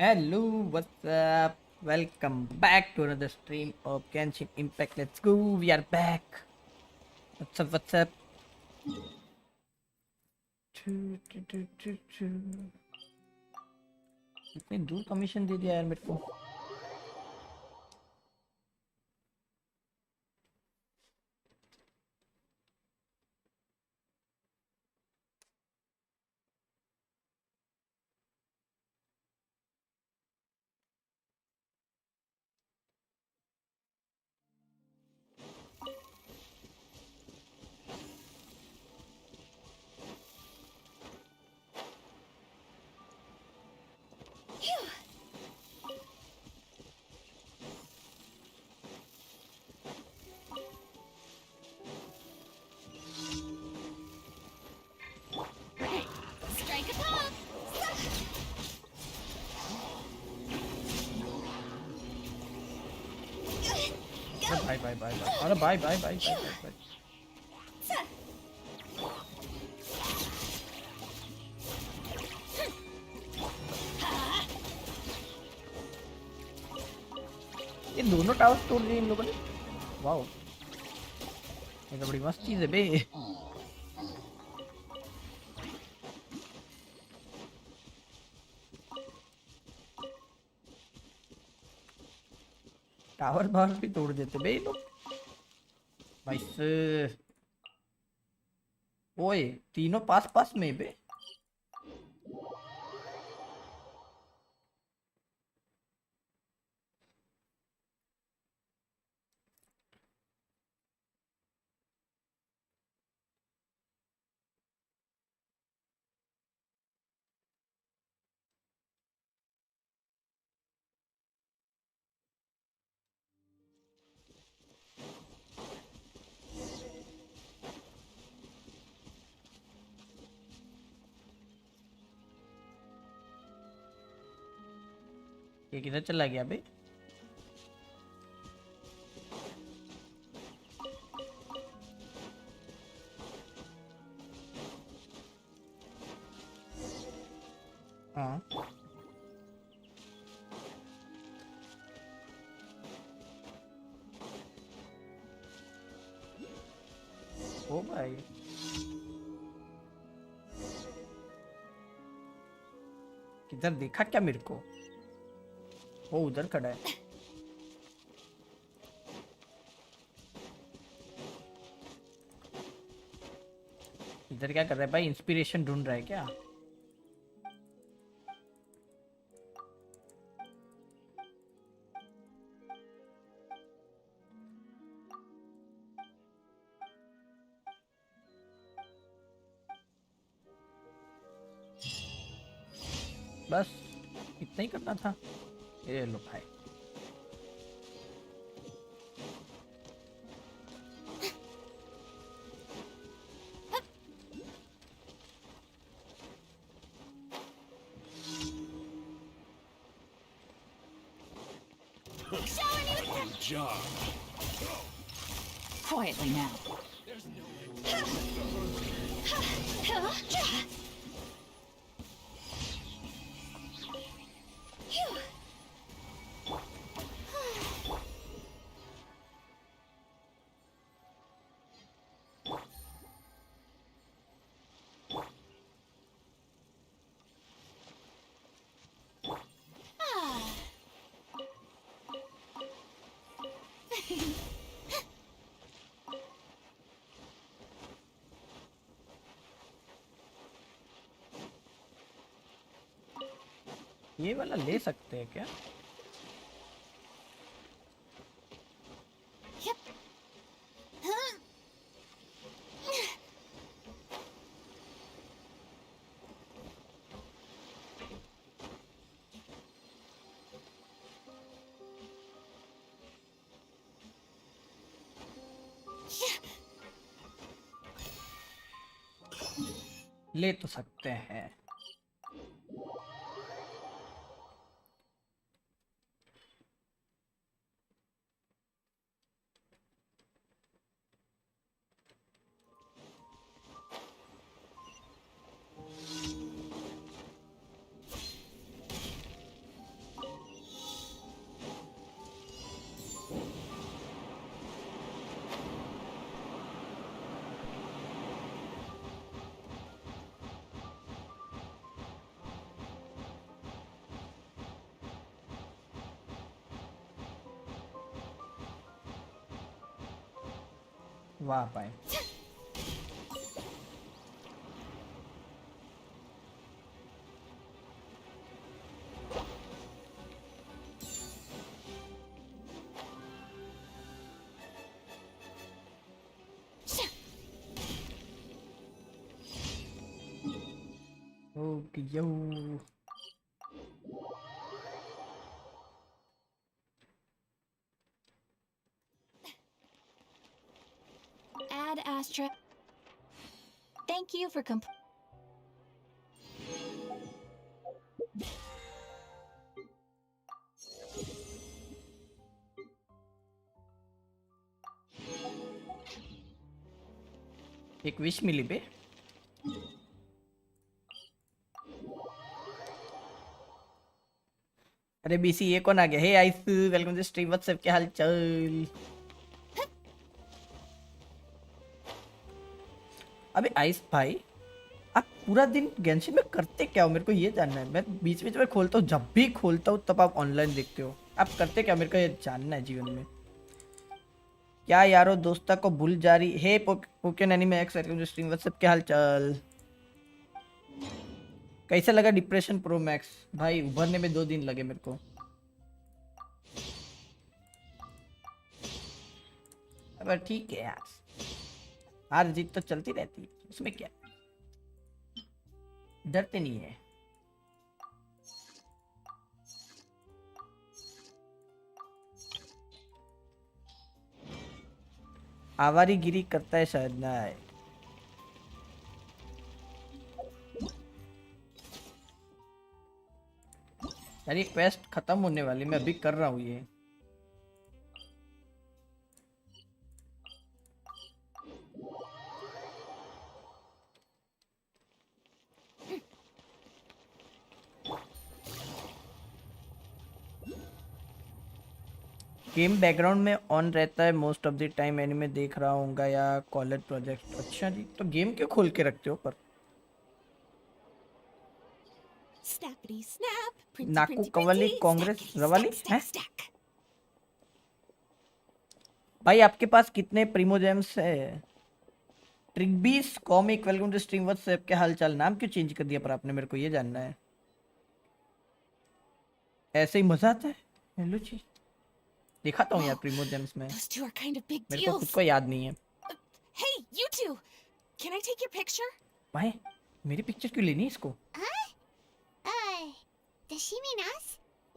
Hello, what's up? Welcome back to another stream of Genshin Impact. Let's go, we are back. What's up, what's up? इतनी दूर commission दे दिया यार मेरे को. Strike a pop! Bye, bye, bye, bye. अरे bye, bye, bye, bye, bye, bye. ये दोनों towers तोड़ दिए इन लोगों ने. वाओ, ये तो बड़ी मस्त चीज है बे. टावर बाहर भी तोड़ देते बे ये लोग. भाई से ओए, तीनों पास पास में बे. ये किधर चला गया बे. हाँ, ओ भाई. किधर देखा क्या मेरे को. वो उधर खड़ा है. इधर क्या कर रहा है भाई. इंस्पिरेशन ढूंढ रहा है क्या. बस इतना ही करना था. ये लो भाई. Good job. Quietly now. ये वाला ले सकते हैं क्या. ले तो सकते हैं. वाह पाए। Okay yo. Ad Astra. Thank you for एक विश मिली बे। अरे बीसी ये कौन आ गया? Hey Ice, welcome to stream. What's up, क्या हाल चाल? अबे आइस भाई, आप पूरा दिन गेंशिन में करते क्या हो? मेरे को ये जानना है। मैं बीच बीच में खोलता हूँ, जब भी खोलता हूँ तब आप ऑनलाइन देखते हो। आप करते क्या, मेरे को ये जानना है जीवन में। क्या यारो, दोस्ता को भूल जा रही है। पोकेन anime X welcome to stream. What's up, क्या हाल चाल? कैसे लगा डिप्रेशन प्रो मैक्स? भाई उभरने में 2 दिन लगे मेरे को। अब ठीक है यार, हार जीत तो चलती रहती है, उसमें क्या, डरते नहीं है। आवारीगिरी करता है शायद ना है। यार ये क्वेस्ट खत्म होने वाली, मैं अभी कर रहा हूँ ये। गेम बैकग्राउंड में ऑन रहता है most of the time. Anime देख रहा हूँगा या कॉलेज प्रोजेक्ट। अच्छा जी, तो गेम क्यों खोल के रखते हो पर? Snappity snap, नाकू कवली कांग्रेस रवाली है भाई। आपके पास कितने प्रीमोजेम्स है? ट्रिगबीस comic welcome to stream. What's up, क्या हालचाल? नाम क्यों चेंज कर दिया पर आपने? मेरे को ये जानना है। ऐसे ही मजा आता है। हेलो जी, दिखाता हूँ यार प्रीमोजेम्स में। Those two are kind of big मेरे को खुद deals. को याद नहीं है। Hey, you two. Can I take your picture? भाई मेरी पिक्चर क्यों लेनी है इसको? Does she mean us?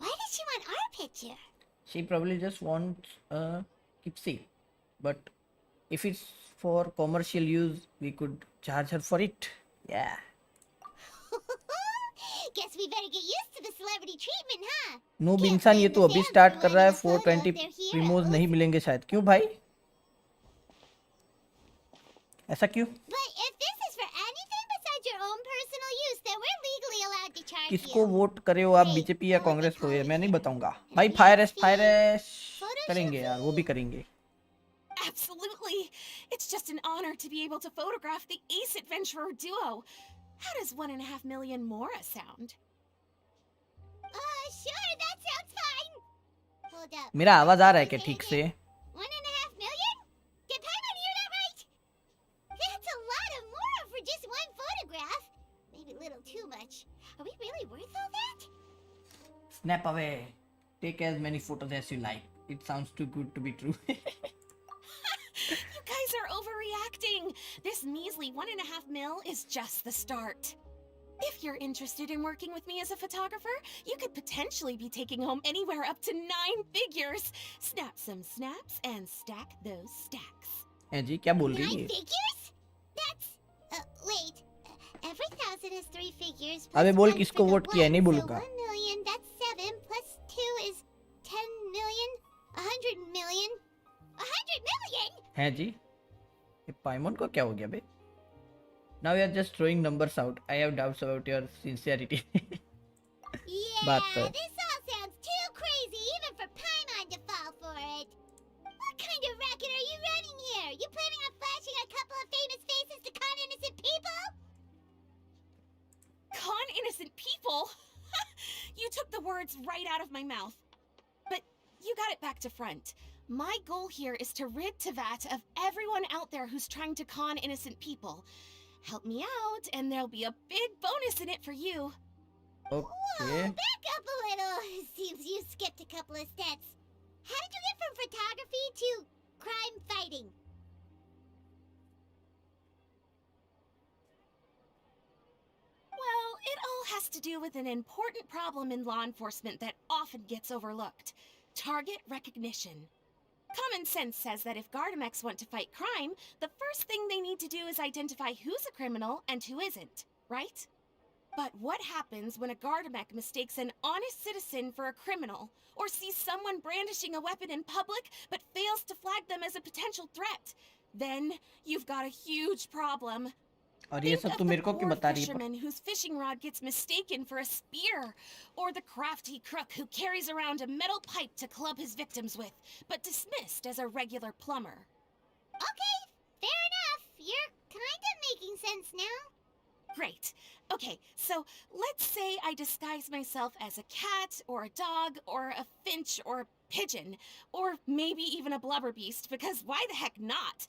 Why does she want our picture? She probably just wants a Kipsy, but if it's for commercial use, we could charge her for it. Yeah. Guess we better get used to the celebrity treatment, huh? Noob Can't इंसान, ये blame तो the अभी fans start for कर रहा है। wanting a photo of 420 their प्रीमोज heroes. नहीं मिलेंगे शायद। क्यों भाई, ऐसा क्यों? But if this is for anything besides your own personal use, then we're legally allowed to charge किसको you. वोट करे हो आप, Wait, बीजेपी या what was कांग्रेस they को? ये call मैं it नहीं here? बताऊंगा An भाई। फायरेस NFT फायरेस photo करेंगे shoot? यार, वो भी करेंगे। Absolutely. It's just an honor to be able to photograph the Ace Adventurer duo. How does 1.5 million more sound? Sure, that sounds fine. Hold up. मेरा आवाज आ रहा है Say क्या ठीक से? again. 1.5 million? Did Paimon hear that right? That's a lot of more for just one photograph. Maybe a little too much. Are we really worth all that? Snap away. Take as many photos as you like. It sounds too good to be true. You guys are overreacting. This measly 1.5 mil is just the start. If you're interested in working with me as a photographer, you could potentially be taking home anywhere up to 9 figures. Snap some snaps and stack those stacks. है जी, क्या बोल रही 9 है? figures? That's... wait. Every 1,000 is 3 figures. अबे plus बोल 1 किसको for the vote किया है, one, नहीं so बोलूंगा। 1 million, that's 7, plus 2 is 10 million. 100 million. 100 million? है जी, ये पाइमन को क्या हो गया बे? Now you are just throwing numbers out. I have doubts about your sincerity. Yeah, बात तो है। this all sounds too crazy even for Paimon to fall for it. What kind of racket are you running here? You planning on flashing a couple of famous faces to con innocent people? Con innocent people? You took the words right out of my mouth. But you got it back to front. My goal here is to rid Tevat of everyone out there who's trying to con innocent people. Help me out, and there'll be a big bonus in it for you. Whoa, Okay. back up a little. Seems you skipped a couple of steps. How did you get from photography to crime fighting? Well, it all has to do with an important problem in law enforcement that often gets overlooked: target recognition. Common sense says that if Gardamex want to fight crime, the first thing they need to do is identify who's a criminal and who isn't, right? But what happens when a Gardamek mistakes an honest citizen for a criminal, or sees someone brandishing a weapon in public but fails to flag them as a potential threat? Then you've got a huge problem. और ये Think सब of तू the मेरे को क्यों poor बता रही है? fisherman whose fishing rod gets mistaken for a spear, or the crafty crook who carries around a metal pipe to club his victims with, but dismissed as a regular plumber. Okay, fair enough. You're kind of making sense now. Great. Okay, so let's say I disguise myself as a cat, or a dog, or a finch, or a pigeon, or maybe even a blubber beast, because why the heck not?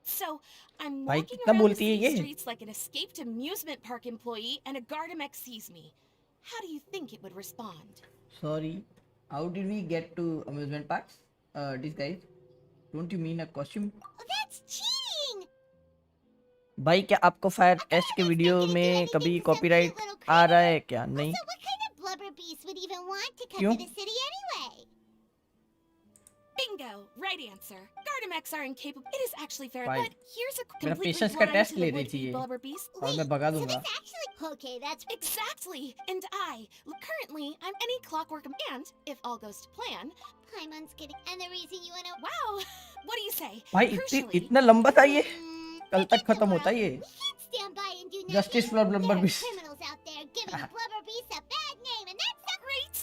So I'm भाई walking कितना around the बोलती है city ये? streets like an escaped amusement park employee, and a Gardamek sees me. How do you think it would respond? Sorry. How did we get to amusement parks? Disguise. Don't you mean a costume? Oh, that's cheating! भाई क्या आपको fire I एश के couldn't video expect you to do में anything कभी to some cute copyright little आ रहा critter. है क्या? नहीं. Also, what kind of blubber beast would even want to come क्यों? to the city anyway? Bingo! Right answer. Gardamex are incapable. It is actually fair, Fine. but here's a मेरा completely patience का blind test to ले the रही थी would-be ये blubber beast. और मैं भगा So दूंगा. this actually... Okay, that's... Exactly! And currently, I'm any clockwork and, if all goes to plan... Paimon's getting... And the reason you wanna... Wow! What do you say? भाई Crucially, इतना लंबा था ये? कल forget तक the खत्म होता world. ये. We can't stand by and do nothing. Justice for Blubber There are Beast. criminals out there giving blubber beasts a bad name, and that's not... great!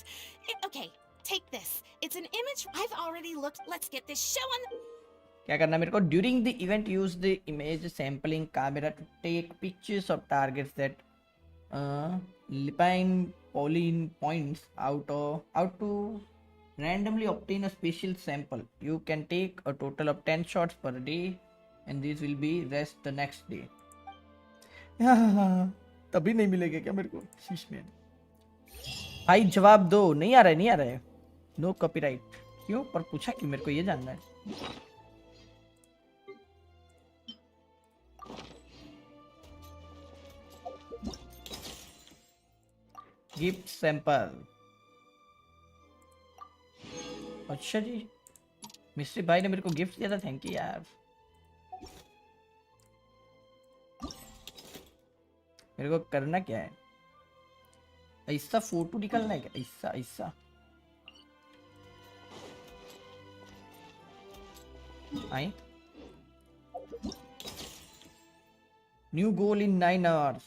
Okay, take this. It's an image I've already looked. Let's get this show on... क्या करना है मेरे को? During the event, use the image sampling camera to take pictures of targets that lupine pollen points out to randomly obtain a special sample. You can take a total of 10 shots per day, and these will be rest the next day. तभी नहीं मिलेगा क्या मेरे को? शीश में. भाई जवाब दो. नहीं आ रहा है, नहीं आ रहा है. No copyright. क्यों? पर पूछा कि मेरे को ये जानना है. Gift sample. अच्छा जी, मिस्ट्री भाई ने मेरे को गिफ्ट दिया था. थैंक यू यार. मेरे को करना क्या है? ऐसा फोटो निकालना है क्या? ऐसा ऐसा. I knew goal in 9 hours.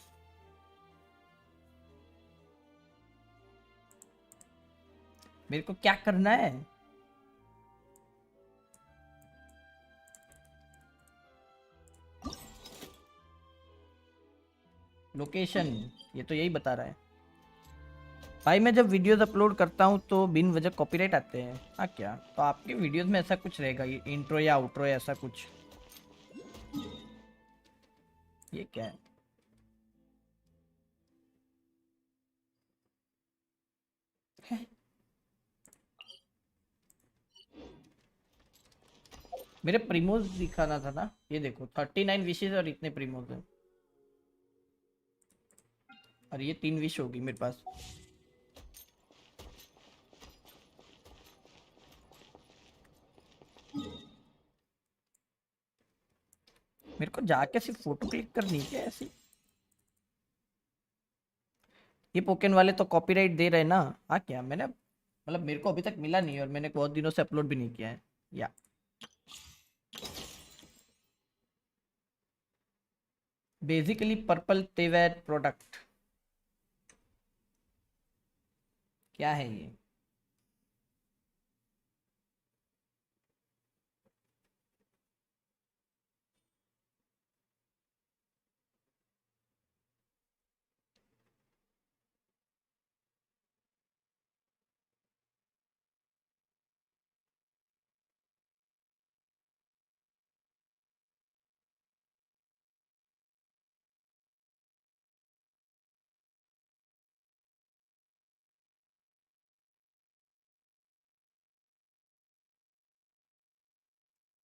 मेरे को क्या करना है? लोकेशन. ये तो यही बता रहा है. भाई मैं जब वीडियोस अपलोड करता हूँ तो बिन वजह कॉपीराइट आते हैं. हाँ क्या? तो आपके वीडियोस में ऐसा कुछ रहेगा, ये इंट्रो या आउट्रो या ऐसा कुछ? ये क्या है? मेरे प्रीमोज दिखाना था ना. ये देखो 39 विशेष और इतने प्रीमोज हैं. और ये 3 विश होगी मेरे पास. मेरे को जाके सिर्फ फोटो क्लिक करनी है ऐसी. ये पोकेन वाले तो कॉपीराइट दे रहे हैं ना. हाँ क्या? मैंने मतलब मेरे को अभी तक मिला नहीं और मैंने बहुत दिनों से अपलोड भी नहीं किया है. या बेसिकली पर्पल तेवैट प्रोडक्ट. क्या है ये?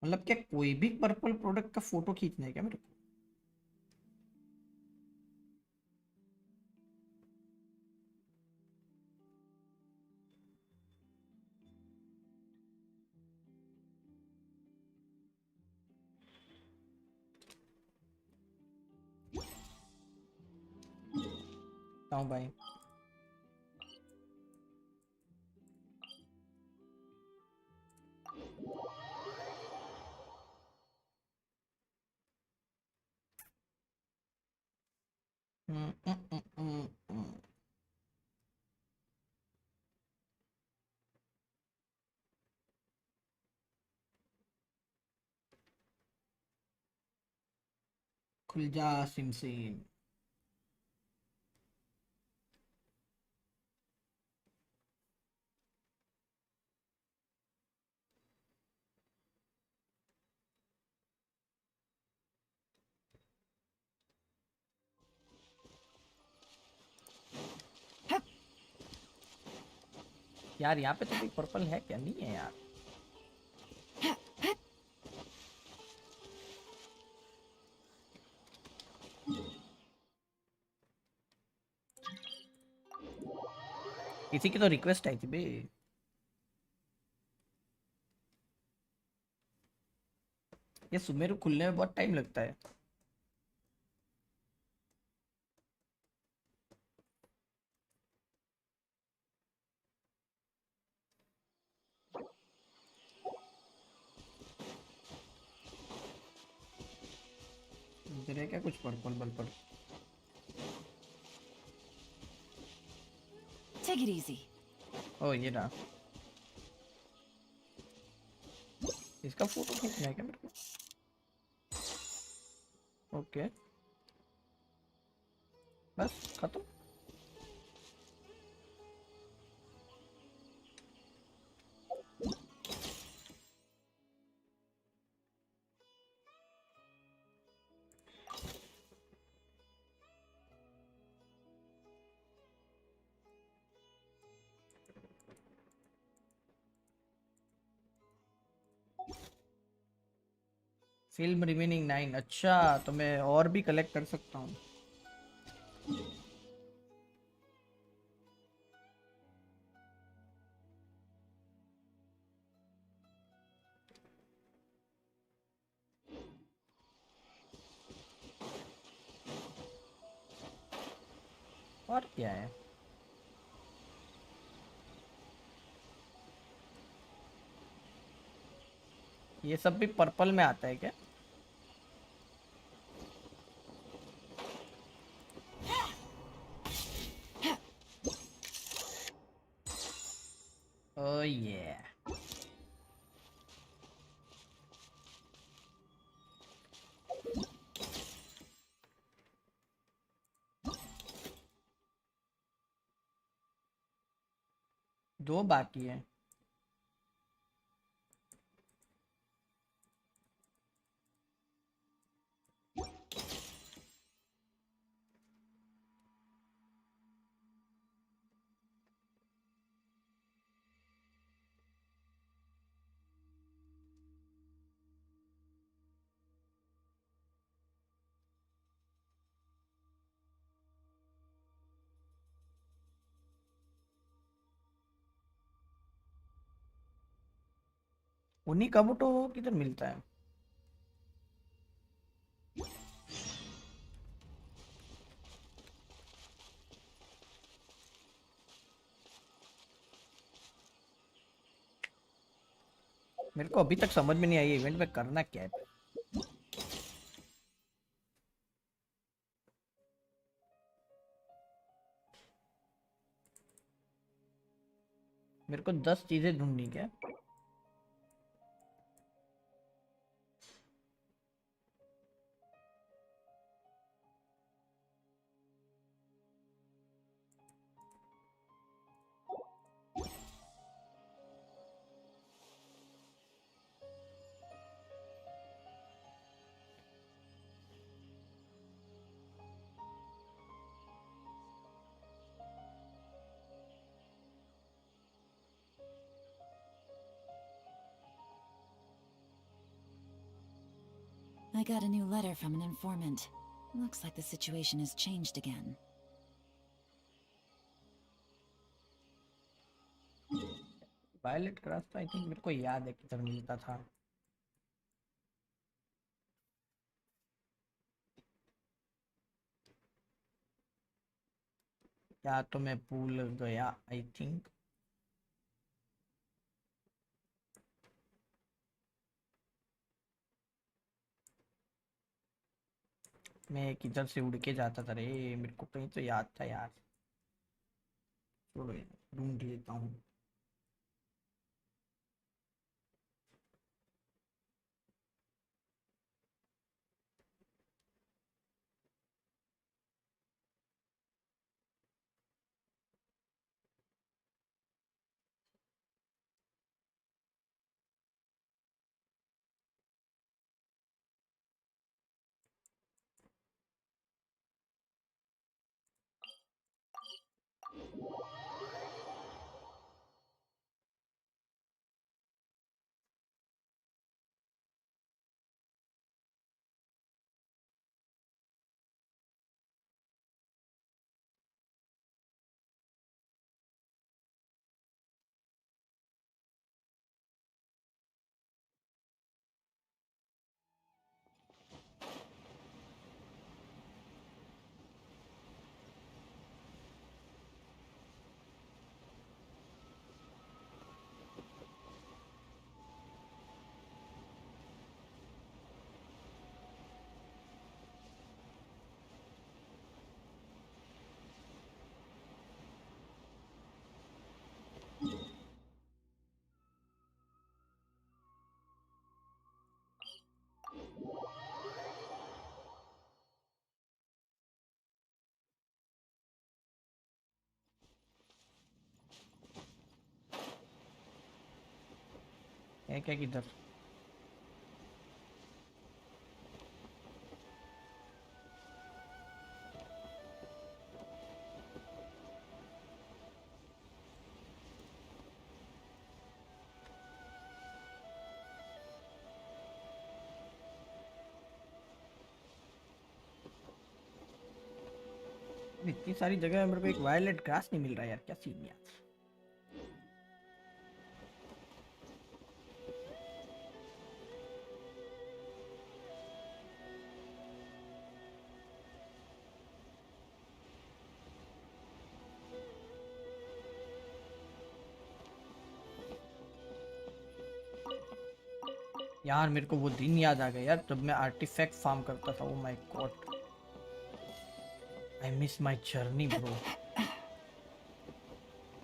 मतलब क्या कोई भी पर्पल प्रोडक्ट का फोटो खींचना है क्या मेरे को? बताऊं भाई। हम्म, हम्म, हम्म, हम्म, हम्म। खुल जा सिम सिम। यार यहाँ पे तो कोई पर्पल है क्या? नहीं है यार। किसी की तो रिक्वेस्ट आई थी बे। ये सुमेरु खुलने में बहुत टाइम लगता है। इधर है क्या कुछ पर्पल बल्पल? Take it easy. ओ ये रहा। इसका फोटो खींचना है क्या मेरे को? ओके, बस खत्म। Film remaining 9। अच्छा, तो मैं और भी कलेक्ट कर सकता हूँ। और क्या है? ये सब भी पर्पल में आता है क्या? ओ ये दो बाकी है। उन्हीं काबूटो किधर मिलता है? मेरे को अभी तक समझ में नहीं आई इवेंट में करना क्या है। मेरे को 10 चीजें ढूंढनी क्या? I got a new letter from an informant. Looks like the situation has changed again. Violet cross तो आई थिंक मेरे को याद है किधर मिलता था। या तो मैं भूल गया आई थिंक। मैं किधर से उड़ के जाता था रे, मेरे को कहीं तो याद था यार। छोड़ो यार, ढूंढ लेता हूँ। है क्या किधर? इतनी सारी जगह मेरे को एक वायलेट ग्रास नहीं मिल रहा यार, क्या सीन यार। यार मेरे को वो दिन याद आ गया यार, जब मैं आर्टिफैक्ट फार्म करता था। Oh my god, I miss my journey bro.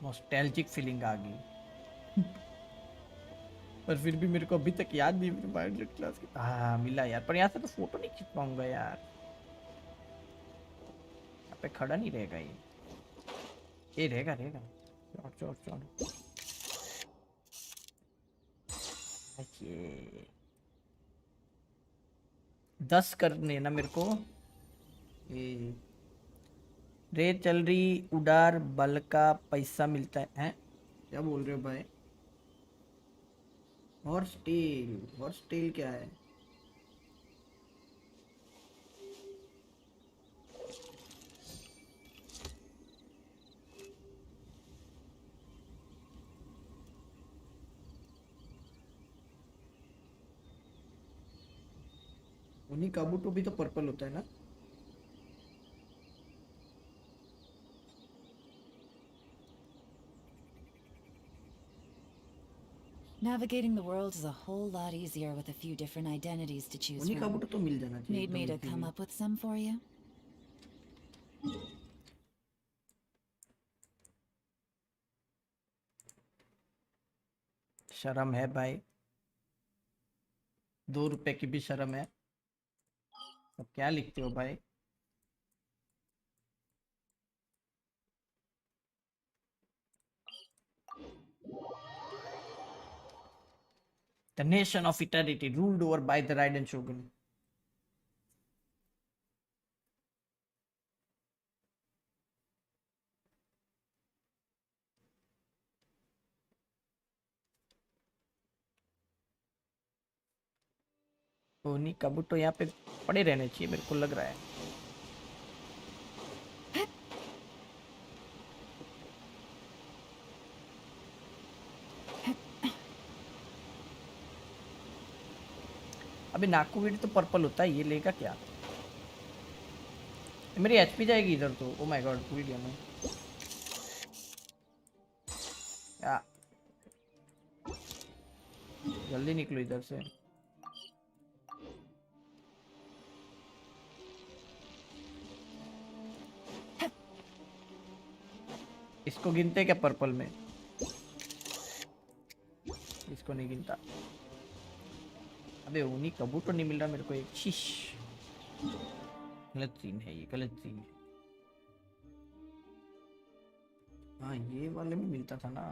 Nostalgic feeling आ गई। पर फिर भी मेरे को अभी तक याद नहीं मेरे बायोलॉजी क्लास की। हाँ मिला यार, पर यहाँ से तो फोटो नहीं खींच पाऊंगा यार, यहाँ पे खड़ा नहीं रहेगा ये रहेगा रहेगा। चढ़ चढ़ चढ़। ये 10 करने ना मेरे को। ये रे चल रही उड़ार बल का पैसा मिलता है हैं? क्या बोल रहे हो भाई? हॉर्स टेल, हॉर्स टेल क्या है? उन्हीं काबूटो भी तो पर्पल होता है ना? Navigating the world is a whole lot easier with a few different identities to choose उन्हीं from. काबूटो तो मिल जाना चाहिए Need me एकदम to come easily। up with some for you? शर्म है भाई, 2 रुपए की भी शर्म है। अब क्या लिखते हो भाई? The nation of eternity ruled over by the Raiden Shogun. ओनी कबूतर यहाँ पे पड़े रहने चाहिए मेरे को लग रहा है। अबे नाकू तो पर्पल होता है, ये लेगा क्या? मेरी एचपी जाएगी इधर तो। ओ माय गॉड, भूल गया मैं। या जल्दी निकलो इधर से। इसको गिनते क्या पर्पल में? इसको नहीं गिनता। अबे ऊनी कबूतर नहीं मिल रहा मेरे को एक। शीश, गलत सीन है ये, गलत सीन है। हाँ ये वाले में मिलता था ना,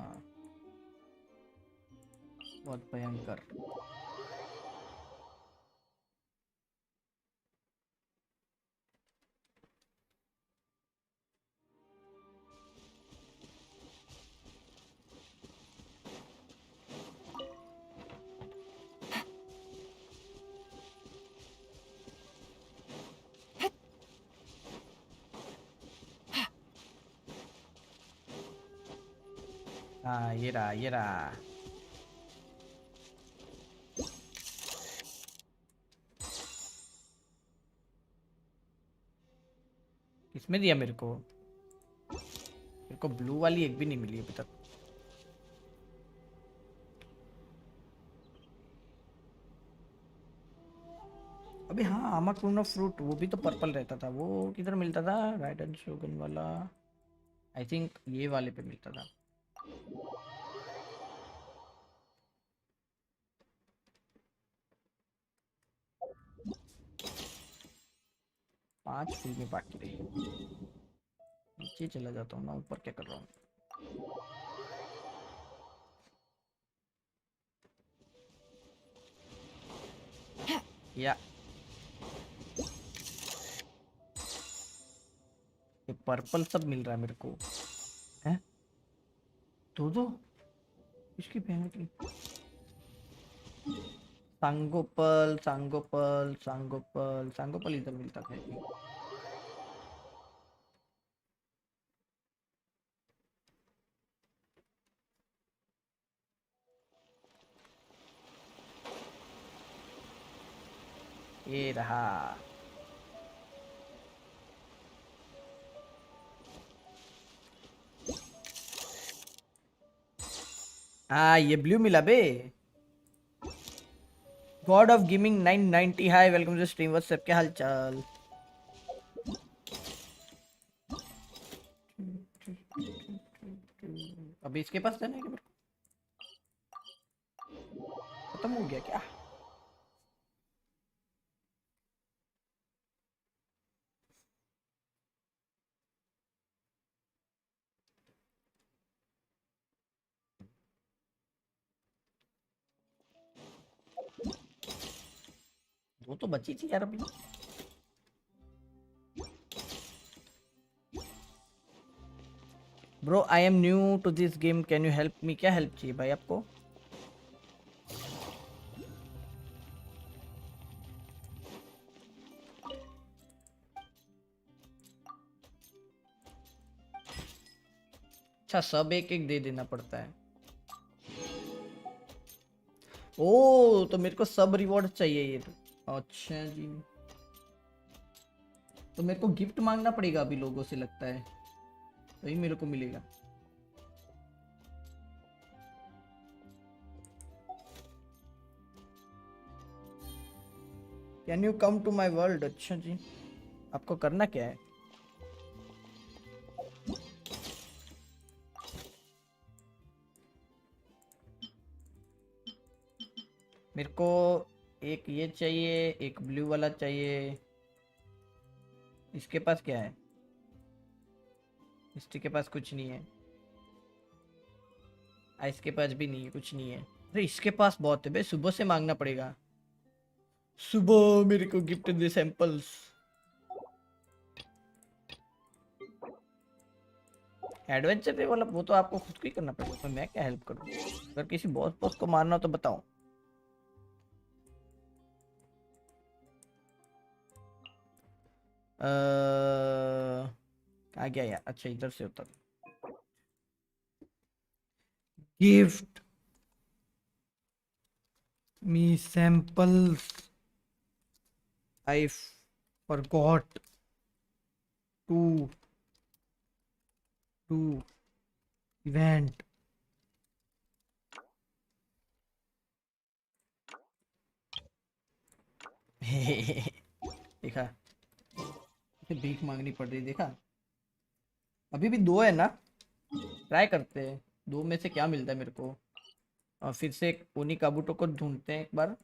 बहुत भयंकर। हाँ ये रहा, ये रहा। किसमें दिया मेरे को? मेरे को ब्लू वाली एक भी नहीं मिली अभी तक। अबे हाँ, आमाकुनो फ्रूट वो भी तो पर्पल रहता था। वो किधर मिलता था? राइडन शोगन वाला, आई थिंक ये वाले पे मिलता था। 5 फिल्में बाकी रही। नीचे चला जाता हूँ ना, ऊपर क्या कर रहा हूँ? या ये पर्पल सब मिल रहा है मेरे को। हैं? दो इसकी बहन की। सांगोपल सांगोपल सांगोपल सांगोपल इधर मिलता था। ये रहा। हाँ ये ब्लू मिला बे। God of gaming 990 hi, welcome to stream. What's up, क्या हाल चाल? अभी इसके पास जाना है क्या? मेरे को खत्म हो गया क्या? वो तो बची थी यार अभी। Bro I am new to this game, can you help me? क्या हेल्प चाहिए भाई आपको? अच्छा, सब एक एक दे देना पड़ता है। ओ तो मेरे को सब रिवॉर्ड चाहिए ये तो। अच्छा जी, तो मेरे को गिफ्ट मांगना पड़ेगा अभी लोगों से लगता है, तभी मेरे को मिलेगा। Can you come to my world? अच्छा जी, आपको करना क्या है? मेरे को एक ये चाहिए, एक ब्लू वाला चाहिए। इसके पास क्या है? इसके पास कुछ नहीं है। इसके पास भी नहीं है, कुछ नहीं है। अरे इसके पास बहुत है बे, सुबह से मांगना पड़ेगा। सुबह मेरे को गिफ्ट दे सैंपल्स। एडवेंचर वाला वो तो आपको खुद को ही करना पड़ेगा, तो मैं क्या हेल्प करूँ? अगर किसी बॉस बॉस को मारना हो तो बताओ। कहाँ गया यार? अच्छा इधर से उतर। Gift me samples, I forgot to do event. देखा, इसे भीख मांगनी पड़ रही, देखा। अभी भी 2 है ना, ट्राई करते हैं 2 में से क्या मिलता है मेरे को। और फिर से एक ओनी काबूटो को ढूंढते हैं एक बार।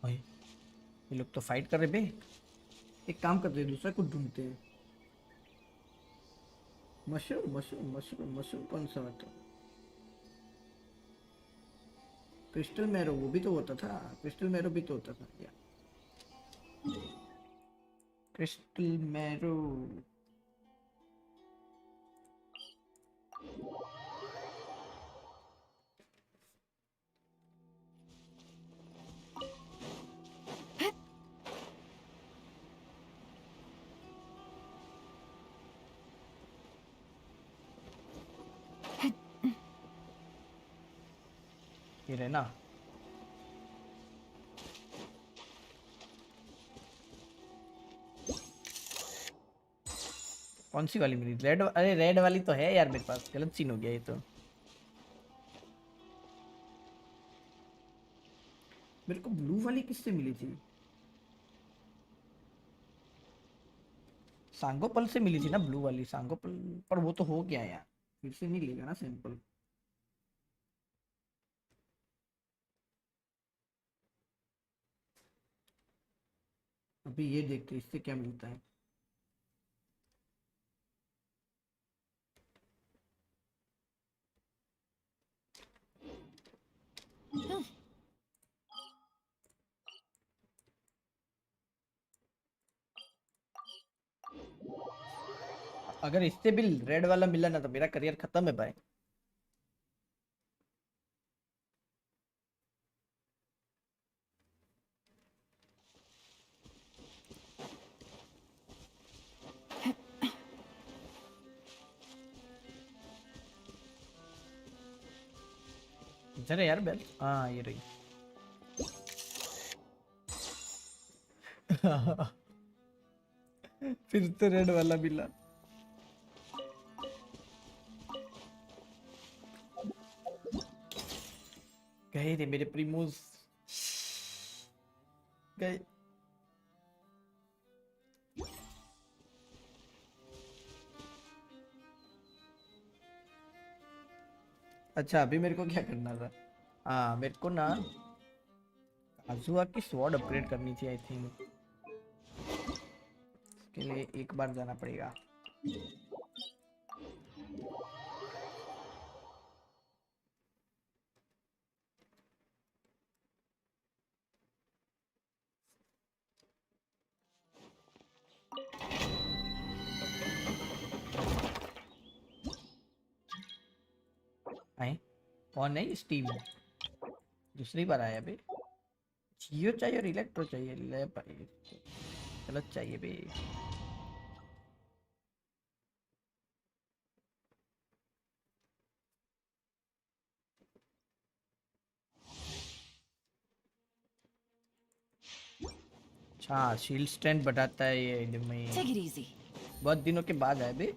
भाई ये लोग तो फाइट कर रहे बे। एक काम करते हैं, दूसरा कुछ ढूंढते हैं। मशरूम मशरूम मशरूम मशरूम कौन सा होता? क्रिस्टल मैरो, वो भी तो होता था। क्रिस्टल मैरो भी तो होता था यार। Crystal marrow. ये रहे ना। कौन सी वाली मिली? रेड? अरे रेड वाली तो है यार मेरे पास, गलत सीन हो गया ये तो। मेरे को ब्लू वाली किससे मिली थी? सांगोपल से मिली थी ना ब्लू वाली, सांगोपल। पर वो तो हो गया यार, फिर से नहीं लेगा ना सैंपल। अभी ये देखते हैं इससे क्या मिलता है। अगर इससे भी रेड वाला मिला ना तो मेरा करियर खत्म है भाई। इधर है यार बेल। हाँ ये रही। फिर से रेड वाला मिला। गए रे मेरे प्रीमोस, गए। अच्छा अभी मेरे को क्या करना था? हाँ मेरे को ना काजुआ की स्वॉर्ड अपग्रेड करनी थी आई थिंक। इसके लिए एक बार जाना पड़ेगा। आए कौन है? स्टीव दूसरी बार आया बे। जियो चाहिए और इलेक्ट्रो चाहिए, ले भाई गलत चाहिए बे। अच्छा शील्ड स्ट्रेंथ बढ़ाता है ये एनिमी। Take it easy. बहुत दिनों के बाद आए बे।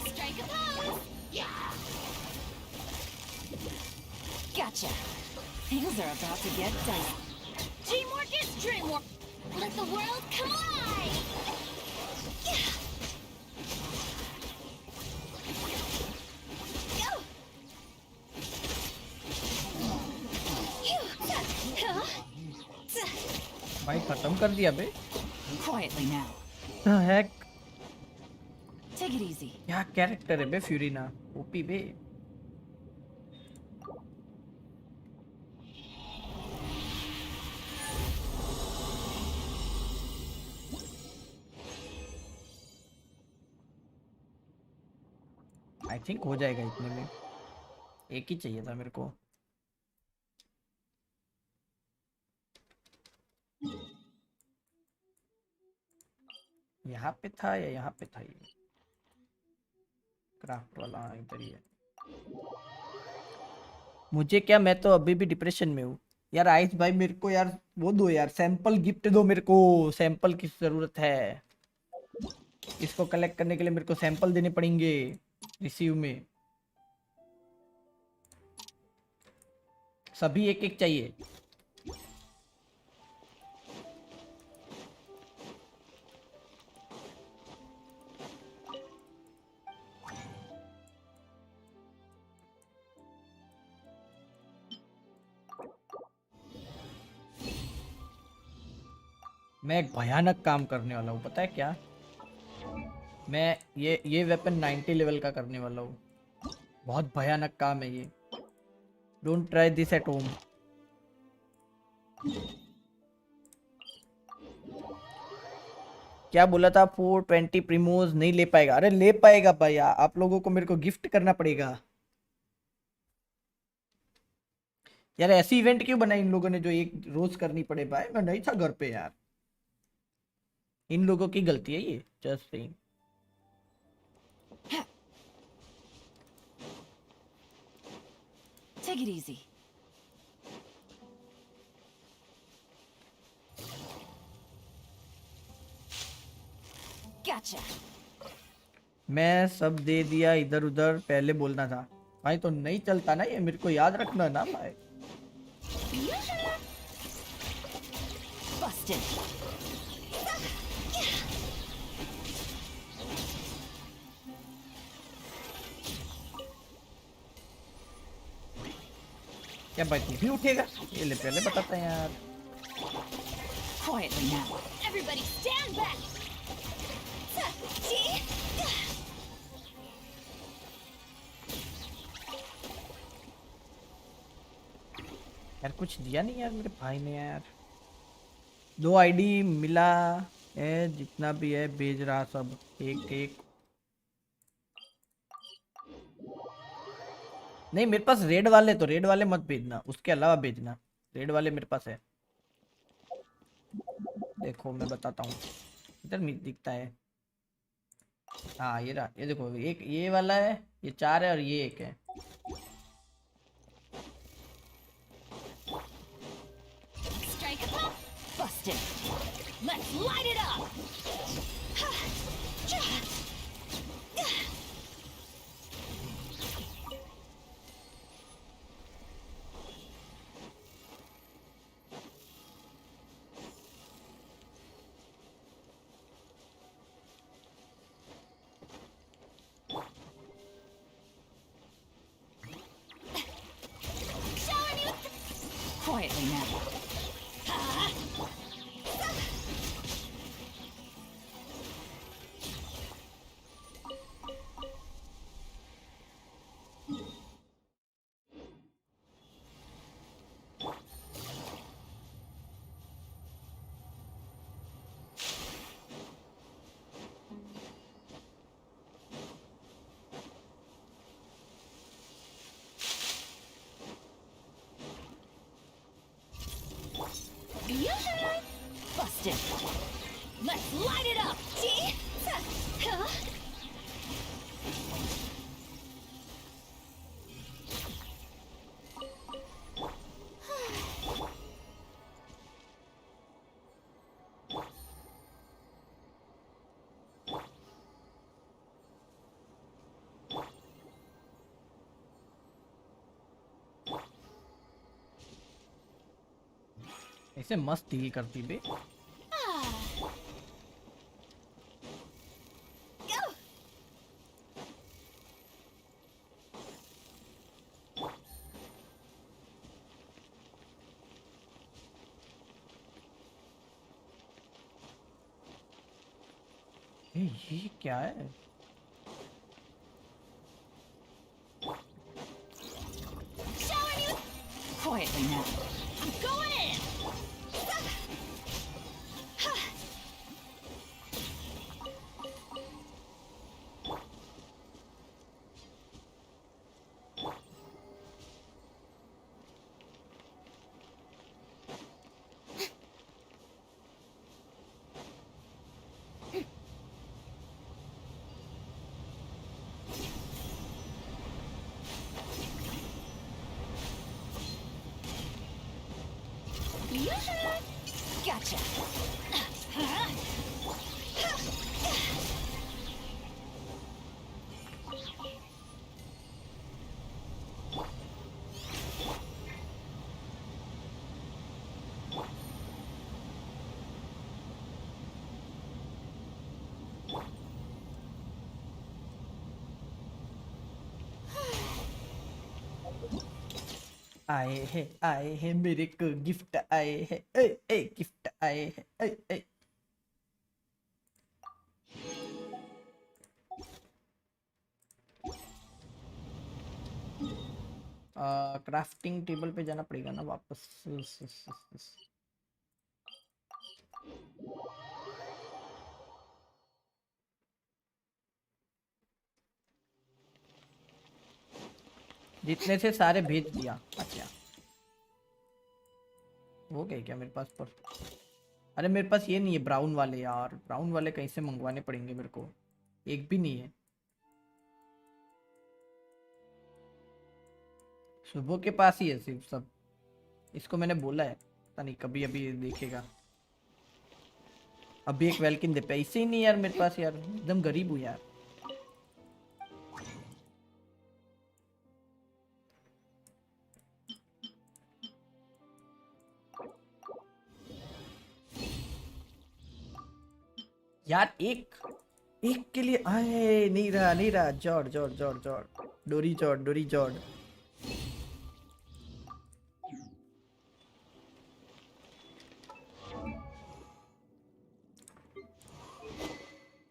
Strike a pose! Gotcha. Things are about to get dicey. Teamwork is dreamwork! Let the world come alive! भाई खत्म कर दिया बे। Quietly now. Hack Take it easy. क्या कैरेक्टर है बे फ्यूरिना, ओपी बे। थिंक हो जाएगा इतने में। एक ही चाहिए था मेरे को। यहाँ पे था या यहाँ पे था ये क्राफ्ट वाला? हाँ, इधर ही है। मुझे क्या, मैं तो अभी भी डिप्रेशन में हूँ यार। आइस भाई मेरे को यार वो दो यार, सैंपल गिफ्ट दो मेरे को। सैंपल की जरूरत है। इसको कलेक्ट करने के लिए मेरे को सैंपल देने पड़ेंगे रिसीव में। सभी एक एक चाहिए। मैं एक भयानक काम करने वाला हूँ, पता है क्या? मैं ये वेपन 90 लेवल का करने वाला हूँ। बहुत भयानक काम है ये। Don't try this at home. क्या बोला था? 420 प्रीमोज नहीं ले पाएगा? अरे ले पाएगा भाई, आप लोगों को मेरे को गिफ्ट करना पड़ेगा यार। ऐसी इवेंट क्यों बनाई इन लोगों ने जो एक रोज करनी पड़े? भाई मैं नहीं था घर पे यार। इन लोगों की गलती है ये, just saying. Take it easy. Gotcha. मैं सब दे दिया इधर उधर, पहले बोलना था भाई। तो नहीं चलता ना ये, मेरे को याद रखना ना भाई। Busted. क्या भाई तू भी उठेगा? ये ले पहले बताता है यार। Quietly now. Everybody stand back! See? यार कुछ दिया नहीं यार मेरे भाई ने यार। 2 आईडी मिला है, जितना भी है भेज रहा सब एक एक। नहीं मेरे पास रेड वाले, तो रेड वाले मत भेजना, उसके अलावा भेजना। रेड वाले मेरे पास है। देखो मैं बताता हूँ, इधर दिखता है। हाँ ये रहा, ये देखो, एक ये वाला है, ये 4 है और ये 1 है। Strike a pop! Busted. Let's light it up! Quietly now. Busted. Let's light it up! See? Huh? ऐसे मस्त डील करती बे। ये क्या है? Quietly now. I'm going in! Gotcha. आए हैं मेरे को गिफ्ट आए हैं, ए ए गिफ्ट आए हैं, ए ए। क्राफ्टिंग टेबल पे जाना पड़ेगा ना वापस। जितने से सारे भेज दिया। अच्छा हो गए क्या मेरे पास पर? अरे मेरे पास ये नहीं है ब्राउन वाले यार, ब्राउन वाले कहीं से मंगवाने पड़ेंगे मेरे को, एक भी नहीं है। सुबह के पास ही है सिर्फ सब, इसको मैंने बोला है, पता नहीं कभी अभी देखेगा। अभी एक वेलकिन दे, पैसे ही नहीं यार मेरे पास यार, एकदम गरीब हूँ यार। यार एक एक के लिए आए, नहीं रहा नहीं रहा। जॉर्ड जॉर्ड जॉर्ड जॉर्ड, डोरी जॉर्ड डोरी जॉर्ड।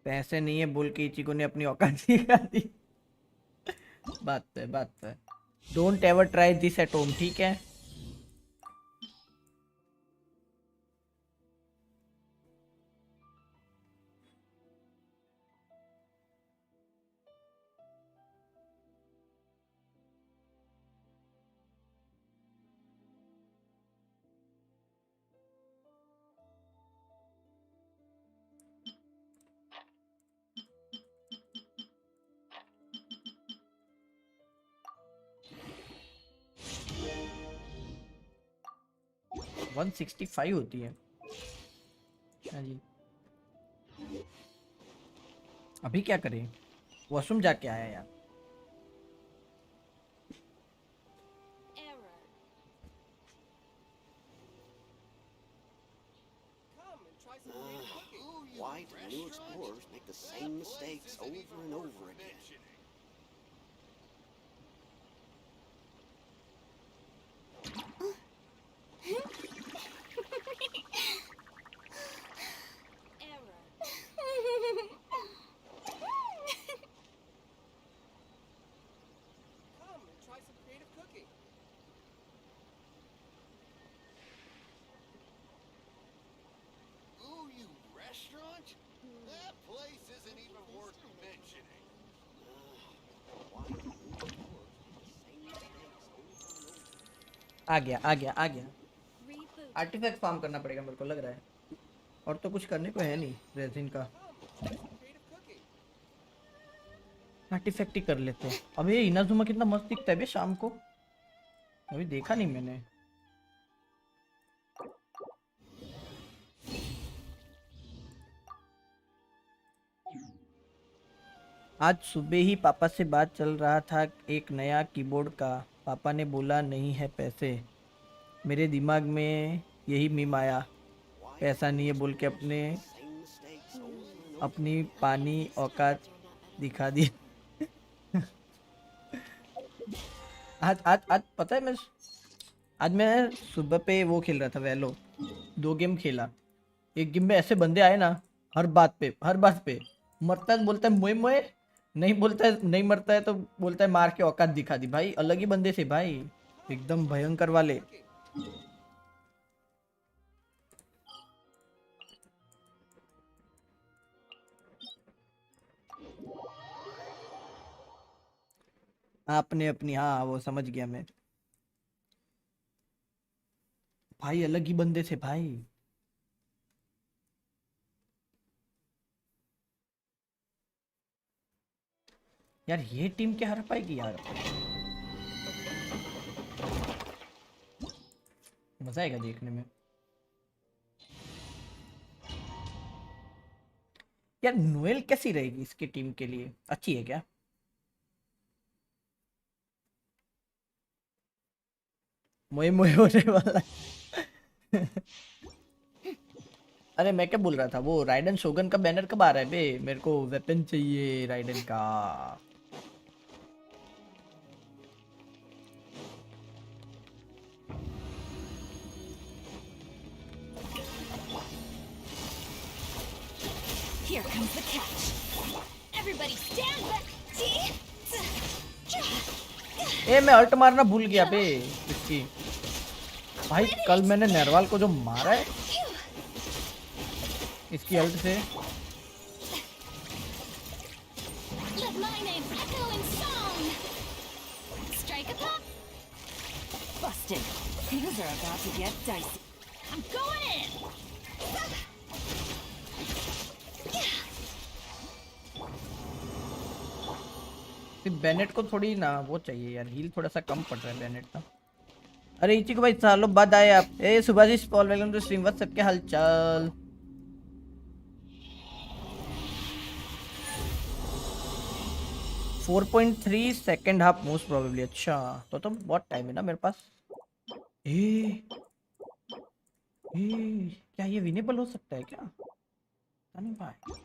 पैसे नहीं है बोल के इचिको ने अपनी औकात दिखा दी। बात पे बात पे। Don't ever try this at home, ठीक है? वन 165 होती है। हाँ जी। अभी क्या करें, वॉशरूम जाके आया यार। Why do new explorers make the same mistakes over and over again? That place isn't even worth mentioning. आ गया आ गया आ गया। आर्टिफैक्ट फार्म करना पड़ेगा मेरे को लग रहा है, और तो कुछ करने को है नहीं रेजिन का। आर्टिफैक्ट ही कर लेते हैं। अब ये इनाजुमा कितना मस्त दिखता है बे शाम को, अभी देखा नहीं मैंने। आज सुबह ही पापा से बात चल रहा था एक नया कीबोर्ड का। पापा ने बोला नहीं है पैसे। मेरे दिमाग में यही मीम आया, पैसा नहीं है बोल के अपनी पानी औकात दिखा दी। आज पता है मैं सुबह पे वो खेल रहा था वैलो, 2 गेम खेला। एक गेम में ऐसे बंदे आए ना, हर बात पे मरता है तो बोलता है मोए मोए, नहीं बोलता है, नहीं मरता है तो बोलता है मार के औकात दिखा दी। भाई अलग ही बंदे से भाई, एकदम भयंकर वाले। आपने अपनी, हाँ वो समझ गया मैं भाई, अलग ही बंदे थे भाई। यार ये टीम क्या हरा पाएगी यार, मजा आएगा देखने में। यार नोएल कैसी रहेगी इसकी टीम के लिए, अच्छी है क्या? मोए मोए होने वाला है। अरे मैं क्या बोल रहा था, वो राइडन शोगन का बैनर कब आ रहा है बे? मेरे को वेपन चाहिए राइडन का। Here comes the catch. Everybody stand back. ए मैं अल्ट मारना भूल गया बे इसकी। भाई कल मैंने नरवाल को जो मारा है इसकी अल्ट से। Let my name echo in song. Strike a pop. Busted. Things are about to get dicey. I'm going in. Bennett को थोड़ी ना वो चाहिए यार, हील थोड़ा सा कम पड़ रहा है बेनेट का। अरे इची को भाई सालों बाद आए आप। ए Subhashish Paul welcome to stream, what's सबके हालचाल। Four 4.3 second half most probably. अच्छा तो बहुत टाइम है ना मेरे पास। ए क्या ये विनेबल हो सकता है क्या? नहीं भाई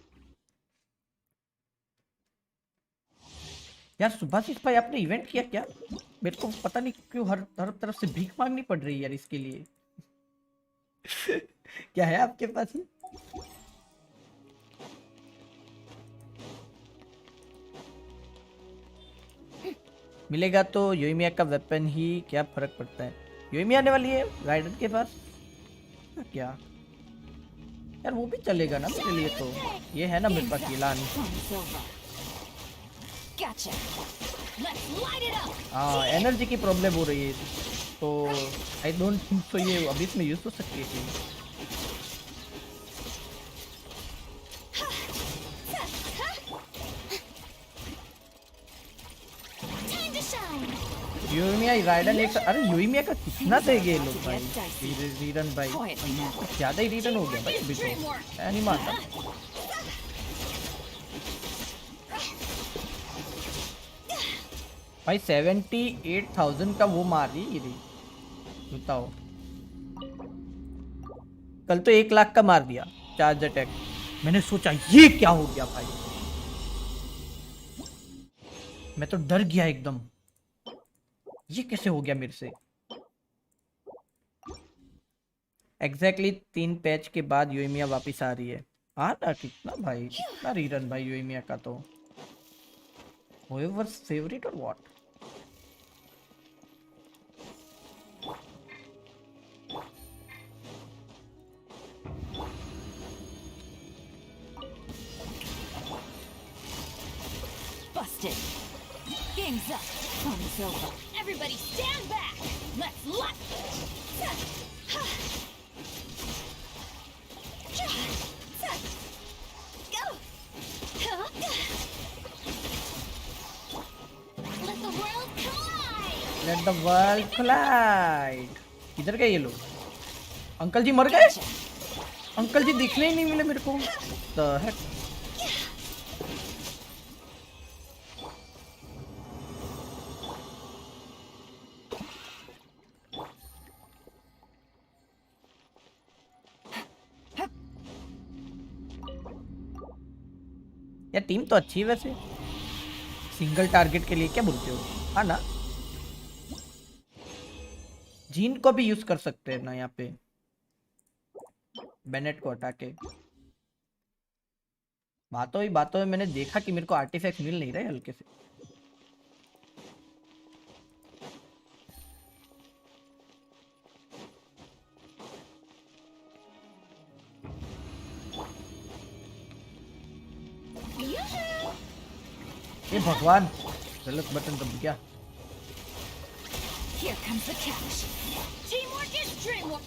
यार सुभाषिश भाई आपने इवेंट किया क्या? मेरे को पता नहीं क्यों हर तरफ से भीख मांगनी पड़ रही है यार इसके लिए। क्या है आपके पास? मिलेगा तो योइमिया का वेपन ही, क्या फर्क पड़ता है? योइमिया आने वाली है राइडर के पास क्या यार, वो भी चलेगा ना मेरे लिए। तो ये है ना मेरे पास इलान। Gotcha. Let's light it up. हाँ एनर्जी की प्रॉब्लम हो रही है तो आई डोंट थिंक सो ये अभी इसमें यूज हो सकती है। Time to shine. यूमिया राइडन एक, अरे यूमिया का कितना देंगे ये लोग भाई? रीरन भाई ज्यादा ही रीरन हो गया भाई अभी तो। मैं नहीं मानता भाई। 78,000 का वो मार रही है बताओ। कल तो 1 लाख का मार दिया चार्ज अटैक। मैंने सोचा ये क्या हो गया भाई, मैं तो डर गया एकदम, ये कैसे हो गया मेरे से। एग्जैक्टली 3 पैच के बाद योइमिया वापस आ रही है। हाँ ना कितना भाई, कितना रीरन भाई योइमिया का तो। Whoever's favorite or what? Busted. Game's up. Fun's over. Everybody stand back. Let's light. Go. Let the world collide. Let the world collide. किधर गए ये लोग? अंकल जी मर गए? अंकल जी दिखने ही नहीं मिले मेरे को। The heck? यार टीम तो अच्छी है वैसे, सिंगल टारगेट के लिए क्या बोलते हो? हाँ ना, जीन को भी यूज कर सकते हैं ना यहाँ पे, बेनेट को हटा के। बातों में मैंने देखा कि मेरे को आर्टिफैक्ट मिल नहीं रहे हल्के से। ये भगवान गलत बटन दब गया। Here comes the catch. Teamwork is dreamwork.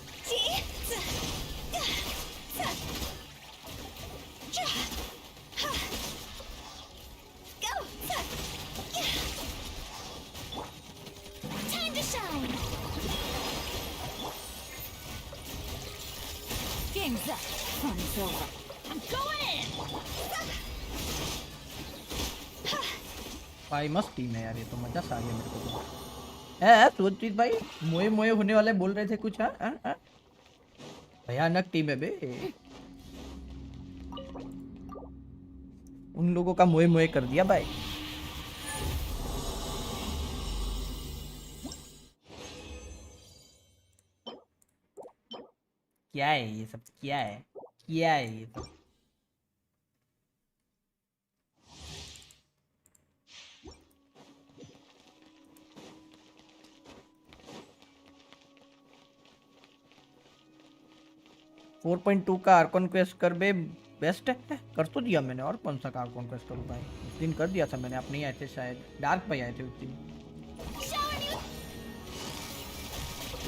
Go. Time to shine. Game's up. Fun's over. I'm going in. भाई मस्त टीम है यार, ये तो मजा सा आ गया मेरे को तो। है सुजीत भाई, मोए मोए होने वाले बोल रहे थे कुछ। हाँ, भयानक टीम है बे। उन लोगों का मोए मोए कर दिया भाई। क्या है ये सब, क्या है, क्या है ये सब? फोर पॉइंट टू का आर्कॉन क्वेस्ट कर बे, बेस्ट है। कर तो दिया मैंने, और कौन सा का आर्कॉन क्वेस्ट करूँ भाई? उस दिन कर दिया था मैंने, आप नहीं आए थे शायद, डार्क पे आए थे उस दिन।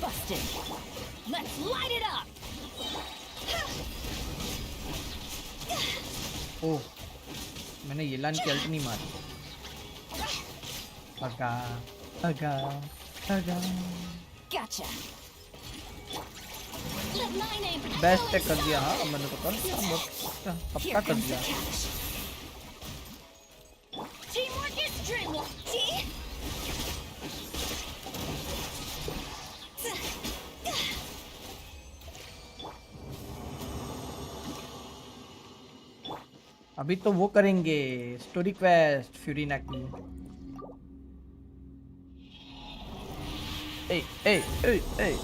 Busted. Let's light it up. ओह, मैंने ये लाइन की अल्ट नहीं मारी। भगा भगा भगा। Gotcha. Let my name best कर दिया। हाँ मैंने तो कर दिया, पक्का कर दिया। Teamwork is dreamwork. See? अभी तो वो करेंगे स्टोरी क्वेस्ट फ्यूरिना की। Ah ah ah ah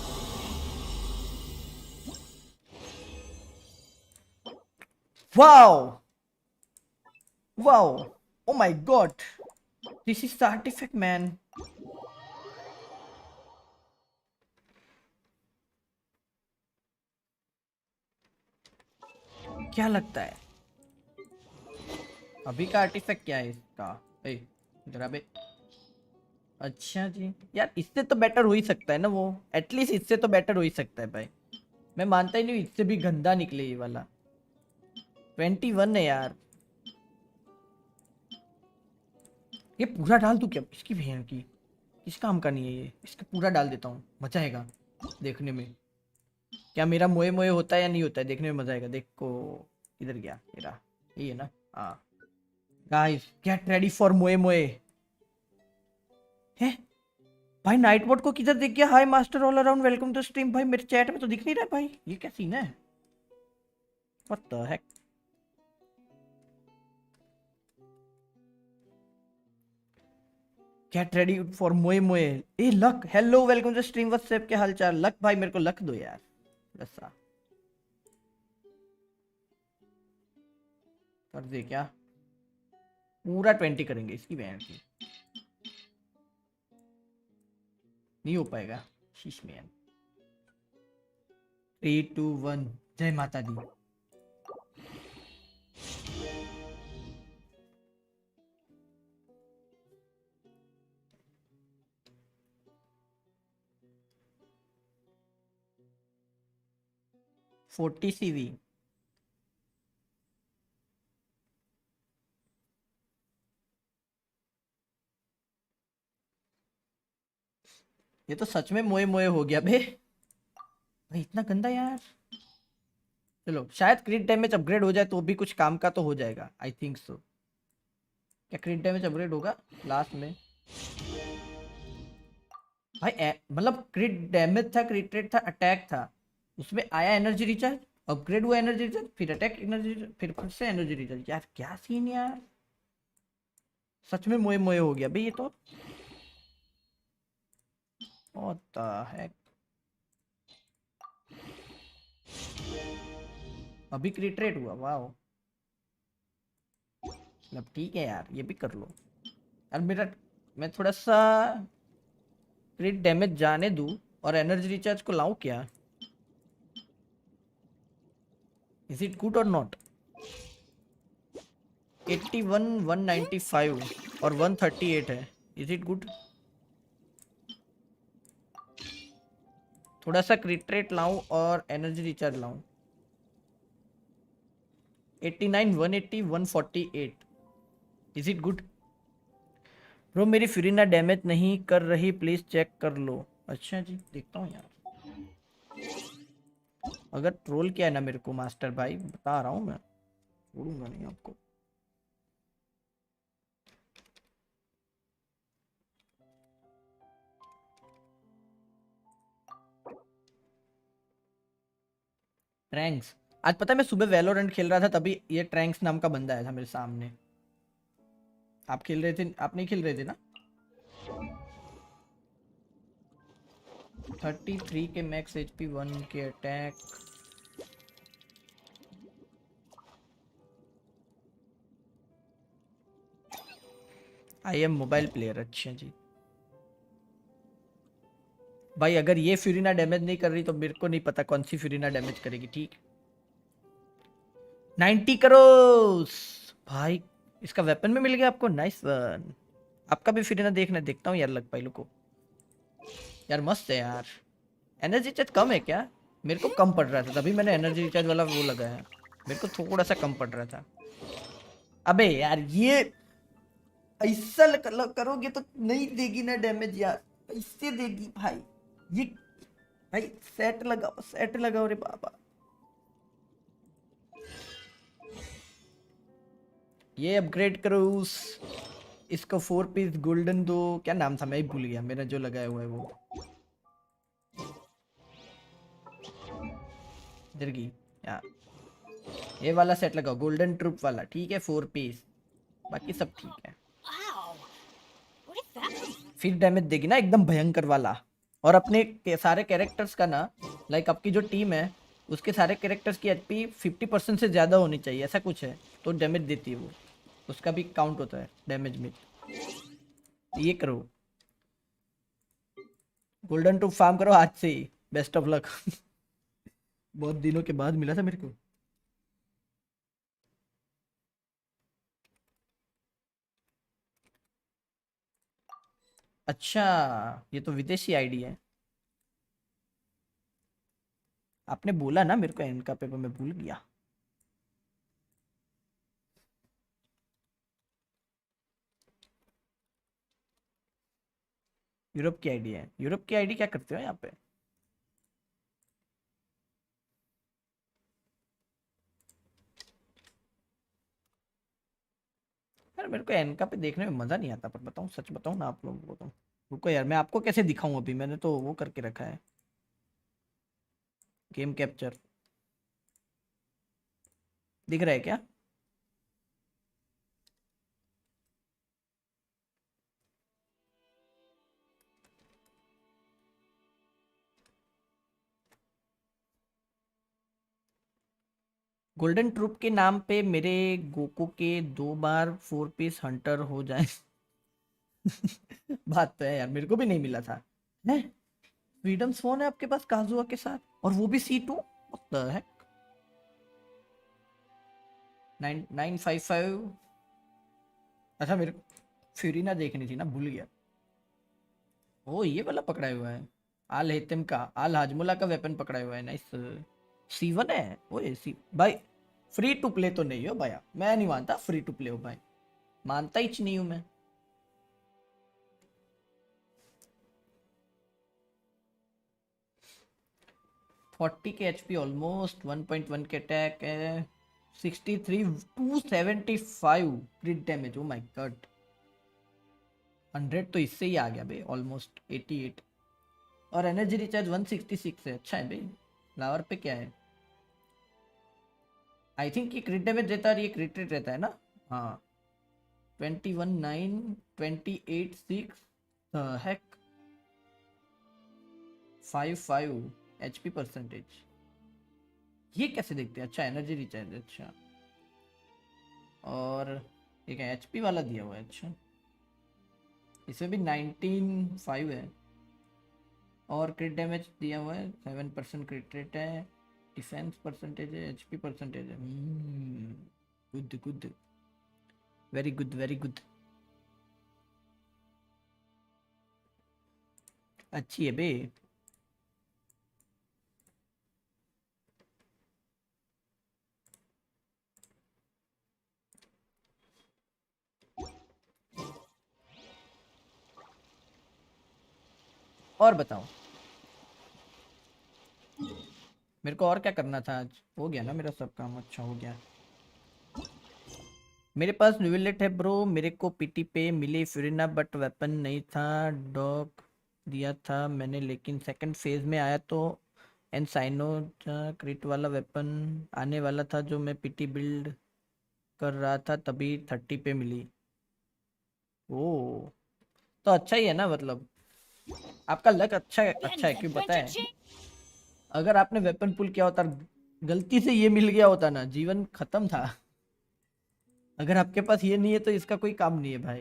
wow wow, oh my god, this is the artifact man. क्या लगता है अभी का आर्टिफैक्ट क्या है इसका? ए जरा बे। अच्छा जी यार, इससे तो बेटर हो ही सकता है ना वो, एटलीस्ट इससे तो बेटर हो ही सकता है भाई। मैं मानता ही नहीं इससे भी गंदा निकले ये वाला। 21 है यार। ये पूरा डाल दूं क्या इसकी बहन की? किस काम का नहीं है ये, इसका पूरा डाल देता हूँ, मजा आएगा देखने में। क्या मेरा मोए मोए होता है या नहीं होता है, देखने में मजा आएगा। देखो इधर गया मेरा, ये है ना। हाँ गाइस, गेट रेडी फॉर मोए मोए। है भाई, नाइट बोर्ड को किधर दिख गया? Hi master all around, welcome to stream. भाई मेरे चैट में तो दिख नहीं रहा भाई, ये क्या सीन है? What the heck? Get ready for मोए मोए। ए luck, hello welcome to stream, what's up के हालचाल? लक भाई मेरे को लक दो यार ऐसा कर दे क्या? पूरा 20 करेंगे इसकी बहन की, नहीं हो पाएगा शीश मैन। 3 2 1 जय माता दी। Forty CV। ये तो सच में मोए मोए हो गया बे भाई, इतना गंदा यार। चलो शायद क्रिट डैमेज अपग्रेड हो जाए तो भी कुछ काम का तो हो जाएगा, आई थिंक सो। क्या क्रिट डैमेज अपग्रेड होगा लास्ट में भाई? मतलब क्रिट डैमेज था, क्रिट रेट था, अटैक था, उसमें आया एनर्जी रिचार्ज, अपग्रेड हुआ एनर्जी रिचार्ज, फिर अटैक एनर्जी, फिर से एनर्जी रिचार्ज। यार क्या सीन यार, सच में मोए मोए हो गया भाई ये तो। What the heck? अभी क्रिट रेट हुआ, वाओ। मतलब ठीक है यार, ये भी कर लो यार। मैं थोड़ा सा क्रिट डैमेज जाने दूं और एनर्जी रिचार्ज को लाऊं क्या? इज इट गुड और नॉट? 81 195 और 138 है, इज इट गुड? थोड़ा सा क्रिट रेट लाऊं और एनर्जी रिचार्ज लाऊं। 89 180 148, इज इट गुड? ब्रो मेरी फिरिना डैमेज नहीं कर रही, प्लीज चेक कर लो। अच्छा जी देखता हूँ यार, अगर ट्रोल किया है ना मेरे को मास्टर भाई, बता रहा हूँ मैं। छोड़ूंगा नहीं आपको। ट्रैंक्स, आज पता है मैं सुबह वैलोरेंट खेल रहा था तभी ये ट्रैंक्स नाम का बंदा आया था मेरे सामने। आप खेल रहे थे? आप नहीं खेल रहे थे ना? 33 के मैक्स एचपी, 1 के attack. I am mobile player. अच्छा जी भाई, अगर ये फ्यूरिना डैमेज नहीं कर रही तो मेरे को नहीं पता कौन सी फ्यूरिना डैमेज करेगी। ठीक, 90 करोड़ भाई। इसका वेपन में मिल गया आपको, नाइस वन। आपका भी फ्यूरिना देखना, देखता हूँ यार लग पाइलू को। यार मस्त है यार। एनर्जी रिचार्ज कम है क्या? मेरे को कम पड़ रहा था तभी मैंने एनर्जी रिचार्ज वाला वो लगाया। मेरे को थोड़ा सा कम पड़ रहा था। अबे यार ये ऐसा करोगे तो नहीं देगी ना डैमेज यार, इससे देगी भाई। ये भाई सेट लगाओ रे बाबा। ये अपग्रेड करो इसको 4 पीस गोल्डन दो। क्या नाम था, मैं ही भूल गया मेरा जो लगाया हुआ है वो। दरगी यार, ये वाला सेट लगाओ गोल्डन ट्रूप वाला, ठीक है 4 पीस। बाकी सब ठीक है। Wow. What is that? फिर डैमेज देगी ना एकदम भयंकर वाला। और अपने सारे कैरेक्टर्स का ना, लाइक आपकी जो टीम है उसके सारे कैरेक्टर्स की एचपी 50% से ज़्यादा होनी चाहिए, ऐसा कुछ है तो डैमेज देती है वो। उसका भी काउंट होता है डैमेज में। ये करो, गोल्डन टू फार्म करो आज से ही। Best of luck. बहुत दिनों के बाद मिला था मेरे को। अच्छा, ये तो विदेशी आईडी है। आपने बोला ना मेरे को इनका पेपर, मैं भूल गया। यूरोप की आईडी है। यूरोप की आईडी क्या करते हो यहाँ पे? यार मेरे को एनका पे देखने में मजा नहीं आता, पर बताऊँ सच बताऊँ ना आप लोगों को तो। रुको यार, मैं आपको कैसे दिखाऊं, अभी मैंने तो वो करके रखा है गेम कैप्चर। दिख रहा है क्या? गोल्डन ट्रूप के नाम पे मेरे गोकू के 2 बार 4 पीस हंटर हो जाए। बात तो है यार, मेरे को भी नहीं मिला था। है फ्रीडम फोन है आपके पास काजुआ के साथ, और वो भी C2। है 9955। अच्छा मेरे को फ्यूरिना देखनी थी ना, भूल गया। ओ ये वाला पकड़ा हुआ है, आल हेतम का, आल हाजमुला का वेपन पकड़ा हुआ है। नाइस। C1 है ओए सी भाई। फ्री टू प्ले तो नहीं हो भैया, मैं नहीं मानता फ्री टू प्ले हो भाई, मानता ही नहीं हूं मैं। 40 के एचपी, ऑलमोस्ट 1.1 के अटैक है, 63 275 क्रिट डैमेज। ओ माय गॉड, 100 तो इससे ही आ गया भाई, ऑलमोस्ट 88। और एनर्जी रिचार्ज 166 है। अच्छा है भाई। फ्लावर पे क्या है? आई थिंक ये क्रिट डैमेज देता है और ये क्रिट रेट रहता है ना। हाँ 21 9 28 6 हैक 55 एचपी परसेंटेज। ये कैसे देखते हैं? अच्छा एनर्जी रिचार्ज, अच्छा। और एक एचपी वाला दिया हुआ है। अच्छा इसमें भी 19 5 है। और क्रिट डैमेज दिया हुआ है, 7% क्रिट रेट है, डिफेंस परसेंटेज है, एचपी परसेंटेज है। Good good, very good very good. अच्छी है बे। और बताओ, मेरे को और क्या करना था आज? हो गया ना मेरा सब काम? अच्छा हो गया। मेरे पास न्यूलेट है ब्रो, मेरे को पीटी पे मिली फ्यूरिना बट वेपन नहीं था, डॉग दिया था मैंने, लेकिन सेकंड फेज में आया तो एनसाइनो क्रिट वाला वेपन आने वाला था जो मैं पीटी बिल्ड कर रहा था, तभी 30 पे मिली। ओ तो अच्छा ही है ना, मतलब आपका लक अच्छा है, क्यों पता है? अगर आपने वेपन पुल किया होता, गलती से ये मिल गया होता ना, जीवन खत्म था। अगर आपके पास ये नहीं है तो इसका कोई काम नहीं है भाई।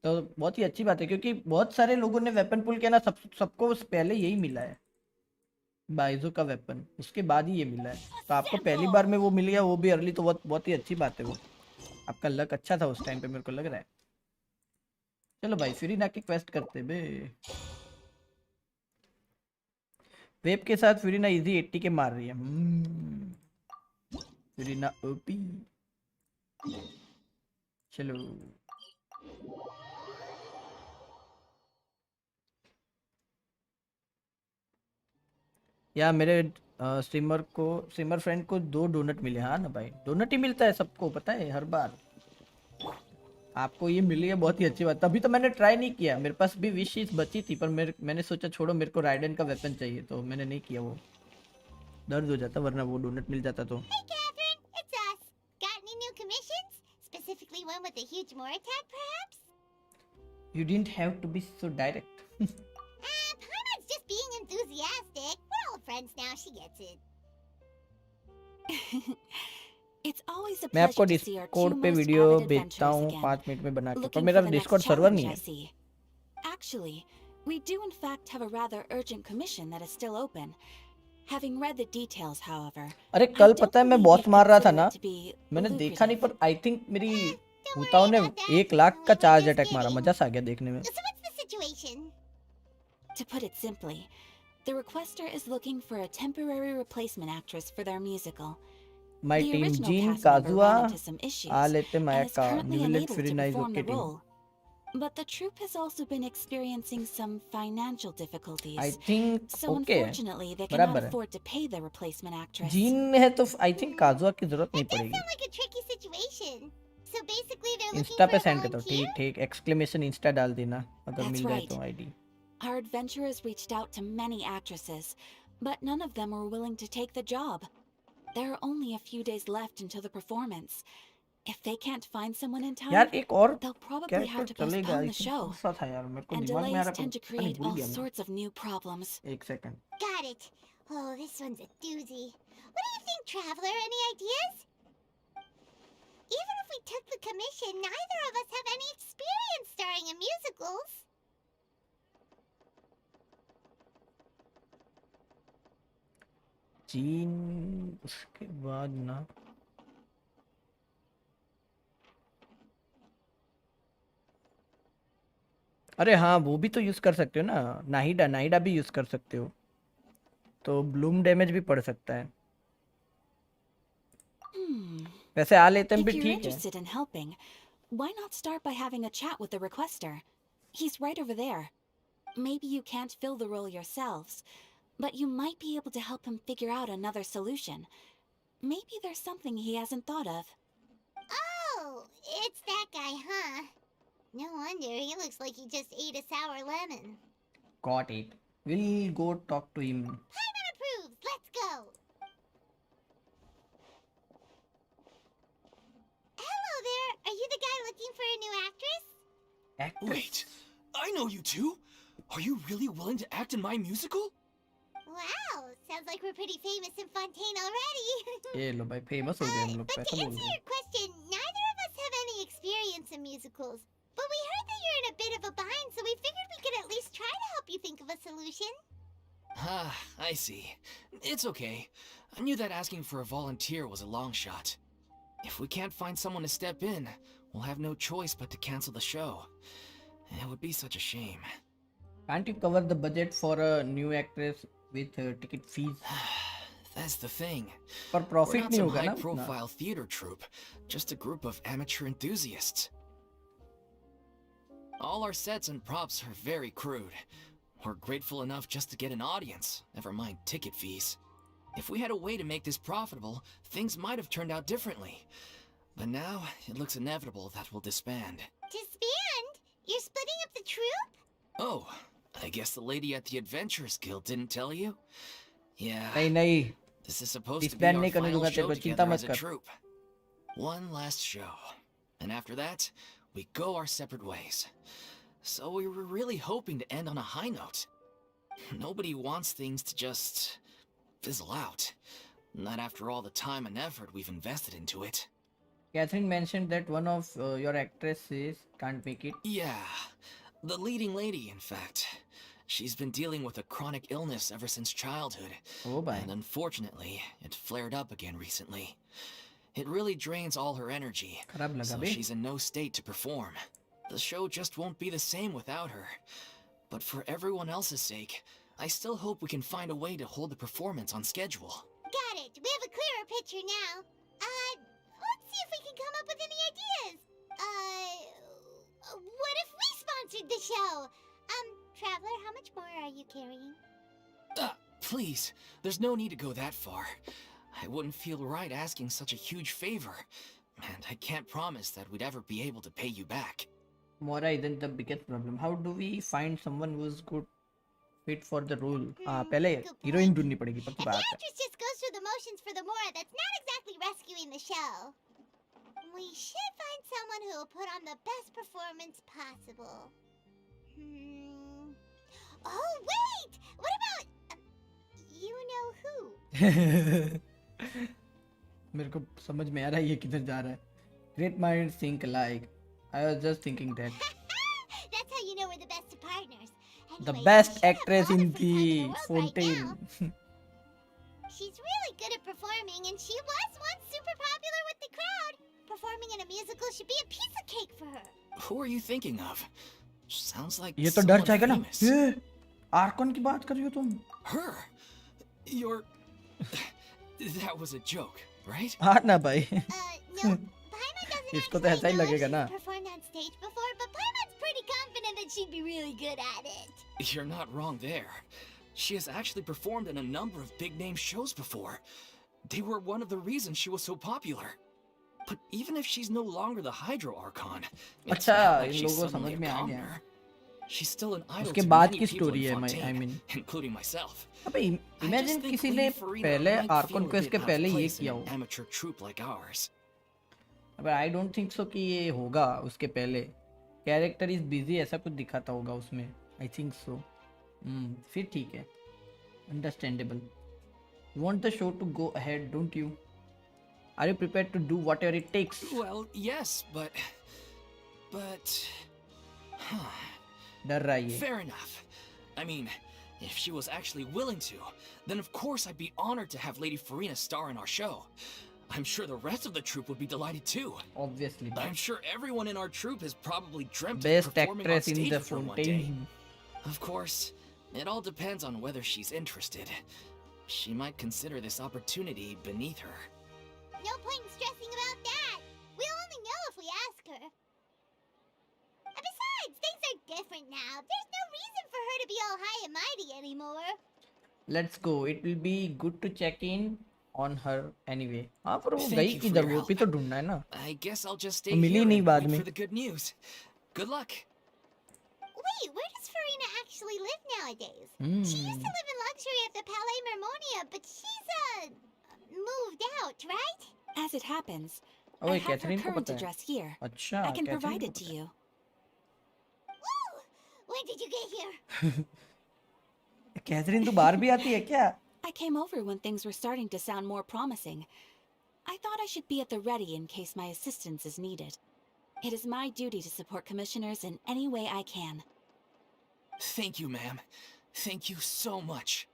तो बहुत ही अच्छी बात है, क्योंकि बहुत सारे लोगों ने वेपन पुल किया ना, सबको पहले यही मिला है, बाइजो का वेपन, उसके बाद ही ये मिला है। तो आपको पहली बार में वो मिल गया, वो भी अर्ली, तो बहुत ही अच्छी बात है वो। आपका लक अच्छा था उस टाइम पे, मेरे को लग रहा है। चलो भाई फिर ही ना के क्वेस्ट करते बे। वेब के साथ फिरिना इजी 80 के मार रही है। फिरिना ओपी। चलो या मेरे स्ट्रीमर फ्रेंड को 2 डोनट मिले। हाँ ना भाई, डोनट ही मिलता है सबको, पता है हर बार। आपको ये मिली है, बहुत ही अच्छी बात। तभी तो मैंने ट्राई नहीं किया, मेरे पास भी विश बची थी, पर मैंने सोचा छोड़ो, मेरे को राइडन का वेपन चाहिए, तो मैंने नहीं किया। वो दर्द हो जाता, वरना वो डोनट मिल जाता तो। Hey, Catherine, it's us. Got any new commissions? Specifically one with a huge more attack, perhaps? You didn't have to be so direct. Paimon's just being enthusiastic. We're all friends now, she gets it. It's always a मैं आपको pleasure to see our two Discord पे most video avid भेजता adventurers हूँ again. 5 minute में बना के, पर Looking मेरा for the next Discord server नहीं challenge, I है। see. Actually, we do in fact have a rather urgent commission that is still open. Having read the details, however, अरे I कल don't पता है मैं believe बॉस you'd मार रहा था consider ना, it to be मैंने देखा नहीं, lucrative. पर आई थिंक मेरी Don't भूताओं worry ने about that. 1 लाख का We were charge just attack मारा, kidding. मजा सा आ गया देखने में। So what's the situation? To put it simply, the requester is looking for a temporary replacement actress for their musical. My The team original जीन cast member काजुआ ran into some issues आलेते and is मायका currently न्यूलेट unable to Furina is perform okay the team. role. But the troupe has also been experiencing some financial I difficulties, think so okay है, unfortunately they cannot बराबर है। afford to pay the replacement actress. Gene है तो I think काजुआ की जरूरत नहीं That does पड़ेगी। sound like a tricky situation. So basically they're looking Insta for पे a सेंड कर दो, volunteer? ठीक ठीक, एक्सक्लेमेशन इंस्टा डाल देना अगर That's मिल जाए right. तो ID. Our adventurers reached out to many actresses, but none of them were willing to take the job. There are only a few days left until the performance. If they can't find someone in time, यार एक और they'll probably character have to चलेगा, postpone I the think show. कौन सा था यार, मेरे को And दिमाग में आ delays रहा है, tend to पता नहीं, create भूल all गया मैं। sorts of new problems. एक second. Got it. Oh, this one's a doozy. What do you think, Traveler? Any ideas? Even if we took the commission, neither of us have any experience starring in musicals. चीन उसके बाद ना, अरे हाँ वो भी तो यूज कर सकते हो ना, नाहिडा नाहिडा भी यूज कर सकते हो, तो ब्लूम डैमेज भी पड़ सकता है। वैसे आ लेते If भी you're ठीक है। interested in helping, why not start by having a chat with the requester? He's right over there. Maybe you can't fill the role yourselves, but you might be able to help him figure out another solution. Maybe there's something he hasn't thought of. Oh, it's that guy, huh? No wonder, he looks like he just ate a sour lemon. Got it. We'll go talk to him. Paimon approves, let's go! Hello there, are you the guy looking for a new actress? Actor? Wait, I know you two. Are you really willing to act in my musical? Wow, sounds like we're pretty famous in Fontaine already. ये लो भाई, famous हो गए हम लोग, But पैसा to बोल answer रहे हैं। your question, neither of us have any experience in musicals. But we heard that you're in a bit of a bind, so we figured we could at least try to help you think of a solution. Ah, I see. It's okay. I knew that asking for a volunteer was a long shot. If we can't find someone to step in, we'll have no choice but to cancel the show. It would be such a shame. Can't you cover the budget for a new actress with ticket fees? That's the thing. पर We're profit not नहीं some होगा ना उतना। high-profile theater troupe, just a group of amateur enthusiasts. All our sets and props are very crude. We're grateful enough just to get an audience, never mind ticket fees. If we had a way to make this profitable, things might have turned out differently. But now, it looks inevitable that we'll disband. Disband? You're splitting up the troupe? Oh, I guess the lady at the Adventurers Guild didn't tell you? Yeah, नहीं this is supposed to be disband our नहीं करने final दूंगा तेरे show को, चिंता together मत as a कर. troupe. One last show. And after that, we go our separate ways. So we were really hoping to end on a high note. Nobody wants things to just fizzle out. Not after all the time and effort we've invested into it. Catherine mentioned that one of your actresses can't make it. Yeah, the leading lady, in fact. She's been dealing with a chronic illness ever since childhood. Oh bhai. And unfortunately, it flared up again recently. It really drains all her energy, खराब लगा so बे. she's in no state to perform. The show just won't be the same without her. But for everyone else's sake, I still hope we can find a way to hold the performance on schedule. Got it. We have a clearer picture now. Let's see if we can come up with any ideas. What if we sponsored the show? Traveler, how much more are you carrying? Please, there's no need to go that far. I wouldn't feel right asking such a huge favor. And I can't promise that we'd ever be able to pay you back. Mora isn't the biggest problem. How do we find someone who's good fit for the role? पहले good heroine point. ढूंढनी पड़ेगी If पक्की the बात है. actress just goes through the motions for the Mora, that's not exactly rescuing the show. We should find someone who will put on the best performance possible. Oh, wait! What about... you know who? मेरे को समझ में आ रहा है ये किधर जा रहा है. Great minds think alike. I was just thinking that. That's how you know we're the best of partners. The Anyway, best we should have actress all in the free time the in world right fountain. now. She's really good at performing, and she was once super popular with the crowd. Performing in a musical should be a piece of cake for her. Who are you thinking of? Sounds like ये तो डर someone जाएगा ना. famous. ये Arkan की बात कर रही हो तुम? Her? You're... That was a joke, right? हाँ ना भाई. No, Paimon doesn't इसको तो actually ऐसा ही know if लगेगा she's ना. performed on stage before, but Paimon's pretty confident that she'd be really good at it. You're not wrong there. She has actually performed in a number of big-name shows before. They were one of the reasons she was so popular. But even if she's no longer the Hydro Archon, it's अच्छा, not like in she's लोगों को suddenly समझ a में आ गया. commoner. She's still an idol उसके to बाद many की people story in है, I Fontaine, mean. including myself. अबे I imagine just think किसी ने Lady Farina पहले might आर्कन feel को a इसके bit out पहले of ये place in किया an हो. amateur troupe like ours. but I don't think so कि ये होगा उसके पहले. Character is busy ऐसा कुछ दिखाता होगा उसमें. I think so. फिर ठीक है. Understandable. You want the show to go ahead, don't you? Are you prepared to do whatever it takes? Well, yes, but... डर रहा है ये. Fair enough. I mean, if she was actually willing to, then of course I'd be honored to have Lady Farina star in our show. I'm sure the rest of the troupe would be delighted too. Obviously. I'm sure everyone in our troupe has probably dreamt Best of performing on actress in stage the with her one day. fountain. Of course, it all depends on whether she's interested. She might consider this opportunity beneath her. No point in stressing about that. We'll only know if we ask her. And besides, things are different now. There's no reason for her to be all high and mighty anymore. Let's go. It will be good to check in on her anyway. हाँ पर वो Thank गई you for किधर, your वो help. भी तो ढूंढना है ना. I guess I'll just stay वो मिली here नहीं and बाद wait में. for the good news. Good luck. Wait, where does Farina actually live nowadays? She used to live in luxury at the Palais Mermonia, but she's, moved out, right? As it happens, I ओए have her Catherine को current पता है. address here. अच्छा. I can Catherine provide को it to पता है. you. Woo! When did you get here? Catherine तो बाहर भी आती है क्या? I came over when things were starting to sound more promising. I thought I should be at the ready in case my assistance is needed. It is my duty to support commissioners in any way I can. Thank you, ma'am. Thank you so much.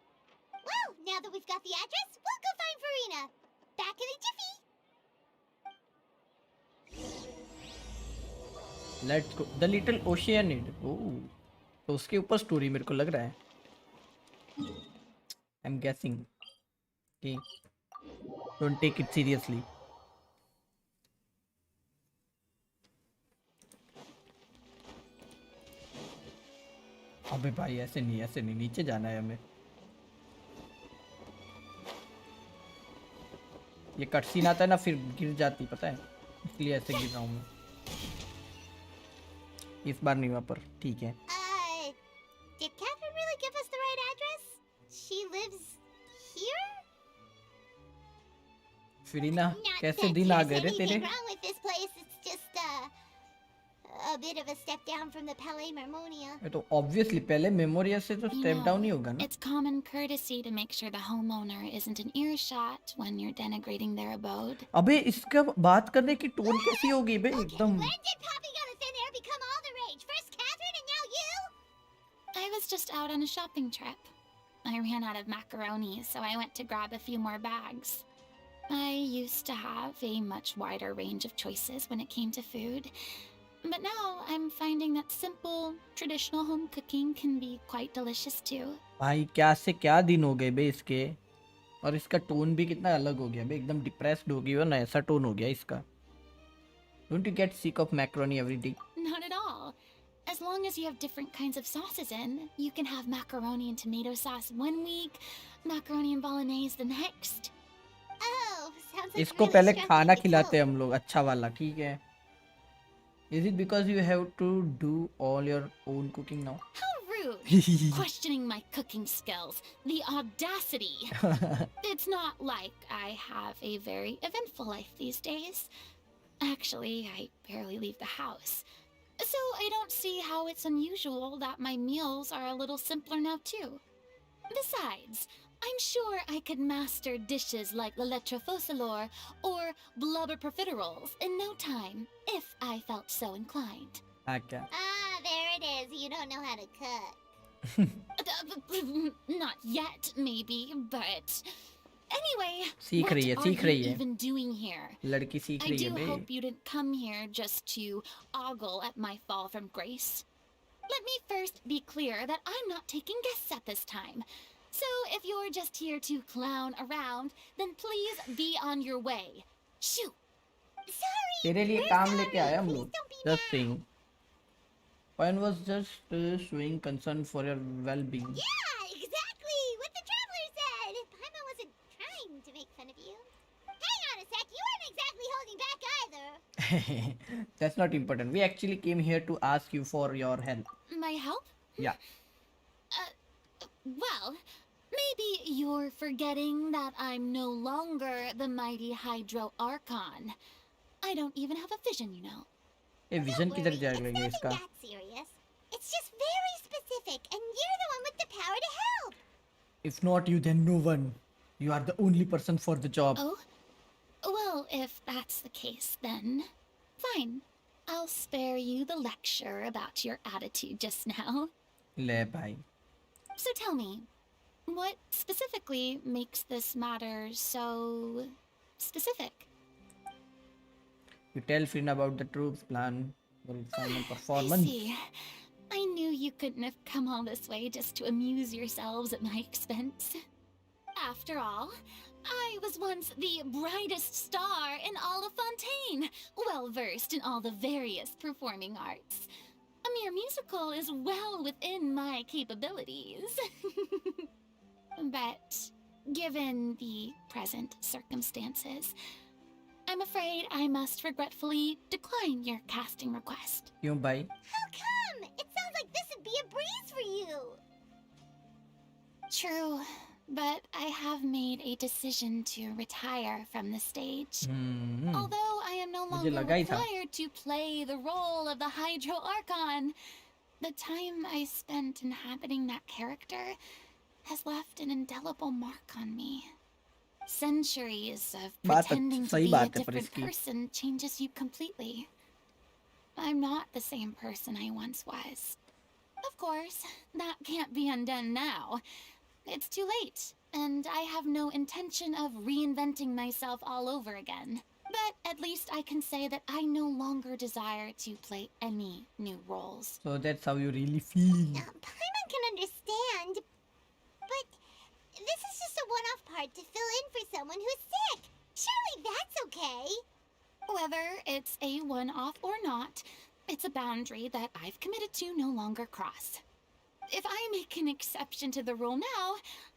Well, now that we've got the address, we'll go find Farina. Back in a jiffy. Let's go. The Little Oceanid. Oh. तो उसके ऊपर story मेरे को लग रहा है. I'm guessing. Okay. Don't take it seriously. अबे भाई ऐसे नहीं नीचे जाना है हमें. ये कटसीन आता है ना फिर गिर जाती पता है. इसलिए ऐसे गिर रहा हूँ मैं। इस बार नहीं हुआ पर ठीक है। Did Catherine really give us the right address? She lives here? फिरीना Not कैसे that दिन आ there's गए रे anything तेरे? wrong with this place. It's just a bit of a step down from the Palais Marmonia. ये तो obviously पहले memorial से तो You स्टेप know, डाउन ही होगा ना। it's common courtesy to make sure the homeowner isn't in earshot when you're denigrating their abode. अबे इसका बात करने की टोन कैसी होगी बे Okay, एकदम। when did popping on a thin air become all the rage? First Catherine and now you? I was just out on a shopping trip. I ran out of macaroni, so I went to grab a few more bags. I used to have a much wider range of choices when it came to food. But now I'm finding that simple, traditional home cooking can be quite delicious too. भाई क्या से क्या दिन हो गए बे इसके। और इसका टोन भी कितना अलग हो गया बे, एकदम डिप्रेस्ड हो गई हो ना, ऐसा टोन हो गया इसका। Don't you get sick of macaroni every day? Not at all. As long as you have different kinds of sauces in, you can have macaroni and tomato sauce one week, macaroni and bolognese the next. Oh, sounds like इसको really पहले struggling खाना to खिलाते cope. हम लोग अच्छा वाला, ठीक है। Is it because you have to do all your own cooking now? How rude! Questioning my cooking skills. The audacity! It's not like I have a very eventful life these days. Actually, I barely leave the house. So I don't see how it's unusual that my meals are a little simpler now too. Besides, I'm sure I could master dishes like la lettre focilor or blubber profiteroles in no time, if I felt so inclined. हाँ क्या? Ah, there it is. You don't know how to cook. Not yet, maybe, but... Anyway, सीख what रही है, are सीख you रही है। even doing here? लड़की सीख I रही है do bay. hope you didn't come here just to ogle at my fall from grace. Let me first be clear that I'm not taking guests at this time. So if you're just here to clown around, then please be on your way. Shoo! Sorry. तेरे लिए We're काम sorry. लेके आया हम Please लोग। don't be Just mad. saying. Point was just showing concern for your well-being. Yeah, exactly what the traveler said. Paimon wasn't trying to make fun of you. Hang on a sec, you weren't exactly holding back either. That's not important. We actually came here to ask you for your help. My help? Yeah. Well, maybe you're forgetting that I'm no longer the mighty Hydro Archon. I don't even have a vision, you know. ये Don't vision किधर worry, जाएगा it's इसका? nothing that serious. It's just very specific, and you're the one with the power to help. If not you, then no one. You are the only person for the job. Oh? Well, if that's the case, then fine. I'll spare you the lecture about your attitude just now. ले भाई. So tell me, what specifically makes this matter so specific? You tell Finn about the troops plan for its final I performance. see. I knew you couldn't have come all this way just to amuse yourselves at my expense. After all, I was once the brightest star in all of Fontaine, well versed in all the various performing arts. A mere musical is well within my capabilities. But given the present circumstances, I'm afraid I must regretfully decline your casting request. क्यों भाई? How come? It sounds like this would be a breeze for you. True, but I have made a decision to retire from the stage. Although I am no मुझे longer लगा ही था। required to play the role of the Hydro Archon, the time I spent inhabiting that character has left an indelible mark on me. Centuries of बात pretending to सही be a बात है पर different इसकी। person changes you completely. I'm not the same person I once was. Of course, that can't be undone now. It's too late, and I have no intention of reinventing myself all over again. But at least I can say that I no longer desire to play any new roles. So that's how you really feel. Paimon can understand, but this is just a one-off part to fill in for someone who's sick. Surely that's okay. Whether it's a one-off or not, it's a boundary that I've committed to no longer cross. If I make an exception to the rule now,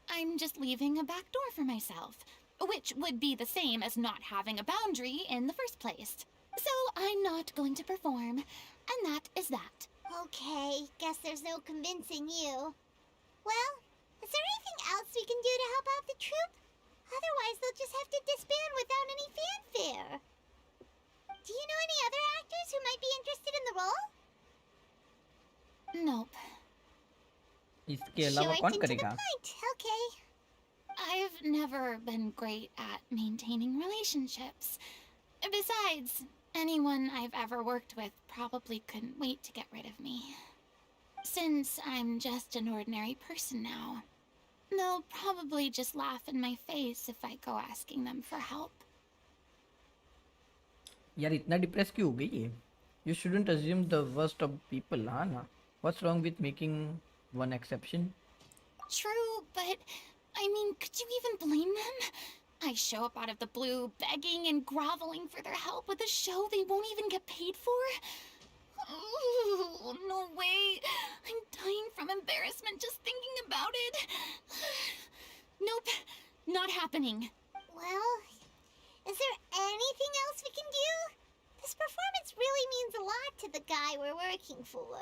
I'm just leaving a back door for myself, which would be the same as not having a boundary in the first place. So I'm not going to perform, and that is that. Okay, guess there's no convincing you. Well, is there anything else we can do to help out the troupe? Otherwise, they'll just have to disband without any fanfare. Do you know any other actors who might be interested in the role? Nope. इसके अलावा Short कौन and to the करेगा? point. Okay. I've never been great at maintaining relationships. Besides, anyone I've ever worked with probably couldn't wait to get rid of me. Since I'm just an ordinary person now, they'll probably just laugh in my face if I go asking them for help. यार इतना depress क्यों हो गई ये? You shouldn't assume the worst of people, हाँ ना? What's wrong with making one exception? True, but I mean, could you even blame them? I show up out of the blue, begging and groveling for their help with a show they won't even get paid for? Ooh, no way. I'm dying from embarrassment just thinking about it. Nope, not happening. Well, is there anything else we can do? This performance really means a lot to the guy we're working for.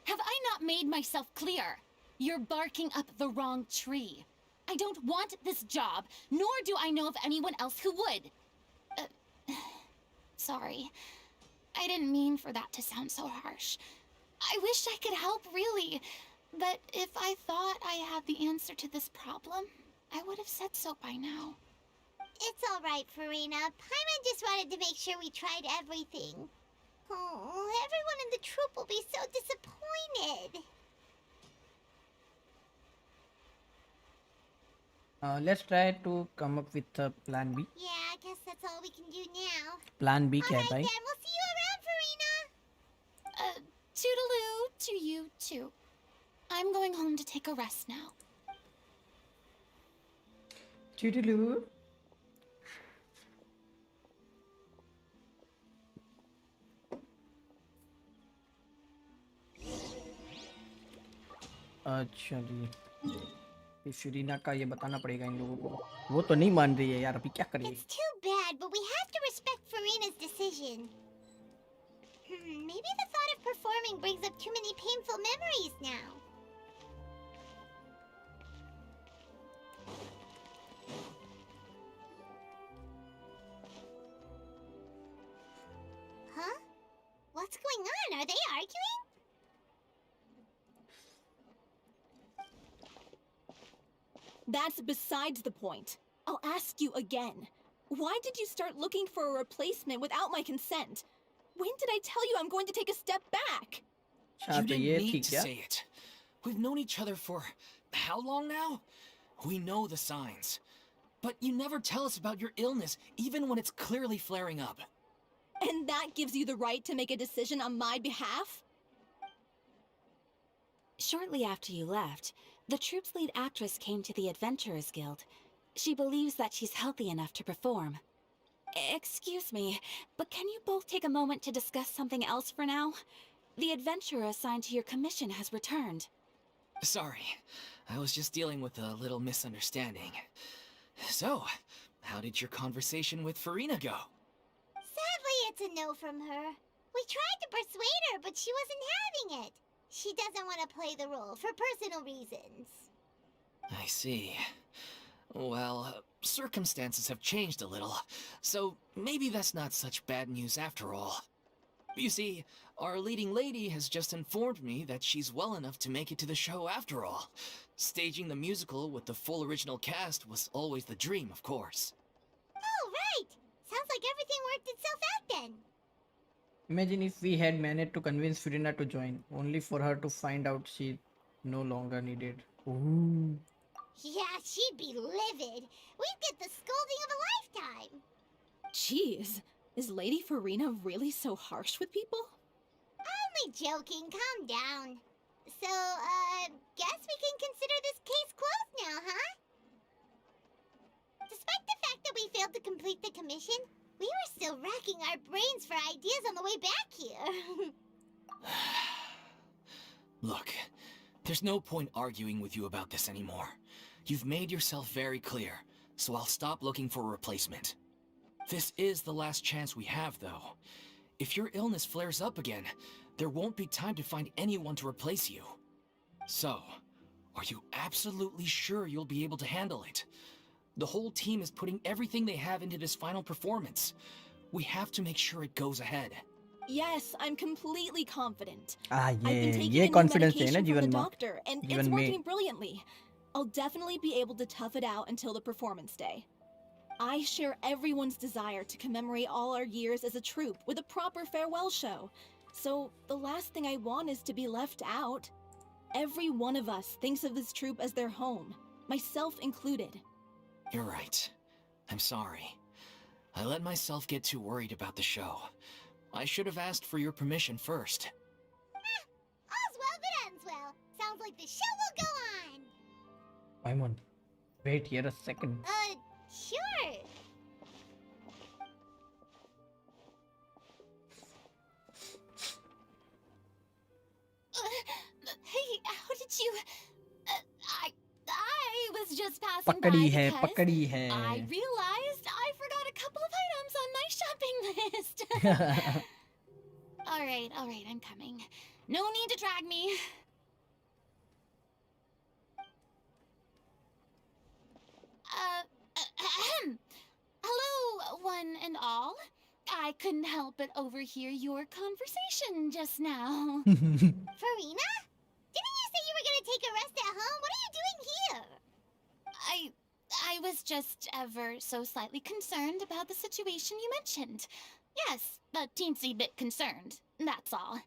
Have I not made myself clear? You're barking up the wrong tree. I don't want this job, nor do I know of anyone else who would. Sorry. I didn't mean for that to sound so harsh. I wish I could help, really. But if I thought I had the answer to this problem, I would have said so by now. It's all right, Farina. Paimon just wanted to make sure we tried everything. Oh, everyone in the troupe will be so disappointed. Let's try to come up with a plan B. Yeah, I guess that's all we can do now. Plan B All क्या है right, भाई? then. We'll see you around, Farina. Toodaloo to you, too. I'm going home to take a rest now. Toodaloo. अच्छा जी, ये शरीना का ये बताना पड़ेगा इन लोगों को. वो तो नहीं मान रही है यार, अभी क्या करें? It's too bad, but we have to respect Farina's decision. Maybe the thought of performing brings up too many painful memories now. Huh? What's going on? Are they arguing? That's besides the point. I'll ask you again. Why did you start looking for a replacement without my consent? When did I tell you I'm going to take a step back? अच्छा You तो didn't ये need ठीक to है. say it. We've known each other for how long now? We know the signs. But you never tell us about your illness, even when it's clearly flaring up. And that gives you the right to make a decision on my behalf? Shortly after you left, the troupe's lead actress came to the Adventurers Guild. She believes that she's healthy enough to perform. Excuse me, but can you both take a moment to discuss something else for now? The adventurer assigned to your commission has returned. Sorry, I was just dealing with a little misunderstanding. So, how did your conversation with Farina go? Sadly, it's a no from her. We tried to persuade her, but she wasn't having it. She doesn't want to play the role for personal reasons. I see. Well, circumstances have changed a little, so maybe that's not such bad news after all. You see, our leading lady has just informed me that she's well enough to make it to the show after all. Staging the musical with the full original cast was always the dream, of course. Oh, right! Sounds like everything worked itself out then. Imagine if we had managed to convince Farina to join, only for her to find out she no longer needed. Ooh. Yeah, she'd be livid. We'd get the scolding of a lifetime. Jeez, is Lady Farina really so harsh with people? Only joking, calm down. So, guess we can consider this case closed now, huh? Despite the fact that we failed to complete the commission, we were still racking our brains for ideas on the way back here. Look, there's no point arguing with you about this anymore. You've made yourself very clear, so I'll stop looking for a replacement. This is the last chance we have, though. If your illness flares up again, there won't be time to find anyone to replace you. So, are you absolutely sure you'll be able to handle it? The whole team is putting everything they have into this final performance. We have to make sure it goes ahead. Yes, I'm completely confident. हाँ I've been ये taking ये a new confidence चाहिए ना medication from the जीवन में doctor, and it's जीवन में working brilliantly. I'll definitely be able to tough it out until the performance day. I share everyone's desire to commemorate all our years as a troupe with a proper farewell show. So the last thing I want is to be left out. Every one of us thinks of this troupe as their home, myself included. You're right. I'm sorry. I let myself get too worried about the show. I should have asked for your permission first. All's well that ends well. Sounds like the show will go on. Paimon, wait here a second. Sure. Hey, how did you... I was just passing by पकड़ी है because पकड़ी है I realized I forgot a couple of items on my shopping list. All right, I'm coming. No need to drag me. Hello, one and all. I couldn't help but overhear your conversation just now. Farina? Didn't you say you were gonna take a rest at home? What are you doing here? I was just ever so slightly concerned about the situation you mentioned. Yes, a teensy bit concerned, that's all.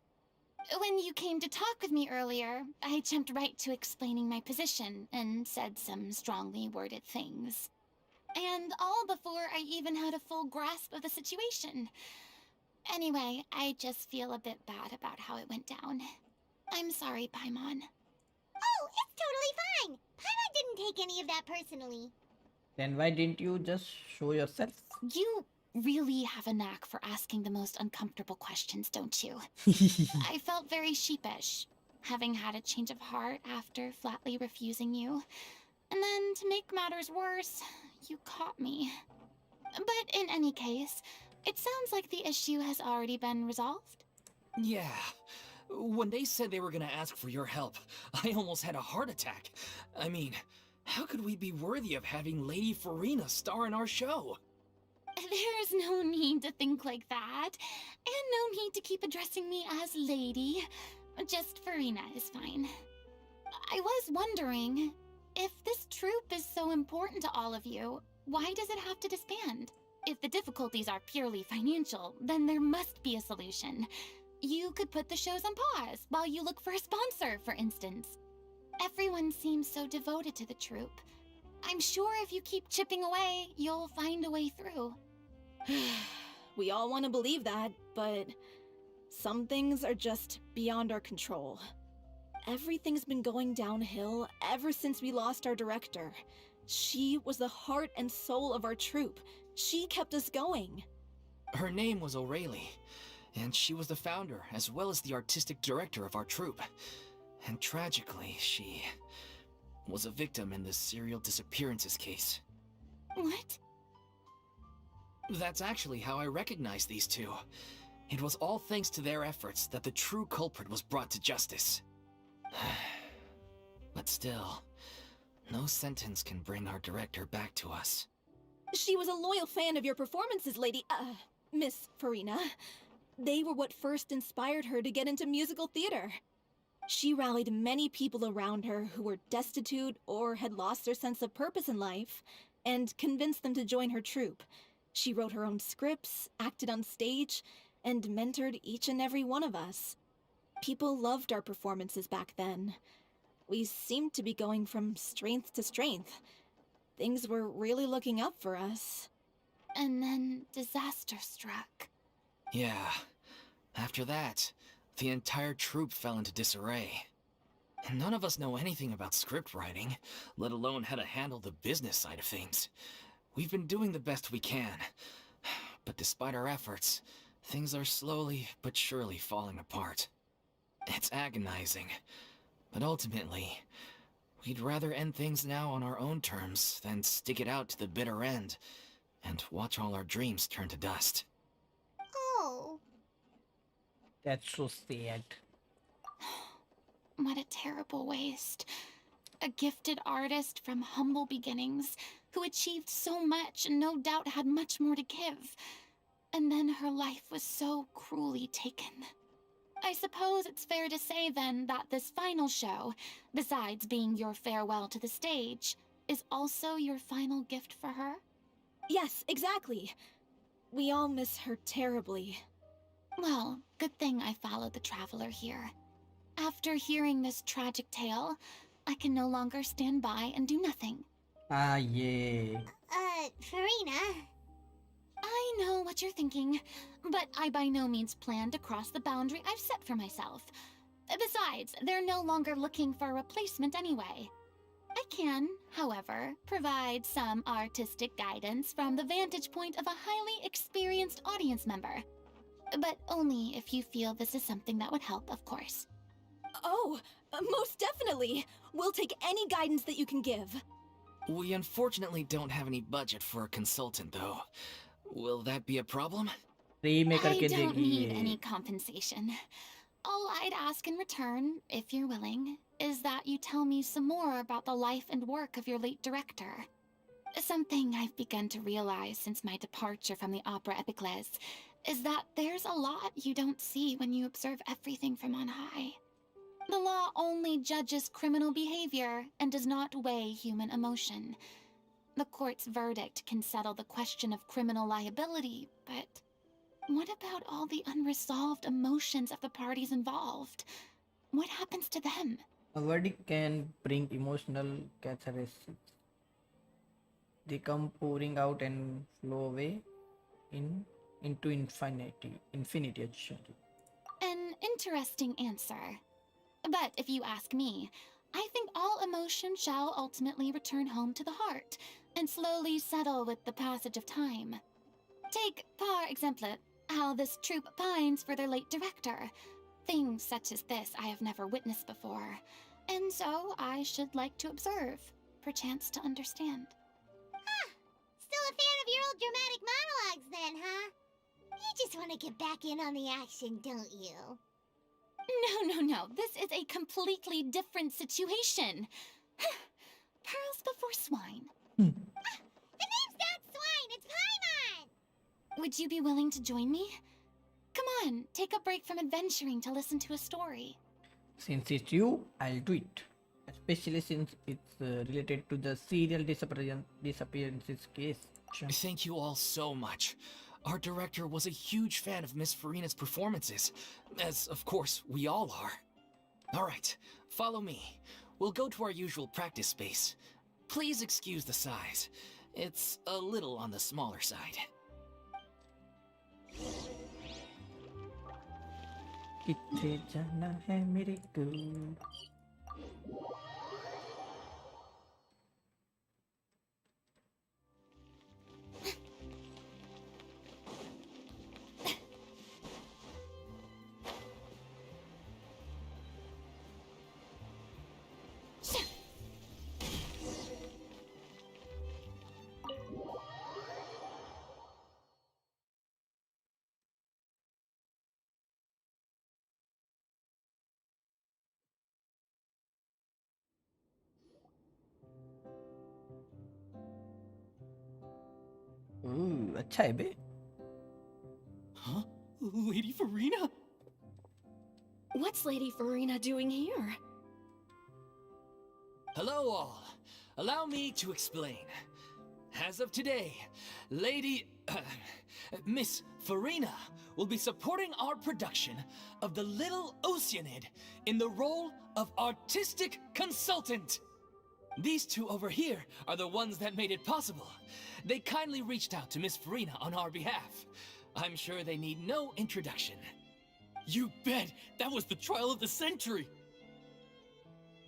When you came to talk with me earlier, I jumped right to explaining my position and said some strongly worded things. And all before I even had a full grasp of the situation. Anyway, I just feel a bit bad about how it went down. I'm sorry, Paimon. Oh, it's totally fine. Paimon didn't take any of that personally. Then why didn't you just show yourself? You really have a knack for asking the most uncomfortable questions, don't you? I felt very sheepish, having had a change of heart after flatly refusing you. And then, to make matters worse, you caught me. But in any case, it sounds like the issue has already been resolved. Yeah. When they said they were gonna ask for your help, I almost had a heart attack. I mean, how could we be worthy of having Lady Farina star in our show? There's no need to think like that. And no need to keep addressing me as Lady. Just Farina is fine. I was wondering, if this troupe is so important to all of you, why does it have to disband? If the difficulties are purely financial, then there must be a solution. You could put the shows on pause while you look for a sponsor, for instance. Everyone seems so devoted to the troupe. I'm sure if you keep chipping away, you'll find a way through. We all want to believe that, but some things are just beyond our control. Everything's been going downhill ever since we lost our director. She was the heart and soul of our troupe. She kept us going. Her name was O'Reilly, and she was the founder as well as the artistic director of our troupe. And tragically, she was a victim in the serial disappearances case. What? That's actually how I recognized these two. It was all thanks to their efforts that the true culprit was brought to justice. But still, no sentence can bring our director back to us. She was a loyal fan of your performances, Miss Farina. They were what first inspired her to get into musical theater. She rallied many people around her who were destitute or had lost their sense of purpose in life, and convinced them to join her troupe. She wrote her own scripts, acted on stage, and mentored each and every one of us. People loved our performances back then. We seemed to be going from strength to strength. Things were really looking up for us. And then disaster struck. Yeah. After that, the entire troupe fell into disarray. And none of us know anything about script writing, let alone how to handle the business side of things. We've been doing the best we can. But despite our efforts, things are slowly but surely falling apart. It's agonizing. But ultimately, we'd rather end things now on our own terms than stick it out to the bitter end and watch all our dreams turn to dust. Oh. That's so sad. What a terrible waste. A gifted artist from humble beginnings who achieved so much and no doubt had much more to give. And then her life was so cruelly taken. I suppose it's fair to say then that this final show, besides being your farewell to the stage, is also your final gift for her? Yes, exactly. We all miss her terribly. Well, good thing I followed the traveler here. After hearing this tragic tale, I can no longer stand by and do nothing. Ah, yeah. Farina. I know what you're thinking, but I by no means plan to cross the boundary I've set for myself. Besides, they're no longer looking for a replacement anyway. I can, however, provide some artistic guidance from the vantage point of a highly experienced audience member. But only if you feel this is something that would help, of course. Oh, most definitely! We'll take any guidance that you can give. We unfortunately don't have any budget for a consultant, though. Will that be a problem? Free में I करके don't need देगी any ये. compensation. All I'd ask in return, if you're willing, is that you tell me some more about the life and work of your late director. Something I've begun to realize since my departure from the Opera Epiclese is that there's a lot you don't see when you observe everything from on high. The law only judges criminal behavior and does not weigh human emotion. The court's verdict can settle the question of criminal liability, but what about all the unresolved emotions of the parties involved? What happens to them? A verdict can bring emotional catharsis. They come pouring out and flow away into infinity. Actually. An interesting answer. But if you ask me, I think all emotion shall ultimately return home to the heart and slowly settle with the passage of time. Take, par exemple, how this troupe pines for their late director. Things such as this I have never witnessed before, and so I should like to observe, perchance to understand. Still a fan of your old dramatic monologues then, huh? You just want to get back in on the action, don't you? No. This is a completely different situation. Pearls before swine. The name's not Swine, it's Paimon! Would you be willing to join me? Come on, take a break from adventuring to listen to a story. Since it's you, I'll do it. Especially since it's related to the serial disappearances case. Thank you all so much. Our director was a huge fan of Miss Farina's performances, as of course we all are. Alright, follow me. We'll go to our usual practice space. Please excuse the size. It's a little on the smaller side. किथे जाना है मेरे को अच्छा है बे Huh? Lady Farina? What's Lady Farina doing here? Hello all. Allow me to explain. As of today, Miss Farina will be supporting our production of The Little Oceanid in the role of artistic consultant. These two over here are the ones that made it possible. They kindly reached out to Miss Farina on our behalf. I'm sure they need no introduction. You bet! That was the trial of the century!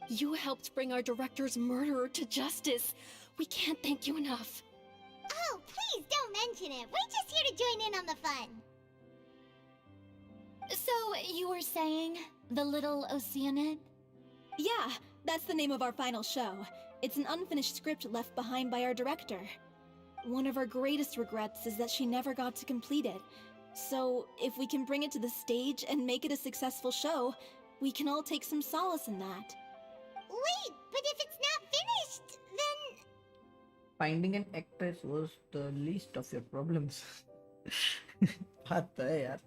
You helped bring our director's murderer to justice. We can't thank you enough. Oh, please don't mention it. We're just here to join in on the fun. So, you were saying The Little Oceanid? Yeah, that's the name of our final show. It's an unfinished script left behind by our director. One of our greatest regrets is that she never got to complete it. So, if we can bring it to the stage and make it a successful show, we can all take some solace in that. Wait, but if it's not finished, then... Finding an actress was the least of your problems. बात तो है यार.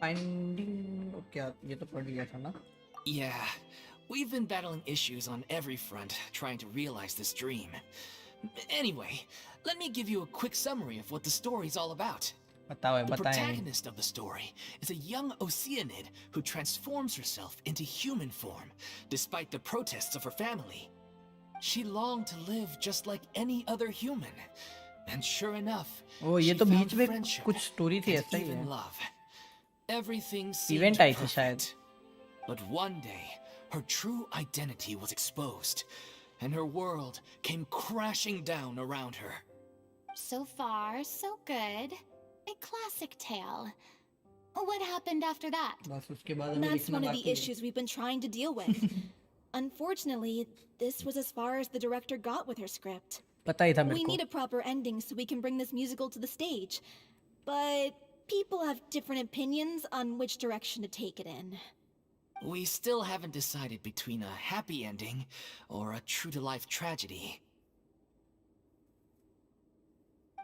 Finding क्या ये तो पढ़ लिया था ना. Yeah, we've been battling issues on every front trying to realize this dream. Anyway, let me give you a quick summary of what the story's all about. बताओ The बताएं. protagonist of the story is a young Oceanid who transforms herself into human form, despite the protests of her family. She longed to live just like any other human, and sure enough, ओ ये she तो found बीच में friendship कुछ story थी and ऐसा ही even है. love. Everything seemed Event आई थी शायद. perfect. But one day, her true identity was exposed, and her world came crashing down around her. So far, so good. A classic tale. What happened after that? बस उसके बाद हमें That's लिखना one of बाकी the है. issues we've been trying to deal with. Unfortunately, this was as far as the director got with her script. पता ही था मेरे We को. need a proper ending so we can bring this musical to the stage. But people have different opinions on which direction to take it in. We still haven't decided between a happy ending or a true-to-life tragedy.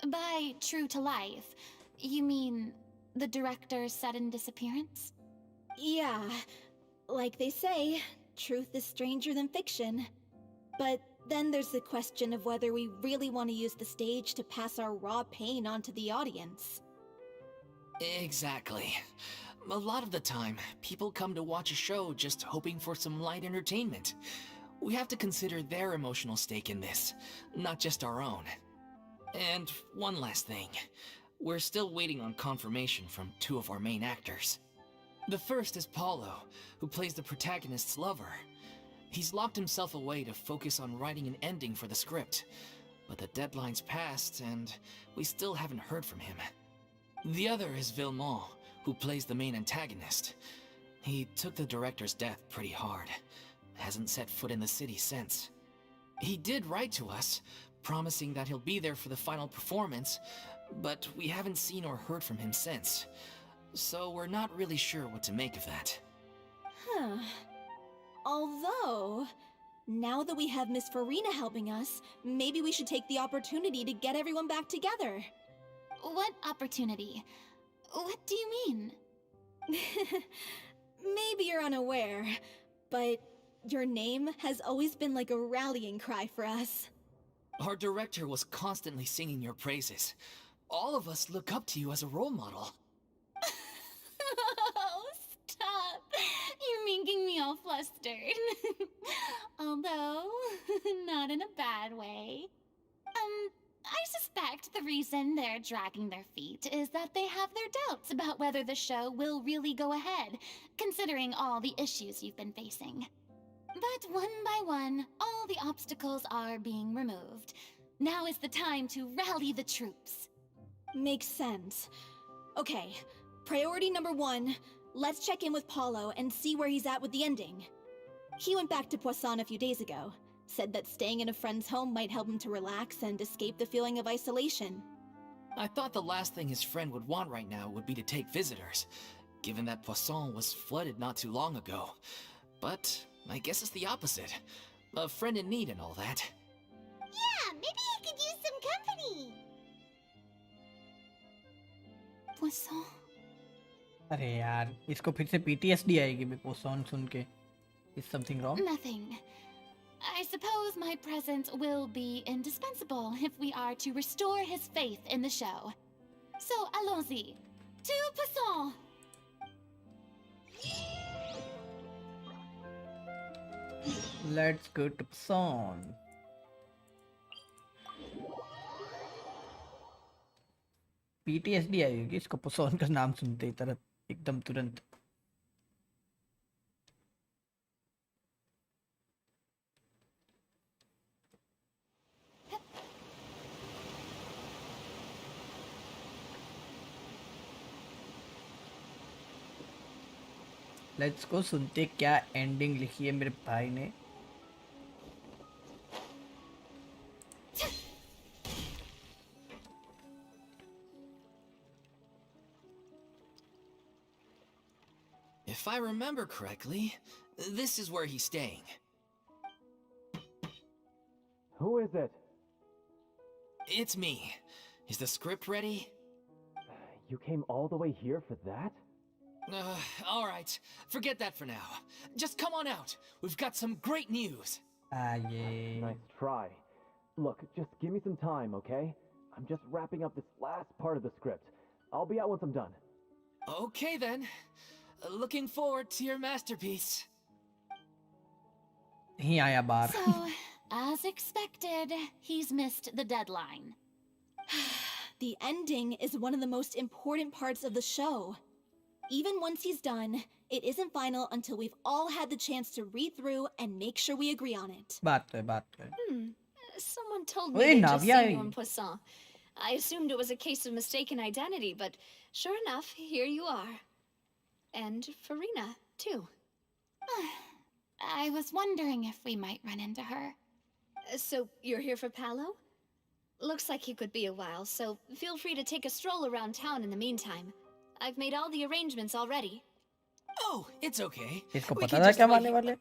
By true to life, you mean the director's sudden disappearance? Yeah, like they say, truth is stranger than fiction. But then there's the question of whether we really want to use the stage to pass our raw pain onto the audience. Exactly. A lot of the time, people come to watch a show just hoping for some light entertainment. We have to consider their emotional stake in this, not just our own. And one last thing. We're still waiting on confirmation from two of our main actors. The first is Paulo, who plays the protagonist's lover. He's locked himself away to focus on writing an ending for the script, but the deadline's passed and we still haven't heard from him. The other is Villemont, who plays the main antagonist. He took the director's death pretty hard. Hasn't set foot in the city since. He did write to us, promising that he'll be there for the final performance, but we haven't seen or heard from him since. So we're not really sure what to make of that. Huh. Although, now that we have Miss Farina helping us, maybe we should take the opportunity to get everyone back together. What opportunity? What do you mean? Maybe you're unaware, but your name has always been like a rallying cry for us. Our director was constantly singing your praises. All of us look up to you as a role model. Oh, stop! You're making me all flustered. Although, not in a bad way. I suspect the reason they're dragging their feet is that they have their doubts about whether the show will really go ahead, considering all the issues you've been facing. But one by one, all the obstacles are being removed. Now is the time to rally the troops. Makes sense. Okay, priority number 1, let's check in with Paulo and see where he's at with the ending. He went back to Poisson a few days ago. Said that staying in a friend's home might help him to relax and escape the feeling of isolation. I thought the last thing his friend would want right now would be to take visitors, given that Poisson was flooded not too long ago. But I guess it's the opposite. A friend in need and all that. Yeah, maybe he could use some company. Poisson. अरे यार इसको फिर से PTSD आएगी मेरे song सुन के. Is something wrong? Nothing. I suppose my presence will be indispensable if we are to restore his faith in the show. So, allons-y. To Poisson! Let's go to Pson. PTSD आई होगी इसको पसौन का नाम सुनते ही तरह एकदम तुरंत. Let's को सुनते क्या एंडिंग लिखी है मेरे भाई ने. If I remember correctly, this is where he's staying. Who is it? It's me. Is the script ready? You came all the way here for that? Alright. Forget that for now. Just come on out. We've got some great news. ये Nice try. Look, just give me some time, okay? I'm just wrapping up this last part of the script. I'll be out once I'm done. Okay then. Looking forward to your masterpiece. नहीं आया बाहर. So, as expected, he's missed the deadline. The ending is one of the most important parts of the show. Even once he's done, it isn't final until we've all had the chance to read through and make sure we agree on it. बात तो है. Someone told Wait, me they Navya, just seen you in Poisson. I assumed it was a case of mistaken identity, but sure enough, here you are. And Farina, too. I was wondering if we might run into her. So, you're here for Palo? Looks like he could be a while, so feel free to take a stroll around town in the meantime. I've made all the arrangements already. Oh, it's okay. इसको We पता can था just क्या wait मारने वाले.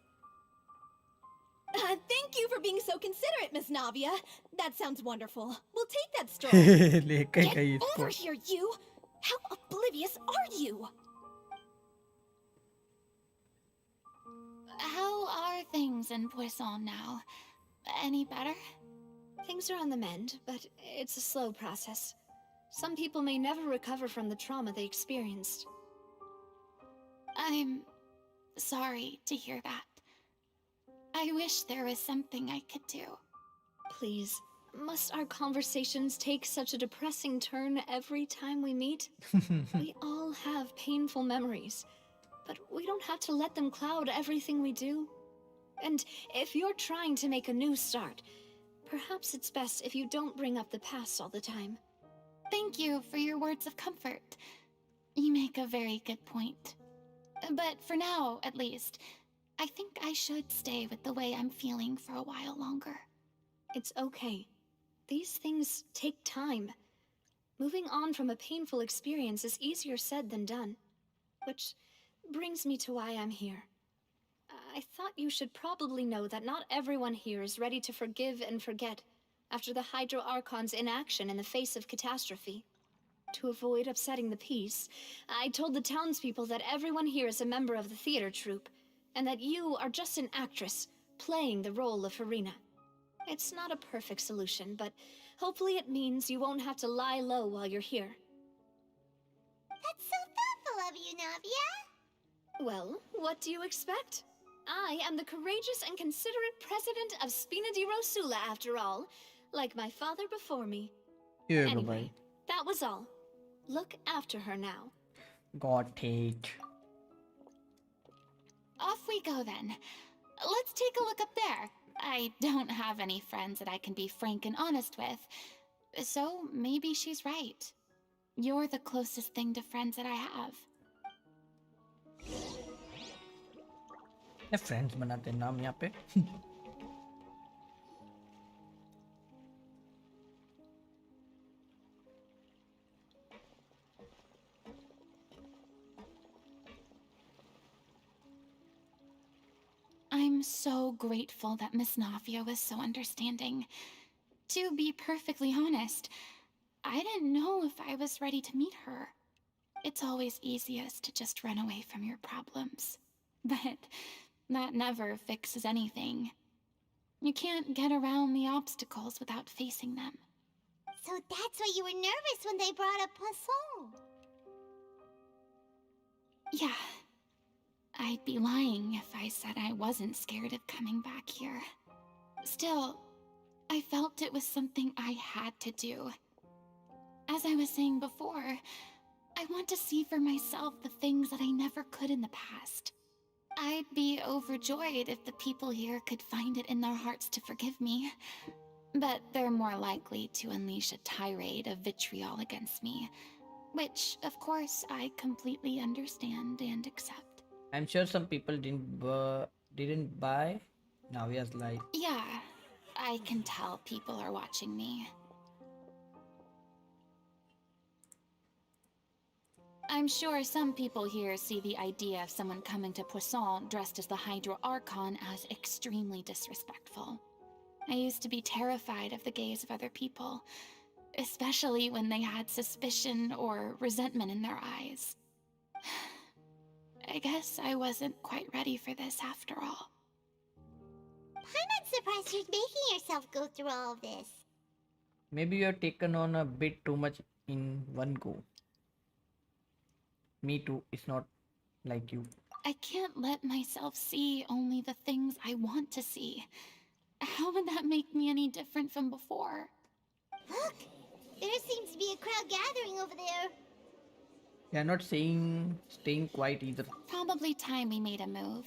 Thank you for being so considerate, Miss Navia. That sounds wonderful. We'll take that stroll. लेकर Get गई over इसको. here, you! How oblivious are you? How are things in Poisson now? Any better? Things are on the mend, but it's a slow process. Some people may never recover from the trauma they experienced. I'm sorry to hear that. I wish there was something I could do. Please, must our conversations take such a depressing turn every time we meet? We all have painful memories, but we don't have to let them cloud everything we do. And if you're trying to make a new start, perhaps it's best if you don't bring up the past all the time. Thank you for your words of comfort. You make a very good point. But for now, at least, I think I should stay with the way I'm feeling for a while longer. It's okay. These things take time. Moving on from a painful experience is easier said than done. Which brings me to why I'm here. I thought you should probably know that not everyone here is ready to forgive and forget after the Hydro Archon's inaction in the face of catastrophe. To avoid upsetting the peace, I told the townspeople that everyone here is a member of the theater troupe, and that you are just an actress playing the role of Farina. It's not a perfect solution, but hopefully it means you won't have to lie low while you're here. That's so thoughtful of you, Navia. Well, what do you expect? I am the courageous and considerate president of Spina di Rosula, after all, like my father before me. ये लो Anyway, भाई. that was all. Look after her now. Got it. Off we go then. Let's take a look up there. I don't have any friends that I can be frank and honest with. So maybe she's right. You're the closest thing to friends that I have. ये friends बनाते हैं नाम यहाँ पे. I'm so grateful that Miss Navia was so understanding. To be perfectly honest, I didn't know if I was ready to meet her. It's always easiest to just run away from your problems. But that never fixes anything. You can't get around the obstacles without facing them. So that's why you were nervous when they brought up Poisson. Yeah. I'd be lying if I said I wasn't scared of coming back here. Still, I felt it was something I had to do. As I was saying before, I want to see for myself the things that I never could in the past. I'd be overjoyed if the people here could find it in their hearts to forgive me. But they're more likely to unleash a tirade of vitriol against me, which, of course, I completely understand and accept. I'm sure some people didn't buy Navia's life. Yeah, I can tell people are watching me. I'm sure some people here see the idea of someone coming to Poisson dressed as the Hydro Archon as extremely disrespectful. I used to be terrified of the gaze of other people, especially when they had suspicion or resentment in their eyes. I guess I wasn't quite ready for this after all. I'm not surprised you're making yourself go through all of this. Maybe you have taken on a bit too much in one go. Me too, it's not like you. I can't let myself see only the things I want to see. How would that make me any different from before? Look! There seems to be a crowd gathering over there. They are not staying quiet either. Probably time we made a move.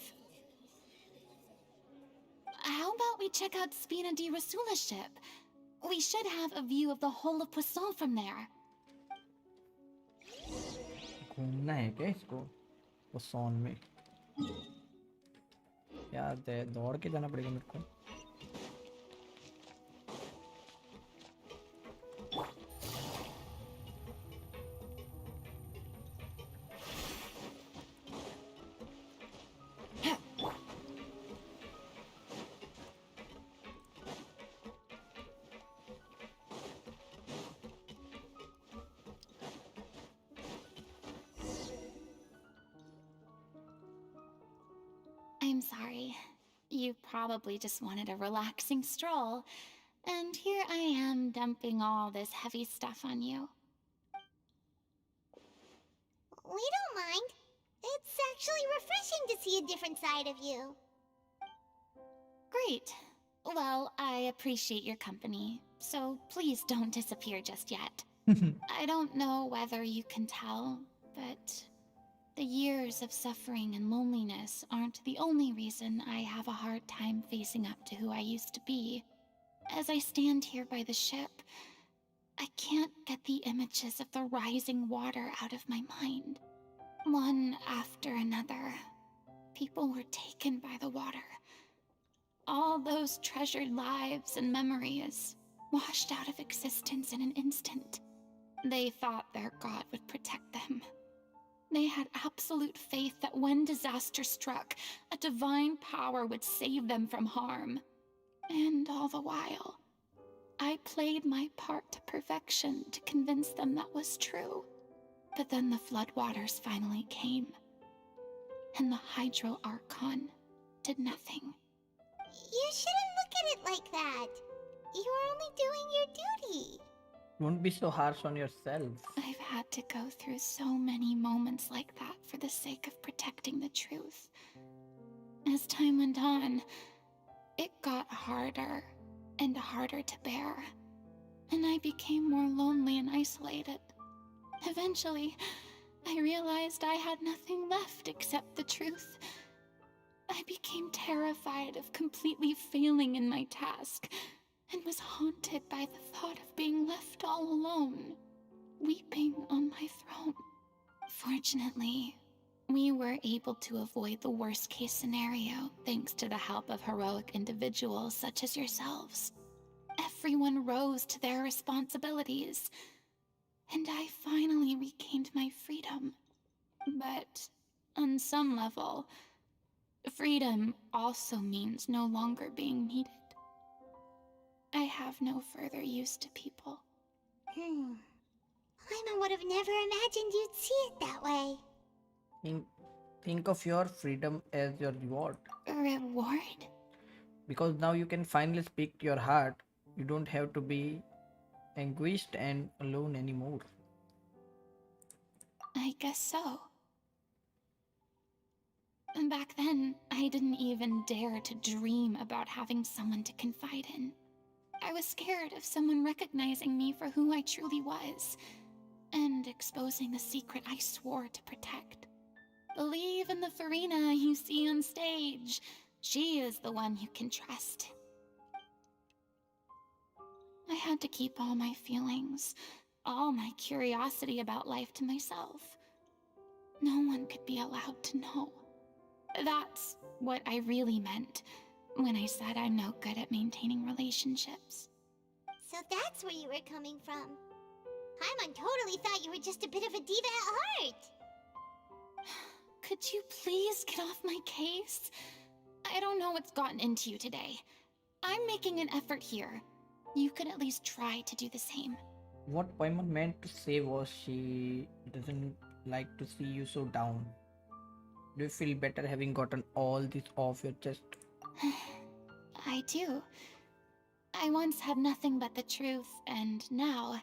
How about we check out Spina di Rasula's ship? We should have a view of the whole of Poisson from there. घूमना है क्या इसको पोसॉन में? यार दौड़ के जाना पड़ेगा मेरे को. I'm sorry. You probably just wanted a relaxing stroll, and here I am dumping all this heavy stuff on you. We don't mind. It's actually refreshing to see a different side of you. Great. Well, I appreciate your company, so please don't disappear just yet. I don't know whether you can tell, but the years of suffering and loneliness aren't the only reason I have a hard time facing up to who I used to be. As I stand here by the ship, I can't get the images of the rising water out of my mind. One after another, people were taken by the water. All those treasured lives and memories washed out of existence in an instant. They thought their god would protect them. They had absolute faith that when disaster struck, a divine power would save them from harm. And all the while, I played my part to perfection to convince them that was true. But then the floodwaters finally came, and the Hydro Archon did nothing. You shouldn't look at it like that. You are only doing your duty. Don't be so harsh on yourself. I've had to go through so many moments like that for the sake of protecting the truth. As time went on, it got harder and harder to bear, and I became more lonely and isolated. Eventually, I realized I had nothing left except the truth. I became terrified of completely failing in my task, and was haunted by the thought of being left all alone, weeping on my throne. Fortunately, we were able to avoid the worst-case scenario thanks to the help of heroic individuals such as yourselves. Everyone rose to their responsibilities, and I finally regained my freedom. But on some level, Freedom also means no longer being needed. I have no further use to people. Paimon would have never imagined you'd see it that way. Think of your freedom as your reward. Reward? Because now you can finally speak to your heart. You don't have to be anguished and alone anymore. I guess so. And back then, I didn't even dare to dream about having someone to confide in. I was scared of someone recognizing me for who I truly was, and exposing the secret I swore to protect. Believe in the Farina you see on stage. She is the one you can trust. I had to keep all my feelings, all my curiosity about life to myself. No one could be allowed to know. That's what I really meant when I said I'm no good at maintaining relationships. So that's where you were coming from. Paimon totally thought you were just a bit of a diva at heart. Could you please get off my case? I don't know what's gotten into you today. I'm making an effort here. You could at least try to do the same. What Paimon meant to say was she doesn't like to see you so down. Do you feel better having gotten all this off your chest? I do. I once had nothing but the truth, and now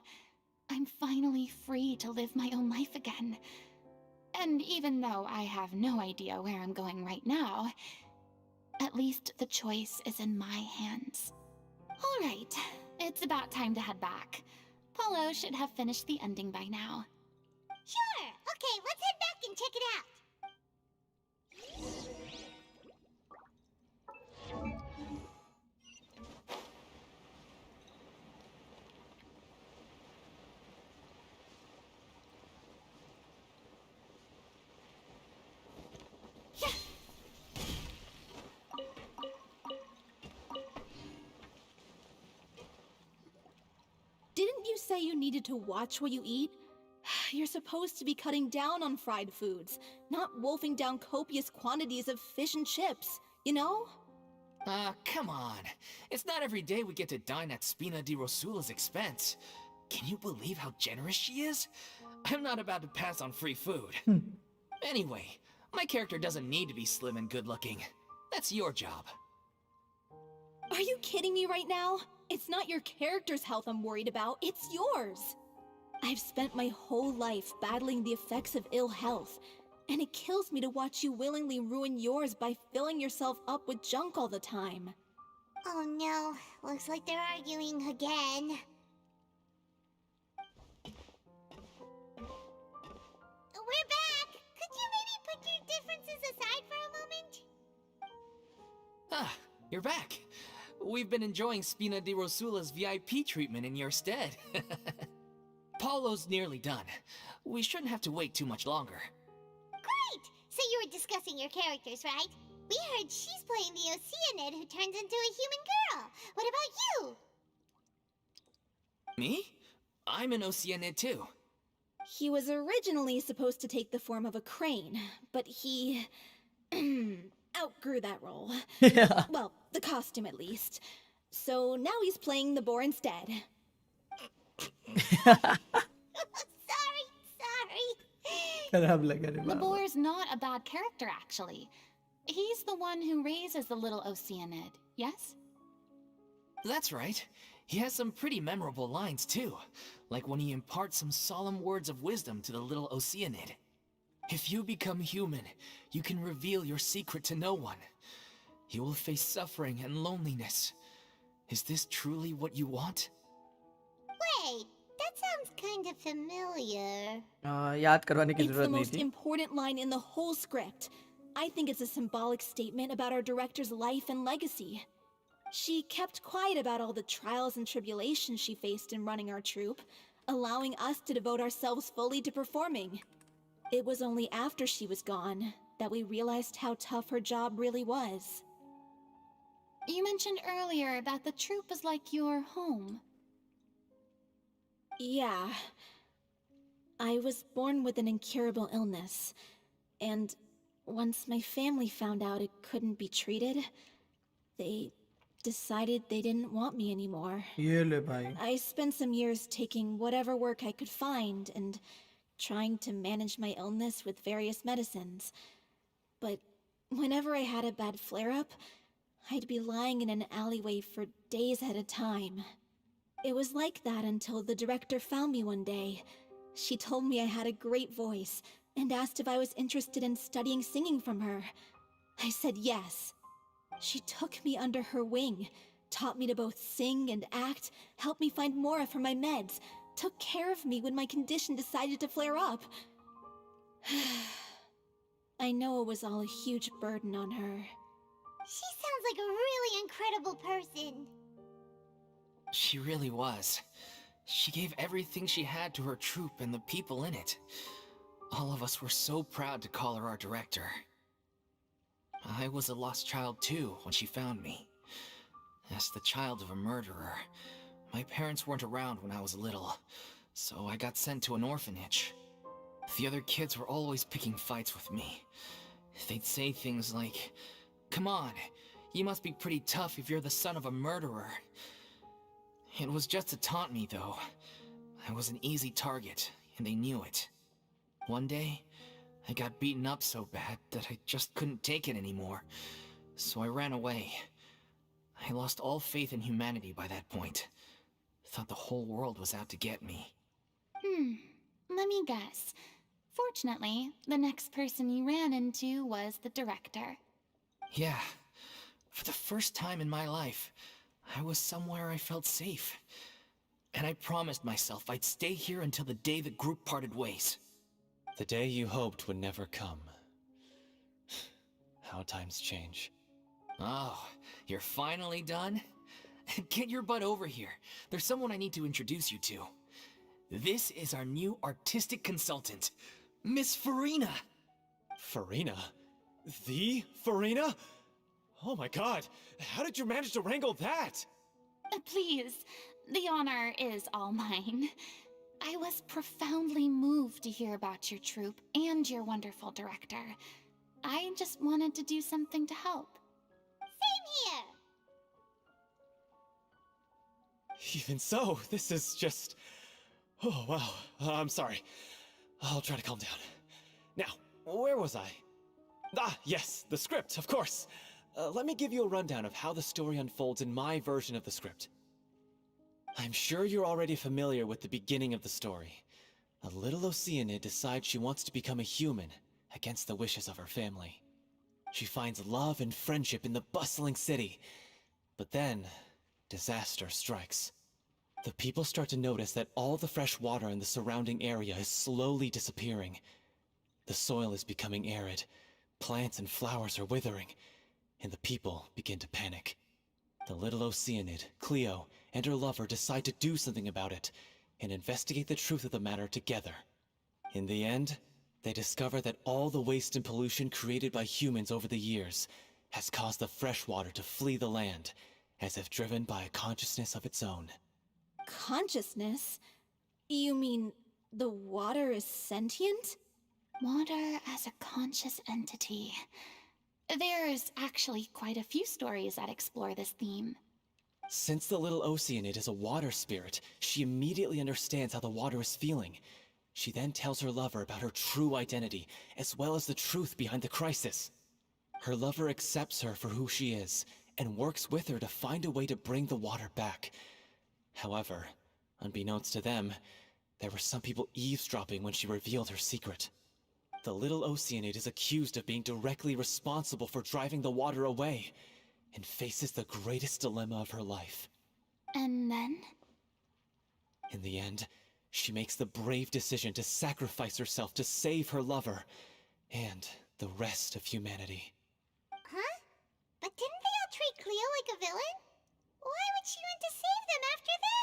I'm finally free to live my own life again. And even though I have no idea where I'm going right now, at least the choice is in my hands. All right, it's about time to head back. Paulo should have finished the ending by now. Sure. Okay, let's head back and check it out. Didn't you say you needed to watch what you eat? You're supposed to be cutting down on fried foods, not wolfing down copious quantities of fish and chips, you know? Come on. It's not every day we get to dine at Spina di Rosula's expense. Can you believe how generous she is? I'm not about to pass on free food. Anyway, my character doesn't need to be slim and good-looking. That's your job. Are you kidding me right now? It's not your character's health I'm worried about, it's yours. I've spent my whole life battling the effects of ill health, and it kills me to watch you willingly ruin yours by filling yourself up with junk all the time. Oh no, looks like they're arguing again. We're back! Could you maybe put your differences aside for a moment? Ah, you're back. We've been enjoying Spina di Rosula's VIP treatment in your stead. Paulo's nearly done. We shouldn't have to wait too much longer. Great! So you were discussing your characters, right? We heard she's playing the Oceanid who turns into a human girl. What about you? Me? I'm an Oceanid too. He was originally supposed to take the form of a crane, but he outgrew that role. Yeah. Well, the costume at least. So now he's playing the boar instead. Sorry. खराब लगा रे The Baba. boar's not a bad character, actually. He's the one who raises the little Oceanid, yes? That's right. He has some pretty memorable lines too, like when he imparts some solemn words of wisdom to the little Oceanid. If you become human, you can reveal your secret to no one. You will face suffering and loneliness. Is this truly what you want? Wait, that sounds kind of familiar. याद करवाने की It's the जरूरत नहीं most थी. important line in the whole script. I think it's a symbolic statement about our director's life and legacy. She kept quiet about all the trials and tribulations she faced in running our troupe, allowing us to devote ourselves fully to performing. It was only after she was gone that we realized how tough her job really was. You mentioned earlier that the troupe is like your home. Yeah. I was born with an incurable illness, and once my family found out it couldn't be treated, they decided they didn't want me anymore. ये ले भाई. I spent some years taking whatever work I could find and trying to manage my illness with various medicines. But whenever I had a bad flare-up, I'd be lying in an alleyway for days at a time. It was like that until the director found me one day. She told me I had a great voice and asked if I was interested in studying singing from her. I said yes. She took me under her wing, taught me to both sing and act, helped me find Mora for my meds, took care of me when my condition decided to flare up. I know it was all a huge burden on her. She sounds like a really incredible person. She really was. She gave everything she had to her troupe and the people in it. All of us were so proud to call her our director. I was a lost child too when she found me. As the child of a murderer, my parents weren't around when I was little, so I got sent to an orphanage. The other kids were always picking fights with me. They'd say things like, "Come on, you must be pretty tough if you're the son of a murderer." It was just to taunt me, though. I was an easy target, and they knew it. One day, I got beaten up so bad that I just couldn't take it anymore, so I ran away. I lost all faith in humanity by that point. Thought the whole world was out to get me. Let me guess. Fortunately, the next person you ran into was the director. Yeah, for the first time in my life, I was somewhere I felt safe. And I promised myself I'd stay here until the day the group parted ways. The day you hoped would never come. How times change. Oh, you're finally done? Get your butt over here. There's someone I need to introduce you to. This is our new artistic consultant, Miss Farina. Farina? The Farina? Oh my god, how did you manage to wrangle that? Please, the honor is all mine. I was profoundly moved to hear about your troupe and your wonderful director. I just wanted to do something to help. Same here. Even so, this is just... Oh, wow. I'm sorry. I'll try to calm down. Now, where was I? Ah, yes, the script, of course. Let me give you a rundown of how the story unfolds in my version of the script. I'm sure you're already familiar with the beginning of the story. A little Oceanid decides she wants to become a human, against the wishes of her family. She finds love and friendship in the bustling city. But then, disaster strikes. The people start to notice that all the fresh water in the surrounding area is slowly disappearing. The soil is becoming arid, plants and flowers are withering, and the people begin to panic. The little Oceanid, Cleo, and her lover decide to do something about it, and investigate the truth of the matter together. In the end, they discover that all the waste and pollution created by humans over the years has caused the fresh water to flee the land, as if driven by a consciousness of its own. Consciousness? You mean the water is sentient? Water as a conscious entity. There's actually quite a few stories that explore this theme. Since the little Oceanid is a water spirit, she immediately understands how the water is feeling. She then tells her lover about her true identity, as well as the truth behind the crisis. Her lover accepts her for who she is, and works with her to find a way to bring the water back. However, unbeknownst to them, there were some people eavesdropping when she revealed her secret. The little Oceanid is accused of being directly responsible for driving the water away, and faces the greatest dilemma of her life. And then? In the end, she makes the brave decision to sacrifice herself to save her lover, and the rest of humanity. Huh? But didn't they all treat Cleo like a villain? Why would she want to save them after that?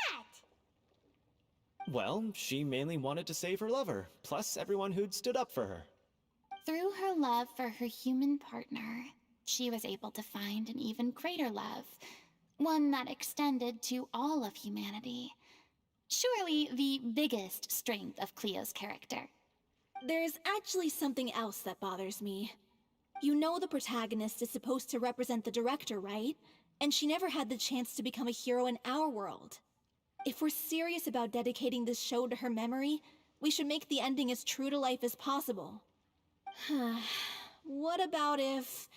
Well, she mainly wanted to save her lover, plus everyone who'd stood up for her. Through her love for her human partner, she was able to find an even greater love, one that extended to all of humanity. Surely the biggest strength of Cleo's character. There's actually something else that bothers me. You know the protagonist is supposed to represent the director, right? And she never had the chance to become a hero in our world. If we're serious about dedicating this show to her memory, we should make the ending as true to life as possible. What about if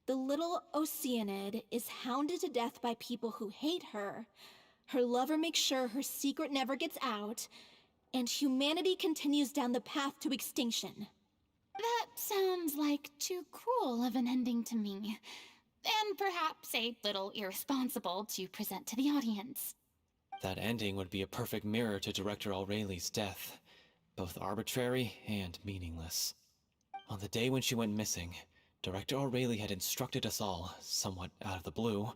the little Oceanid is hounded to death by people who hate her, her lover makes sure her secret never gets out, and humanity continues down the path to extinction? That sounds like too cruel of an ending to me. And perhaps a little irresponsible to present to the audience. That ending would be a perfect mirror to Director Aureli's death, both arbitrary and meaningless. On the day when she went missing, Director Aureli had instructed us all, somewhat out of the blue,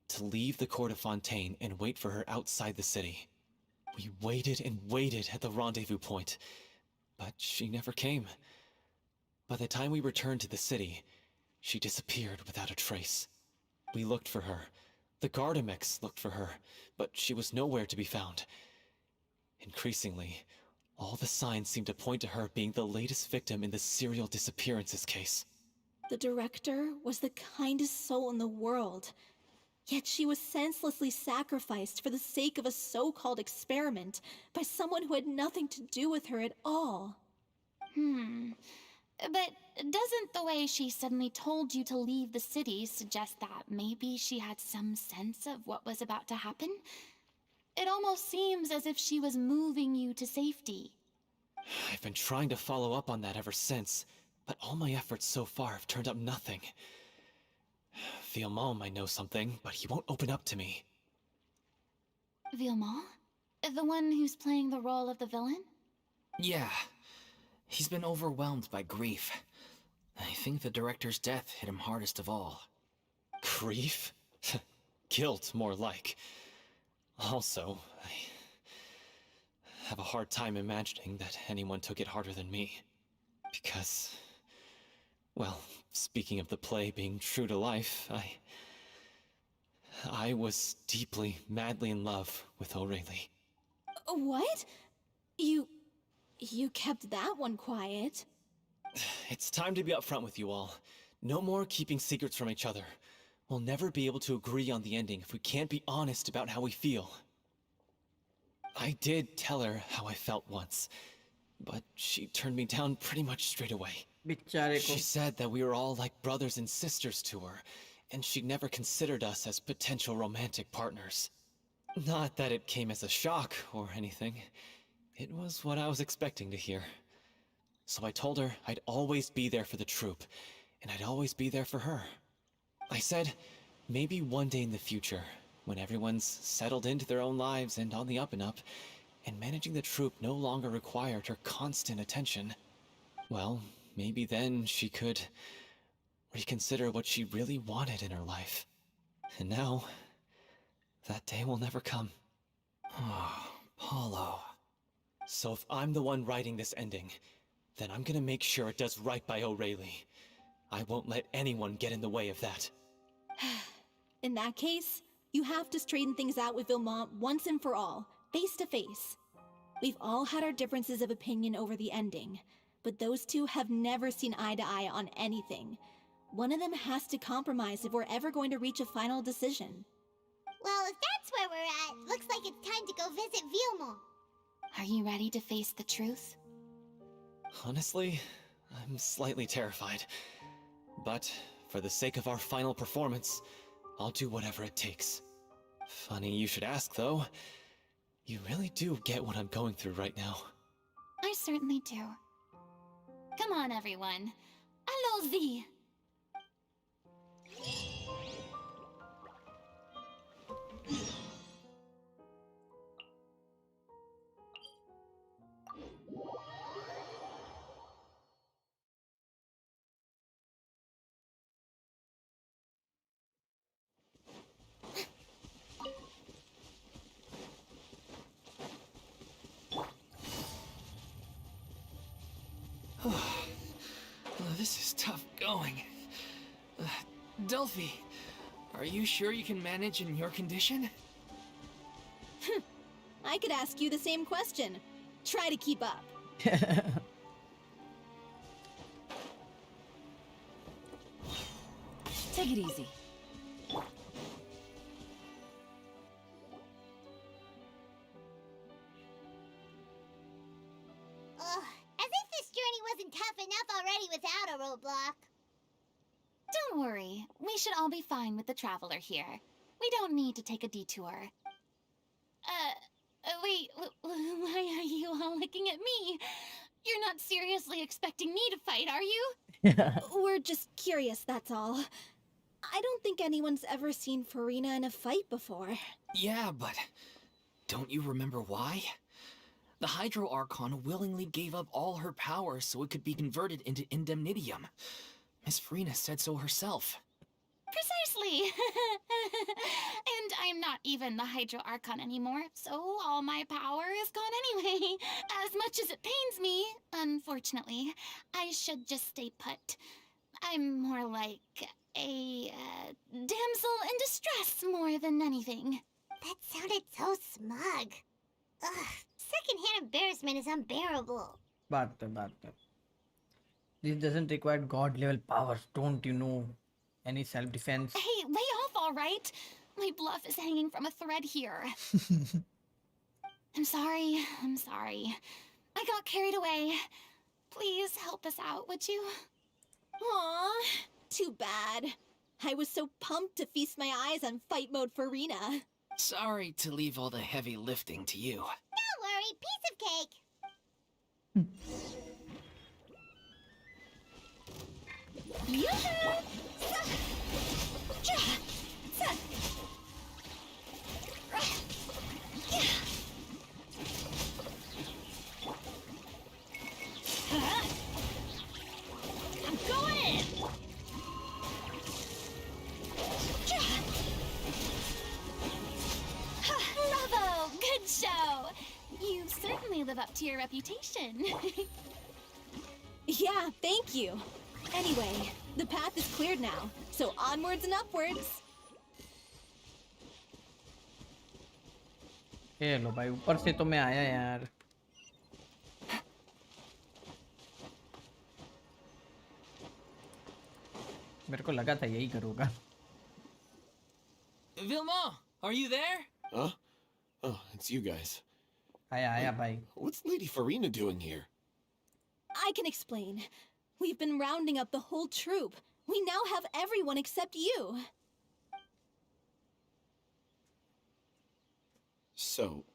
to leave the court of Fontaine and wait for her outside the city. We waited and waited at the rendezvous point, but she never came. By the time we returned to the city, she disappeared without a trace. We looked for her. The Gardamex looked for her, but she was nowhere to be found. Increasingly, all the signs seemed to point to her being the latest victim in the serial disappearances case. The director was the kindest soul in the world, yet she was senselessly sacrificed for the sake of a so-called experiment by someone who had nothing to do with her at all. But doesn't the way she suddenly told you to leave the city suggest that maybe she had some sense of what was about to happen? It almost seems as if she was moving you to safety. I've been trying to follow up on that ever since, but all my efforts so far have turned up nothing. Villemont might know something, but he won't open up to me. Villemont? The one who's playing the role of the villain? Yeah. He's been overwhelmed by grief. I think the director's death hit him hardest of all. Grief? Guilt, more like. Also, I have a hard time imagining that anyone took it harder than me. Because, well, speaking of the play being true to life, I was deeply, madly in love with Aurelie. What? You kept that one quiet. It's time to be upfront with you all. No more keeping secrets from each other. We'll never be able to agree on the ending if we can't be honest about how we feel. I did tell her how I felt once, but she turned me down pretty much straight away. बेचारे को She said that we were all like brothers and sisters to her, and she'd never considered us as potential romantic partners. Not that it came as a shock or anything. It was what I was expecting to hear. So I told her I'd always be there for the troupe, and I'd always be there for her. I said, maybe one day in the future, when everyone's settled into their own lives and on the up and up, and managing the troupe no longer required her constant attention, well, maybe then she could reconsider what she really wanted in her life. And now, that day will never come. Oh, Paulo. So if I'm the one writing this ending, then I'm gonna make sure it does right by Aurelie. I won't let anyone get in the way of that. In that case, you have to straighten things out with Villemont once and for all, face to face. We've all had our differences of opinion over the ending, but those two have never seen eye to eye on anything. One of them has to compromise if we're ever going to reach a final decision. Well, if that's where we're at, looks like it's time to go visit Villemont. Are you ready to face the truth? Honestly, I'm slightly terrified. But for the sake of our final performance, I'll do whatever it takes. Funny you should ask, though. You really do get what I'm going through right now. I certainly do. Come on, everyone. Allons-y! This is tough going. Delphi, are you sure you can manage in your condition? I could ask you the same question. Try to keep up. Take it easy. Ugh, as if this journey wasn't tough enough already without a roadblock. Don't worry. We should all be fine with the traveler here. We don't need to take a detour. Wait, why are you all looking at me? You're not seriously expecting me to fight, are you? We're just curious, that's all. I don't think anyone's ever seen Farina in a fight before. Yeah, but don't you remember why? The Hydro Archon willingly gave up all her power so it could be converted into indemnitium. Miss Farina said so herself. Precisely. And I'm not even the Hydro Archon anymore, so all my power is gone anyway. As much as it pains me, unfortunately, I should just stay put. I'm more like a damsel in distress more than anything. That sounded so smug. Ugh, secondhand embarrassment is unbearable. बात कर. This doesn't require god level powers, don't you know? Any self defense? Hey, lay off, all right? My bluff is hanging from a thread here. I'm sorry. I got carried away. Please help us out, would you? Aw, too bad. I was so pumped to feast my eyes on fight mode Farina. Sorry to leave all the heavy lifting to you. Don't worry, piece of cake. I'm going in! Bravo! Good show! You certainly live up to your reputation. Yeah, thank you. Anyway, the path is cleared now, so onwards and upwards. ये लो भाई, ऊपर से तो मैं आया यार. मेरे को लगा था यही करूँगा. Vilma, are you there? Huh? Oh, it's you guys. आया भाई. What's Lady Farina doing here? I can explain. We've been rounding up the whole troop. We now have everyone except you. So,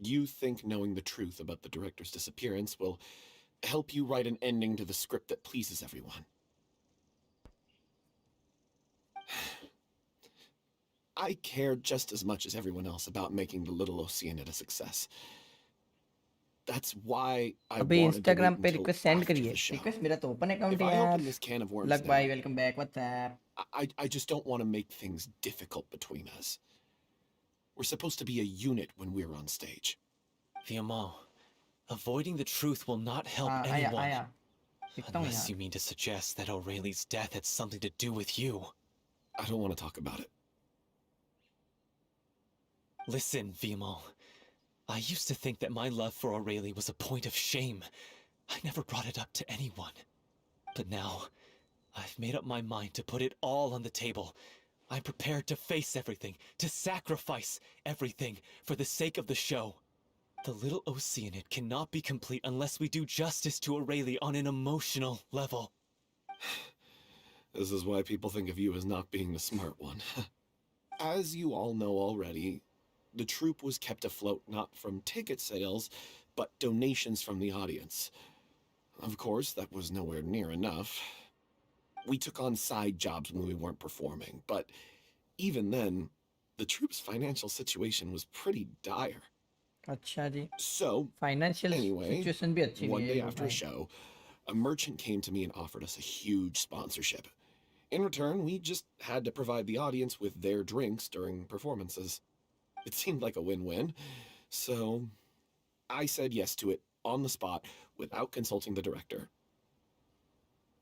you think knowing the truth about the director's disappearance will help you write an ending to the script that pleases everyone? I care just as much as everyone else about making the Little Oceanid a success. That's why I अबे wanted to Instagram wait पे until request send after करिए. the show. Request मेरा तो open If account है I यार. open this can of worms लग भाई, now, welcome back. WhatsApp. I just don't want to make things difficult between us. We're supposed to be a unit when we're on stage. Viamant, avoiding the truth will not help आया anyone. आया. दिखता हूँ Unless यार. you mean to suggest that Aurelie's death had something to do with you. I don't want to talk about it. Listen, Viamant. I used to think that my love for Aurelie was a point of shame. I never brought it up to anyone. But now, I've made up my mind to put it all on the table. I'm prepared to face everything, to sacrifice everything for the sake of the show. The Little Oceanid cannot be complete unless we do justice to Aurelie on an emotional level. This is why people think of you as not being the smart one. As you all know already, the troupe was kept afloat not from ticket sales, but donations from the audience. Of course, that was nowhere near enough. We took on side jobs when we weren't performing, but even then, the troupe's financial situation was pretty dire. अच्छा जी. So, financial anyway, situation भी अच्छी one नहीं day है after a show, a merchant came to me and offered us a huge sponsorship. In return, we just had to provide the audience with their drinks during performances. It seemed like a win-win, so I said yes to it on the spot without consulting the director.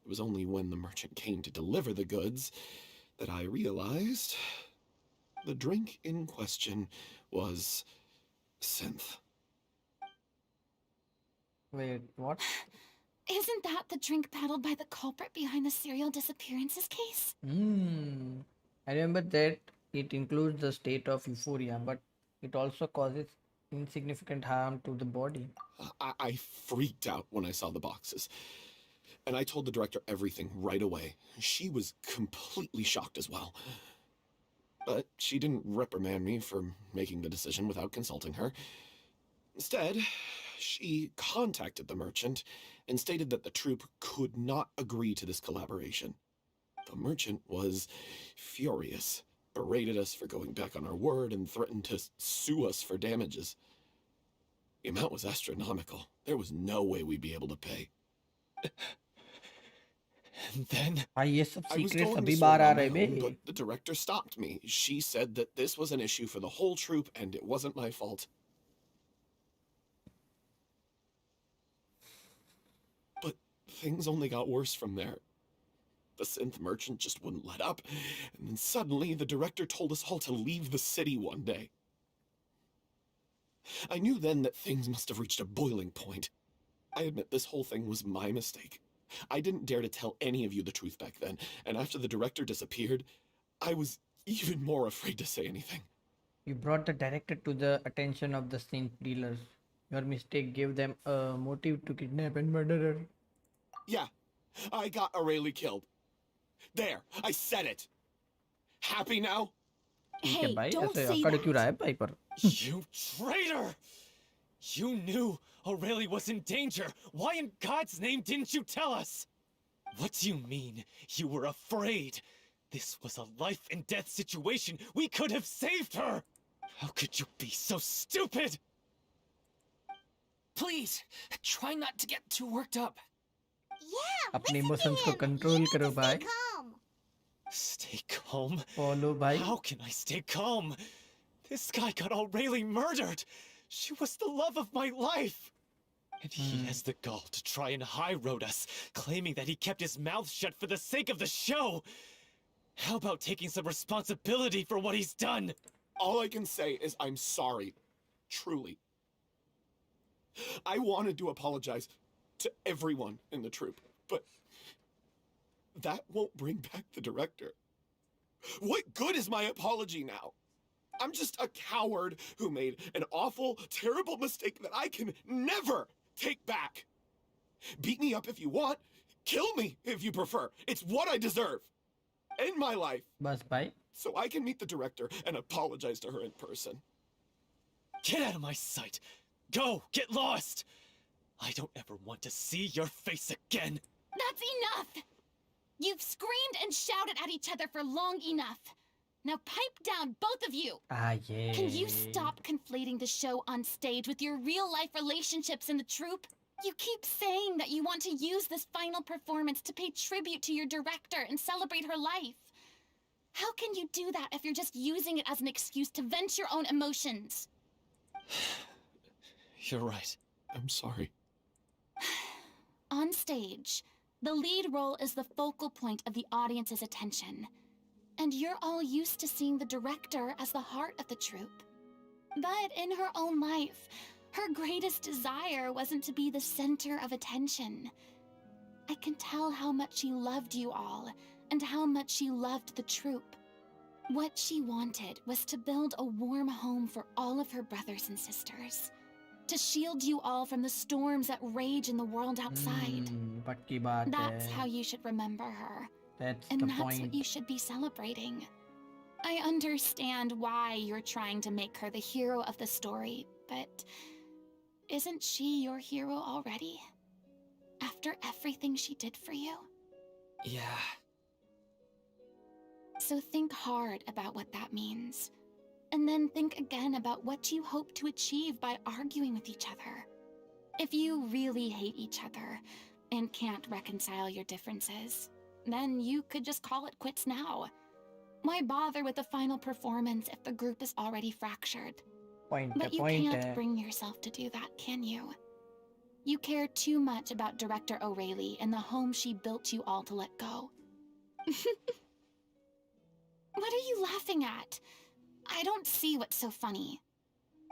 It was only when the merchant came to deliver the goods that I realized the drink in question was synth. Wait, what? Isn't that the drink paddled by the culprit behind the serial disappearances case? I remember that it includes the state of euphoria, but it also causes insignificant harm to the body. I freaked out when I saw the boxes. And I told the director everything right away. She was completely shocked as well. But she didn't reprimand me for making the decision without consulting her. Instead, she contacted the merchant and stated that the troupe could not agree to this collaboration. The merchant was furious, berated us for going back on our word, and threatened to sue us for damages. The amount was astronomical. There was no way we'd be able to pay. And then भाई ये सब I was secrets going अभी to बाहर sort it आ on my रहे बे. own, but the director stopped me. She said that this was an issue for the whole troupe and it wasn't my fault. But things only got worse from there. The synth merchant just wouldn't let up, and then suddenly the director told us all to leave the city one day. I knew then that things must have reached a boiling point. I admit this whole thing was my mistake. I didn't dare to tell any of you the truth back then, and after the director disappeared, I was even more afraid to say anything. You brought the director to the attention of the synth dealers. Your mistake gave them a motive to kidnap and murder her. Yeah, I got Aurelie killed. There, I said it. Happy now? ठीक है Hey, भाई, don't ऐसे say अकड़ क्यों रहा है that. भाई पर? You traitor! You knew Aurelie was in danger. Why in God's name didn't you tell us? What do you mean you were afraid? This was a life and death situation. We could have saved her. How could you be so stupid? Please, try not to get too worked up. Yeah, अपने listen emotions to को him. Control You need करो to stay भाई. calm. Stay calm? Follow भाई. How can I stay calm? This guy got Aurelie murdered. She was the love of my life. And he has the gall to try and high road us, claiming that he kept his mouth shut for the sake of the show. How about taking some responsibility for what he's done? All I can say is I'm sorry. Truly. I wanted to apologize to everyone in the troupe, but that won't bring back the director. What good is my apology now? I'm just a coward who made an awful, terrible mistake that I can never take back. Beat me up if you want. Kill me if you prefer. It's what I deserve. End my life बस भाई. so I can meet the director and apologize to her in person. Get out of my sight. Go, get lost. I don't ever want to see your face again. That's enough! You've screamed and shouted at each other for long enough. Now pipe down, both of you! Ah yeah. Can you stop conflating the show on stage with your real-life relationships in the troupe? You keep saying that you want to use this final performance to pay tribute to your director and celebrate her life. How can you do that if you're just using it as an excuse to vent your own emotions? You're right. I'm sorry. On stage, the lead role is the focal point of the audience's attention. And you're all used to seeing the director as the heart of the troupe. But in her own life, her greatest desire wasn't to be the center of attention. I can tell how much she loved you all, and how much she loved the troupe. What she wanted was to build a warm home for all of her brothers and sisters. To shield you all from the storms that rage in the world outside. पक्की बात That's है. how you should remember her. That's And the that's point. what you should be celebrating. I understand why you're trying to make her the hero of the story, but isn't she your hero already? After everything she did for you? Yeah. So think hard about what that means. And then think again about what you hope to achieve by arguing with each other. If you really hate each other and can't reconcile your differences, then you could just call it quits now. Why bother with the final performance if the group is already fractured? But you can't bring yourself to do that, can you? You care too much about Director Aurelie and the home she built you all to let go. What are you laughing at? I don't see what's so funny.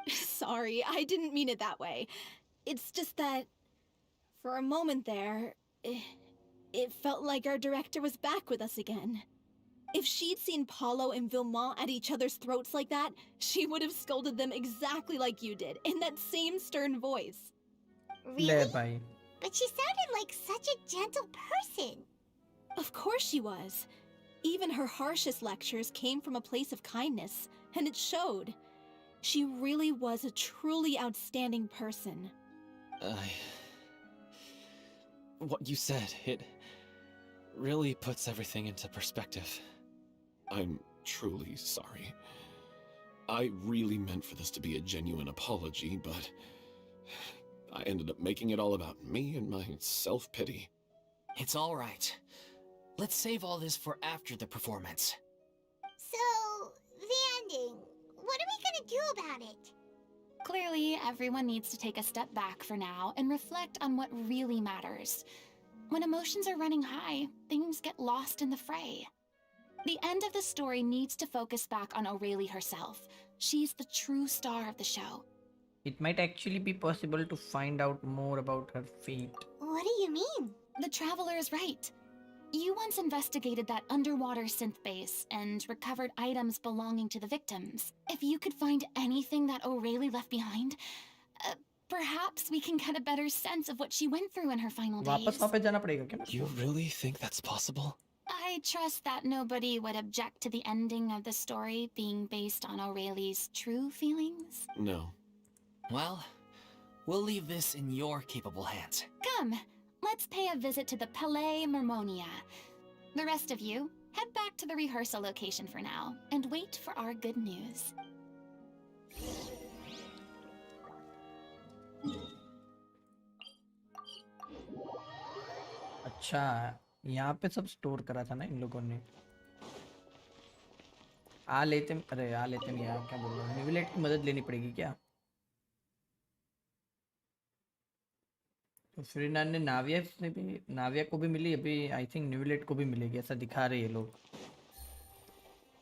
Sorry, I didn't mean it that way. It's just that For a moment there, it felt like our director was back with us again. If she'd seen Paulo and Vilmont at each other's throats like that, she would have scolded them exactly like you did, in that same stern voice. ले Really? भाई. But she sounded like such a gentle person. Of course she was. Even her harshest lectures came from a place of kindness, and it showed. She really was a truly outstanding person. What you said, it really puts everything into perspective. I'm truly sorry. I really meant for this to be a genuine apology, but I ended up making it all about me and my self-pity. It's all right. Let's save all this for after the performance. So, the ending. What are we gonna do about it? Clearly, everyone needs to take a step back for now and reflect on what really matters. When emotions are running high, things get lost in the fray. The end of the story needs to focus back on Aurelie herself. She's the true star of the show. It might actually be possible to find out more about her fate. What do you mean? The Traveler is right. You once investigated that underwater synth base and recovered items belonging to the victims. If you could find anything that Aurelie left behind, perhaps we can get a better sense of what she went through in her final वापस days. वहाँ पे जाना पड़ेगा क्या? You really think that's possible? I trust that nobody would object to the ending of the story being based on Aurelie's true feelings. No. Well, we'll leave this in your capable hands. Come, let's pay a visit to the Palais Mermonia. The rest of you, head back to the rehearsal location for now and wait for our good news. अच्छा, यहाँ पे सब store करा था ना इन लोगों ने. आ लेते नहीं यार, क्या बोल रहा हूँ, न्यूलेट की मदद लेनी पड़ेगी क्या? तो फ्रीना ने नाविया को भी मिली, अभी आई थिंक न्यूलेट को भी मिलेगी, ऐसा दिखा रहे ये लोग.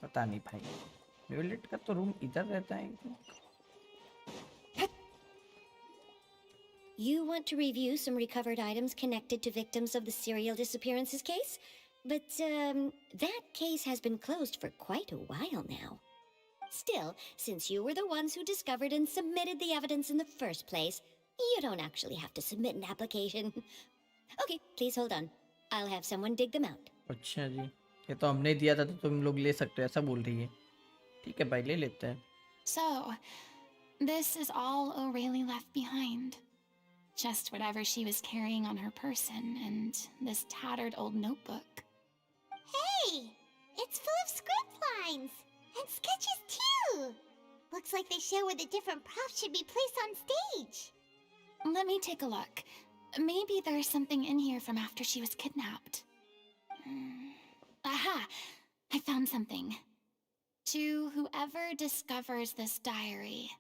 पता नहीं भाई, न्यूलेट का तो रूम इधर रहता है. You want to review some recovered items connected to victims of the serial disappearances case? But, that case has been closed for quite a while now. Still, since you were the ones who discovered and submitted the evidence in the first place, you don't actually have to submit an application. Okay, please hold on. I'll have someone dig them out. अच्छा जी, ये तो हमने दिया था तो तुम लोग ले सकते हो, ऐसा बोल रही है. ठीक है भाई, ले लेते हैं. So, this is all Aurelie left behind. Just whatever she was carrying on her person and this tattered old notebook. Hey! It's full of script lines! And sketches too! Looks like they show where the different props should be placed on stage. Let me take a look. Maybe there's something in here from after she was kidnapped. Aha! I found something. To whoever discovers this diary.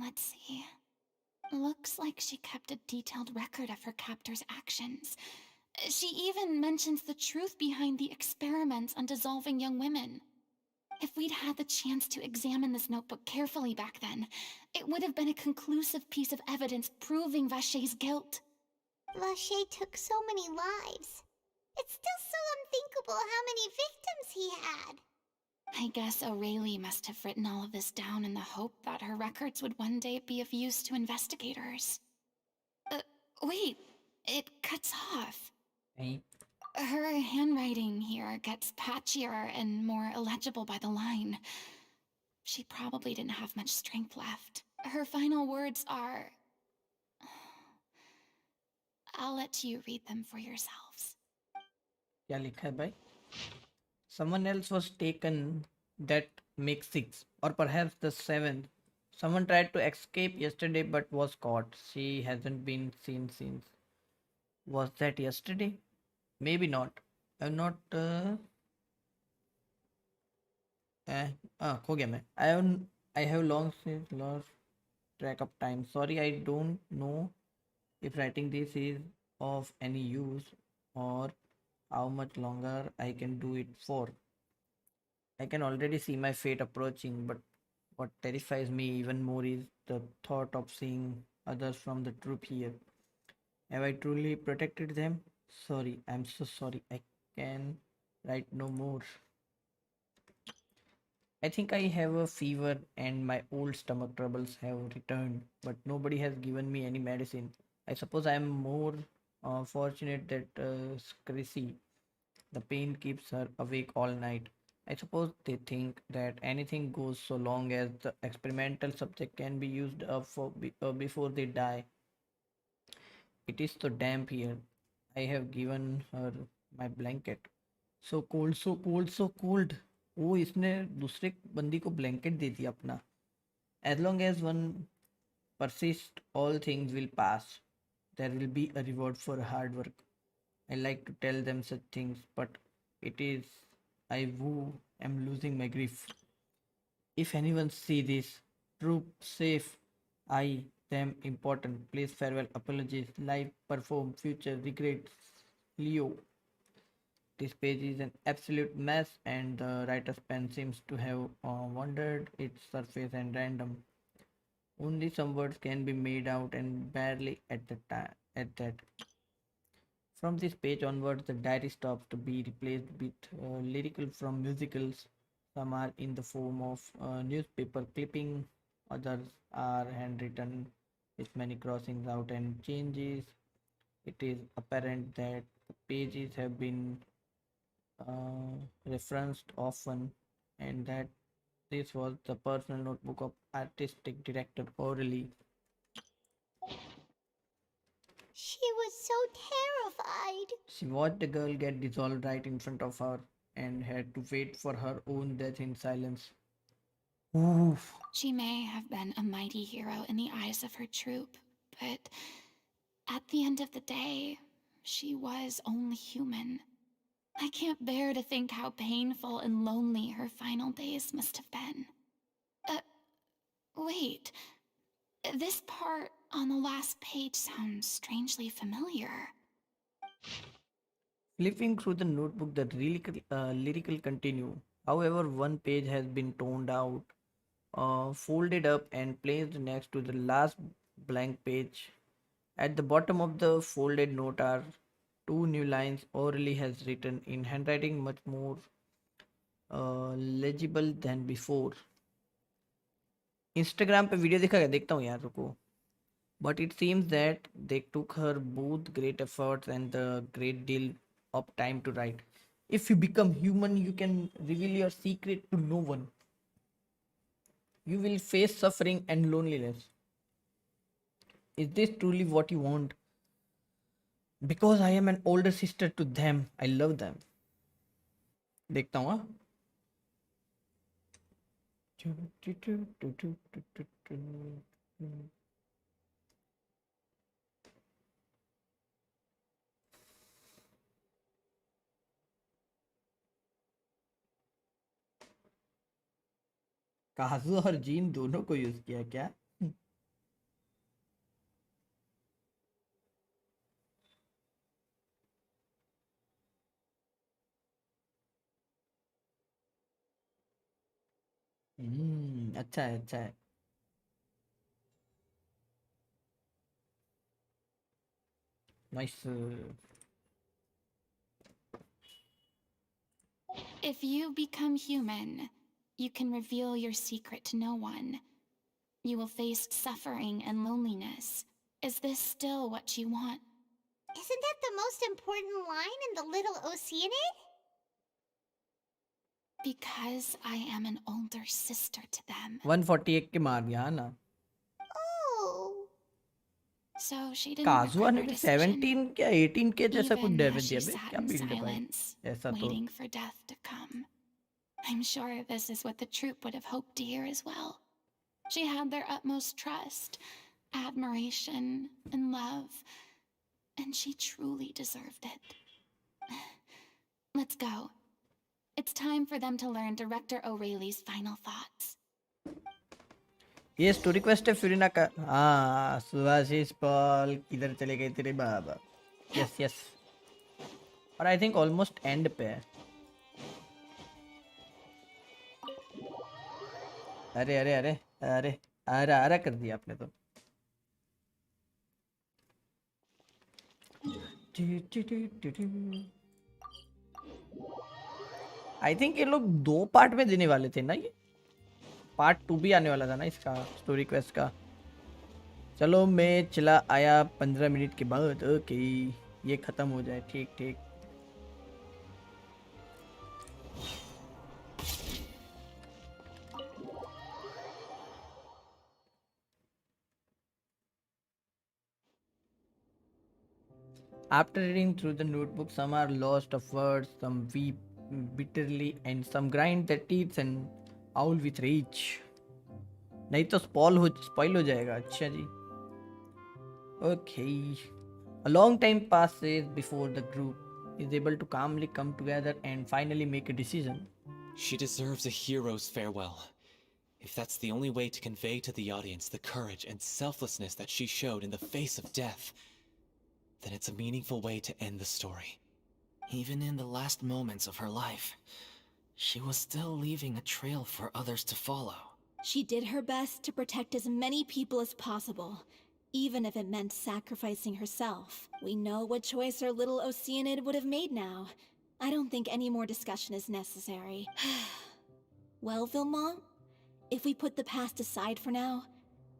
Let's see. Looks like she kept a detailed record of her captor's actions. She even mentions the truth behind the experiments on dissolving young women. If we'd had the chance to examine this notebook carefully back then, it would have been a conclusive piece of evidence proving Vacher's guilt. Vacher took so many lives. It's still so unthinkable how many victims he had. I guess Aurelie must have written all of this down in the hope that her records would one day be of use to investigators. Wait, it cuts off. नहीं. Her handwriting here gets patchier and more illegible by the line. She probably didn't have much strength left. Her final words are... I'll let you read them for yourselves. क्या लिखा है भाई? Someone else was taken. That makes 6, or perhaps the 7th. Someone tried to escape yesterday but was caught. She hasn't been seen since. Was that yesterday? Maybe not. I'm not. खो गया मैं. I have long since lost track of time. Sorry, I don't know if writing this is of any use or how much longer I can do it for. I can already see my fate approaching, but what terrifies me even more is the thought of seeing others from the troop here. Have I truly protected them? Sorry, I'm so sorry. I can write no more. I think I have a fever and my old stomach troubles have returned, but nobody has given me any medicine. I suppose I am more fortunate that Chrissy, the pain keeps her awake all night. I suppose they think that anything goes so long as the experimental subject can be used up before they die. It is so damp here. I have given her my blanket. So cold, so cold, so cold. वो इसने दूसरे बंदी को blanket दे दिया अपना. As long as one persists, all things will pass. There will be a reward for hard work. I like to tell them such things, but it is I who am losing my grief. If anyone see this, troop safe, I them important. Please farewell, apologies, live, perform, future, regrets, Leo. This page is an absolute mess, and the writer's pen seems to have wandered its surface and random. Only some words can be made out, and barely at the time. At that, from this page onwards, the diary stops to be replaced with lyrical from musicals. Some are in the form of newspaper clipping, others are handwritten with many crossings out and changes. It is apparent that the pages have been referenced often, and that this was the personal notebook of artistic director Orally. She was so terrified. She watched the girl get dissolved right in front of her and had to wait for her own death in silence. Oof. She may have been a mighty hero in the eyes of her troop, but at the end of the day, she was only human. I can't bear to think how painful and lonely her final days must have been. Wait. This part on the last page sounds strangely familiar. Flipping through the notebook, the lyrical continue. However, one page has been toned out, folded up, and placed next to the last blank page. At the bottom of the folded note are two new lines Orally has written in handwriting much more legible than before. Instagram पे video देखा क्या देखता हूँ यार रुको. But it seems that they took her both great efforts and the great deal of time to write. If you become human, you can reveal your secret to no one. You will face suffering and loneliness. Is this truly what you want? Because I am an older sister to them, I love them. देखता हूँ हाँ. काजू और gene दोनों को use किया क्या? अच्छा है अच्छा है. Nice. If you become human, you can reveal your secret to no one. You will face suffering and loneliness. Is this still what you want? Isn't that the most important line in the little Oceanid? Because I am an older sister to them. 148 के मार दिया ना. Oh. So she didn't काजुआ regret ने her भी decision, 17 क्या 18 के जैसा कुछ even डेविड as दिया she बे. sat क्या in बिल्ड है भाई silence, ऐसा तो. waiting for death to come. I'm sure this is what the troop would have hoped to hear as well. She had their utmost trust, admiration, and love, and she truly deserved it. Let's go. It's time for them to learn Director O'Reilly's final thoughts. ये story quest है फिरिना का. हाँ Subhashis Paul किधर चले गए तेरे बाबा. Yes yes. और I think almost and पे है. अरे अरे अरे अरे अरे अरे कर दिया आपने तो. आई थिंक ये लोग 2 पार्ट में देने वाले थे ना, ये पार्ट 2 भी आने वाला था ना इसका, स्टोरी क्वेस्ट का। चलो मैं चला आया 15 मिनट के बाद। ओके, ये खत्म हो जाए। ठीक ठीक। After reading through the notebook, some are lost of words, some weep bitterly, and some grind their teeth and howl with rage. नहीं तो spoil हो जाएगा। अच्छा जी। Okay. A long time passes before the group is able to calmly come together and finally make a decision. She deserves a hero's farewell. If that's the only way to convey to the audience the courage and selflessness that she showed in the face of death, then it's a meaningful way to end the story. Even in the last moments of her life, she was still leaving a trail for others to follow. She did her best to protect as many people as possible, even if it meant sacrificing herself. We know what choice our little Oceanid would have made now. I don't think any more discussion is necessary. Well, Vilmont, if we put the past aside for now,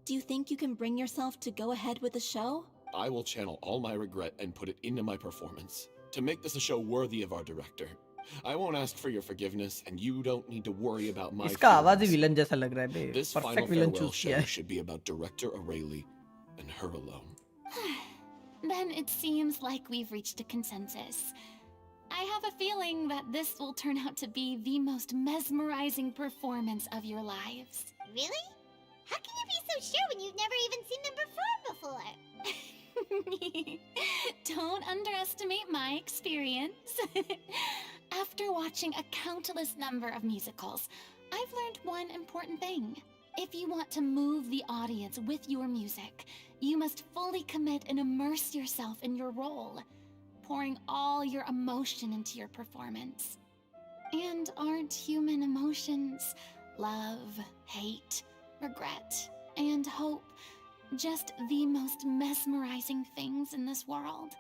do you think you can bring yourself to go ahead with the show? I will channel all my regret and put it into my performance to make this a show worthy of our director. I won't ask for your forgiveness, and you don't need to worry about my इसका आवाज ही feelings. Villain जैसा लग रहा है बे। This final Perfect villain farewell choose show किया है। should be about director Aurelie and her alone. Then it seems like we've reached a consensus. I have a feeling that this will turn out to be the most mesmerizing performance of your lives. Really? How can you be so sure when you've never even seen them perform before? Don't underestimate my experience. After watching a countless number of musicals, I've learned one important thing. If you want to move the audience with your music, you must fully commit and immerse yourself in your role, pouring all your emotion into your performance. And aren't human emotions, love, hate, regret, and hope, just the most mesmerizing things in this world?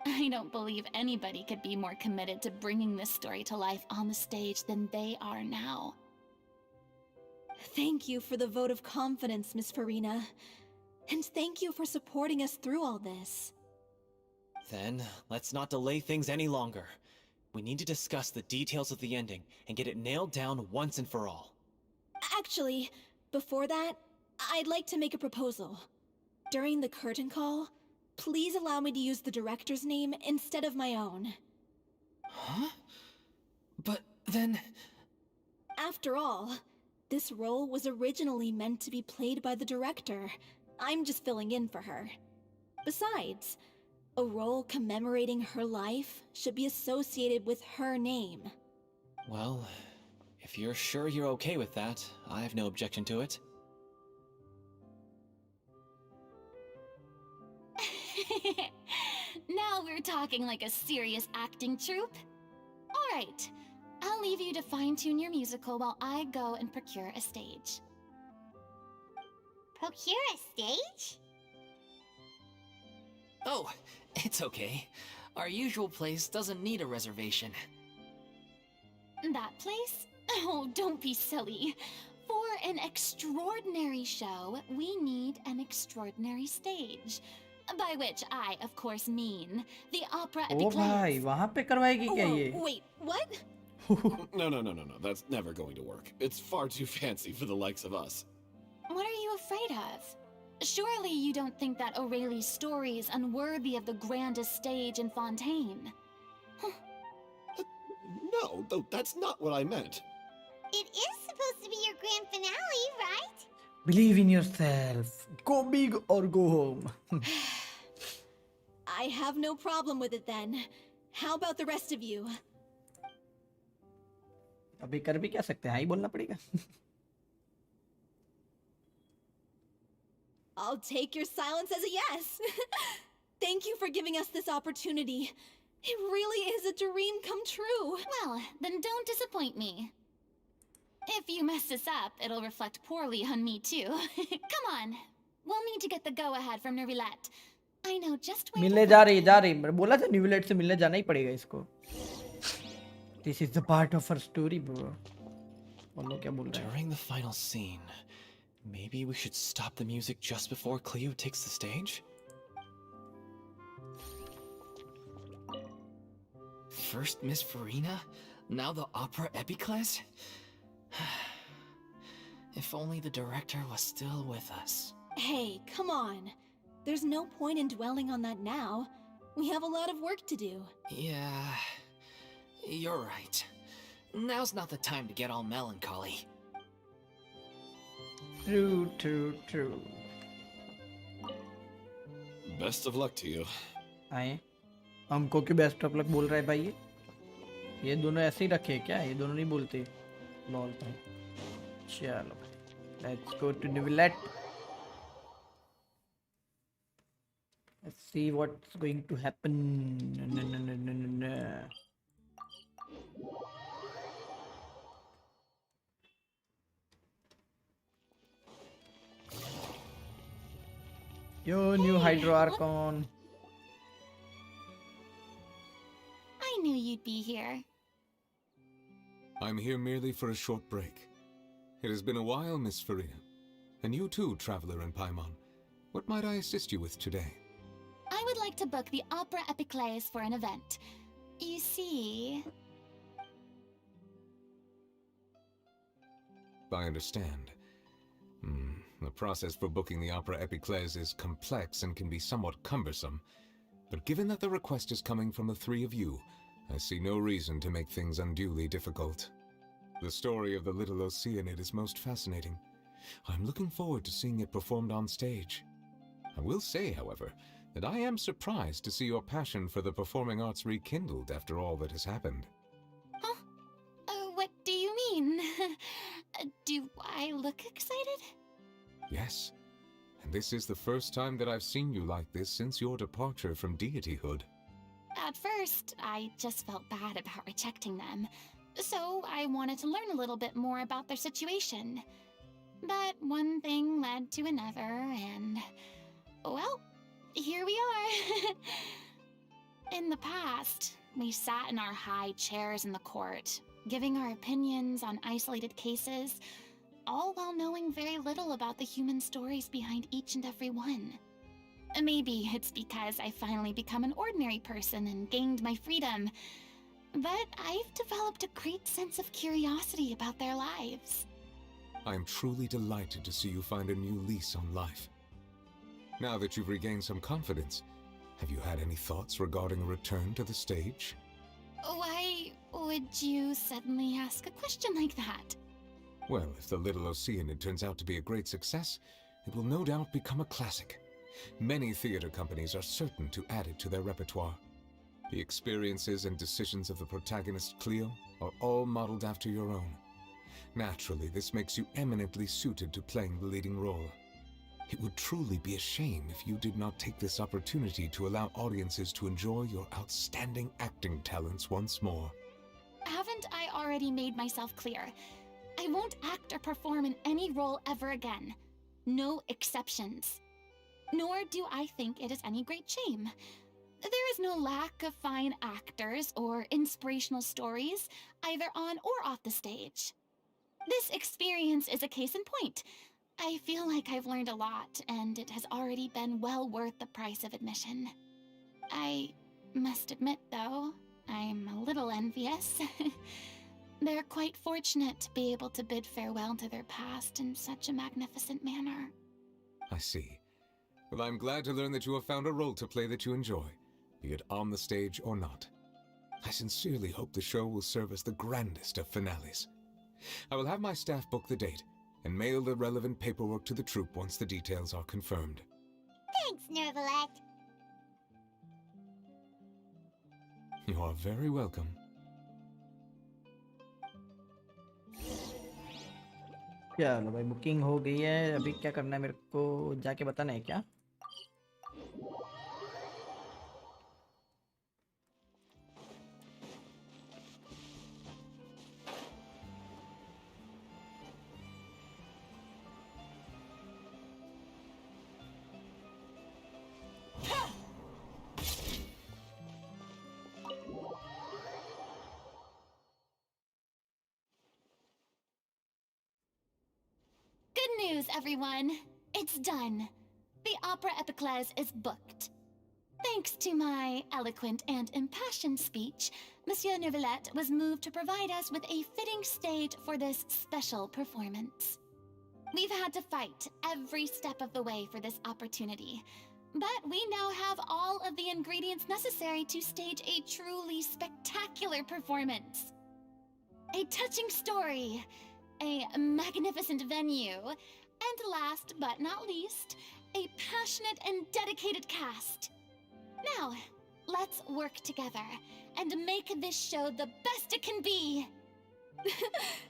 I don't believe anybody could be more committed to bringing this story to life on the stage than they are now. Thank you for the vote of confidence, Miss Farina. And thank you for supporting us through all this. Then, let's not delay things any longer. We need to discuss the details of the ending and get it nailed down once and for all. Actually, before that, I'd like to make a proposal. During the curtain call, please allow me to use the director's name instead of my own. Huh? But then... After all, this role was originally meant to be played by the director. I'm just filling in for her. Besides, a role commemorating her life should be associated with her name. Well, if you're sure you're okay with that, I have no objection to it. Now we're talking like a serious acting troupe. All right, I'll leave you to fine-tune your musical while I go and procure a stage. Procure a stage? Oh, it's okay. Our usual place doesn't need a reservation. That place? Oh, don't be silly. For an extraordinary show, we need an extraordinary stage. By which I, of course, mean the Opera ओ भाई, Epiclese. वहाँ पे करवाएगी क्या Whoa, ये? wait, what? No. That's never going to work. It's far too fancy for the likes of us. What are you afraid of? Surely you don't think that Aurelie's story is unworthy of the grandest stage in Fontaine. No, though that's not what I meant. It is supposed to be your grand finale, right? Believe in yourself. Go big or go home. I have no problem with it then. How about the rest of you? अभी कर भी क्या सकते हैं, हाँ ही बोलना पड़ेगा। I'll take your silence as a yes. Thank you for giving us this opportunity. It really is a dream come true. Well, then don't disappoint me. If you mess this up, it'll reflect poorly on me too. Come on. We'll need to get the go-ahead from Nervilette. I know just where मिलने to जा find रही him. मैं बोला था न्यूलेट से मिलने जाना ही पड़ेगा इसको. This is the part of her story, bro. बोलो क्या बोल रहा है? During the final scene, maybe we should stop the music just before Cleo takes the stage? First Miss Farina, now the opera epiclese? If only the director was still with us. Hey, come on. There's no point in dwelling on that now. We have a lot of work to do. Yeah, you're right. Now's not the time to get all melancholy. True. Best of luck to you. आए हमको क्यों best of luck बोल रहा है भाई? ये दोनों ऐसे ही रखे क्या? ये दोनों नहीं बोलते. लॉल भाई. चलो भाई. Let's go to Nivelet. Let's see what's going to happen. No. Yo, new Hydro Archon. I knew you'd be here. I'm here merely for a short break. It has been a while, Miss Farina. And you too, Traveler in Paimon. What might I assist you with today? I would like to book the Opera Epiclese for an event. You see... I understand. The process for booking the Opera Epiclese is complex and can be somewhat cumbersome. But given that the request is coming from the three of you, I see no reason to make things unduly difficult. The story of the Little Oceanid is most fascinating. I'm looking forward to seeing it performed on stage. I will say, however, that I am surprised to see your passion for the performing arts rekindled after all that has happened. Huh? What do you mean? Do I look excited? Yes, and this is the first time that I've seen you like this since your departure from deityhood. At first, I just felt bad about rejecting them. So I wanted to learn a little bit more about their situation. But one thing led to another, and... well, here we are. In the past, we sat in our high chairs in the court, giving our opinions on isolated cases, all while knowing very little about the human stories behind each and every one. Maybe it's because I finally become an ordinary person and gained my freedom, but I've developed a great sense of curiosity about their lives. I am truly delighted to see you find a new lease on life. Now that you've regained some confidence, have you had any thoughts regarding a return to the stage? Why would you suddenly ask a question like that? Well, if the Little Oceanid turns out to be a great success, it will no doubt become a classic. Many theater companies are certain to add it to their repertoire. The experiences and decisions of the protagonist Cleo are all modeled after your own. Naturally, this makes you eminently suited to playing the leading role. It would truly be a shame if you did not take this opportunity to allow audiences to enjoy your outstanding acting talents once more. Haven't I already made myself clear? I won't act or perform in any role ever again. No exceptions. Nor do I think it is any great shame. There is no lack of fine actors or inspirational stories, either on or off the stage. This experience is a case in point. I feel like I've learned a lot, and it has already been well worth the price of admission. I must admit, though, I'm a little envious. They're quite fortunate to be able to bid farewell to their past in such a magnificent manner. I see. Well, I'm glad to learn that you have found a role to play that you enjoy, be it on the stage or not. I sincerely hope the show will serve as the grandest of finales. I will have my staff book the date and mail the relevant paperwork to the troupe once the details are confirmed. Thanks, Nervalet. You are very welcome. चलो भाई booking हो गई है. अभी क्या करना है मेरे को जाके बताना है क्या? news, everyone. It's done. The Opera Epiclese is booked. Thanks to my eloquent and impassioned speech, Monsieur Neuvillette was moved to provide us with a fitting stage for this special performance. We've had to fight every step of the way for this opportunity, but we now have all of the ingredients necessary to stage a truly spectacular performance. A touching story, a magnificent venue, and last but not least, a passionate and dedicated cast. Now, let's work together and make this show the best it can be.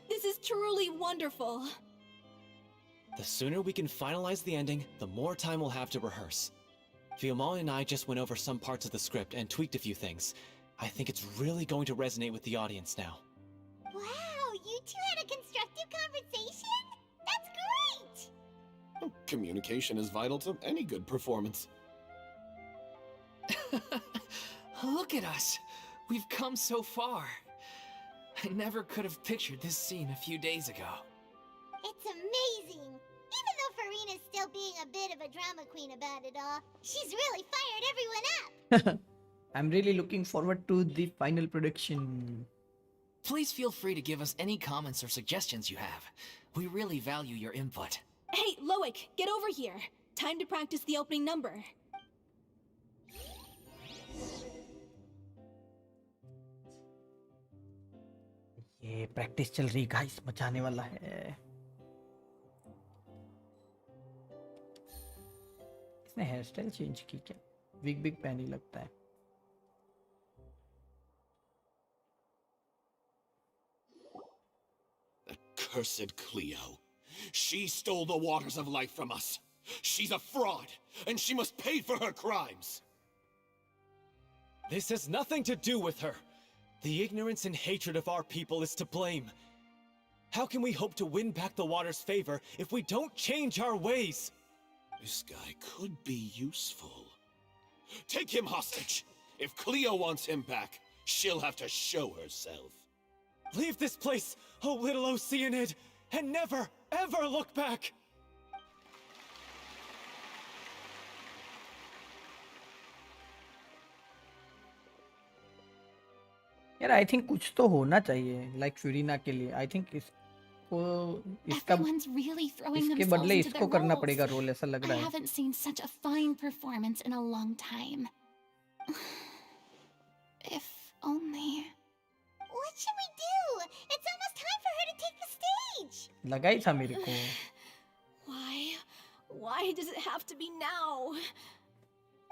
This is truly wonderful. The sooner we can finalize the ending, the more time we'll have to rehearse. Fiamma and I just went over some parts of the script and tweaked a few things. I think it's really going to resonate with the audience now. Wow, you two had a constructive conversation? That's great! Communication is vital to any good performance. Look at us! We've come so far. I never could have pictured this scene a few days ago. It's amazing! Even though Farina's still being a bit of a drama queen about it all, she's really fired everyone up! I'm really looking forward to the final production. Please feel free to give us any comments or suggestions you have. We really value your input. Hey, Loic, get over here. Time to practice the opening number. ये practice चल रही guys, मचाने वाला है। इसने hair style change की क्या? Wig big पहनी लगता है। That cursed Cleo. She stole the waters of life from us. She's a fraud, and she must pay for her crimes. This has nothing to do with her. The ignorance and hatred of our people is to blame. How can we hope to win back the water's favor if we don't change our ways? This guy could be useful. Take him hostage. If Cleo wants him back, she'll have to show herself. Leave this place, O little Oceanid, and never, ever look back! यार I think कुछ तो होना चाहिए like फिरीना के लिए। I think इसको इसका Everyone's really throwing इसके themselves बदले into इसको their करना roles. पड़ेगा रोल, ऐसा लग I रहा है। haven't seen such a fine performance in a long time. If only. What should we do? It's almost time for her to take the stage. लगा ही था मेरे को। Why does it have to be now?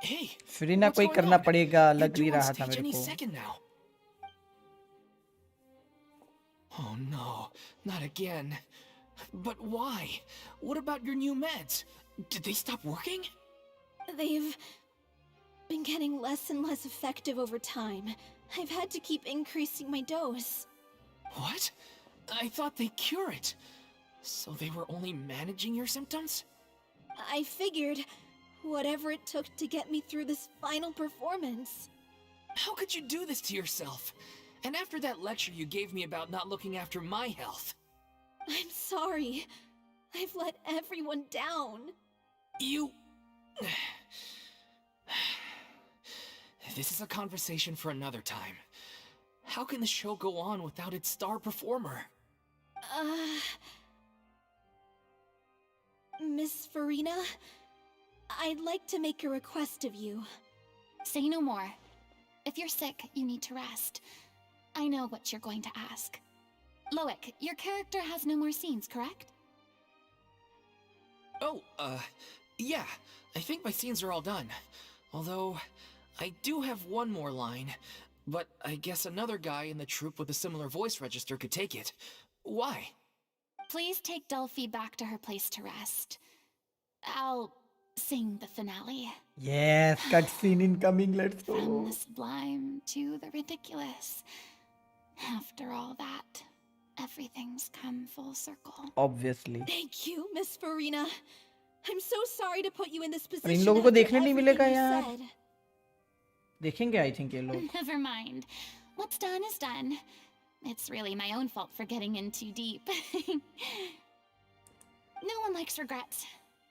Hey, फिरीना what's कोई going करना on? पड़ेगा, You're लग due he on रहा था stage मेरे any को। second now. Oh no, not again. But why? What about your new meds? Did they stop working? They've been getting less and less effective over time. I've had to keep increasing my dose. What? I thought they cure it. So they were only managing your symptoms? I figured whatever it took to get me through this final performance. How could you do this to yourself? And after that lecture you gave me about not looking after my health. I'm sorry. I've let everyone down. You... This is a conversation for another time. How can the show go on without its star performer? Miss Farina, I'd like to make a request of you. Say no more. If you're sick, you need to rest. I know what you're going to ask. Loic, your character has no more scenes, correct? Oh, yeah. I think my scenes are all done. Although, I do have one more line. But I guess another guy in the troupe with a similar voice register could take it. Why? Please take Delphi back to her place to rest. I'll sing the finale. Yes, cutscene incoming, let's From go. the sublime to the ridiculous. After all that, everything's come full circle. Obviously. Thank you, Miss Farina. I'm so sorry to put you in this और इन position लोगों को after देखने नहीं मिलेगा everything you यार। said. देखेंगे I think ये लोग। Never mind. What's done is done. It's really my own fault for getting in too deep. No one likes regrets,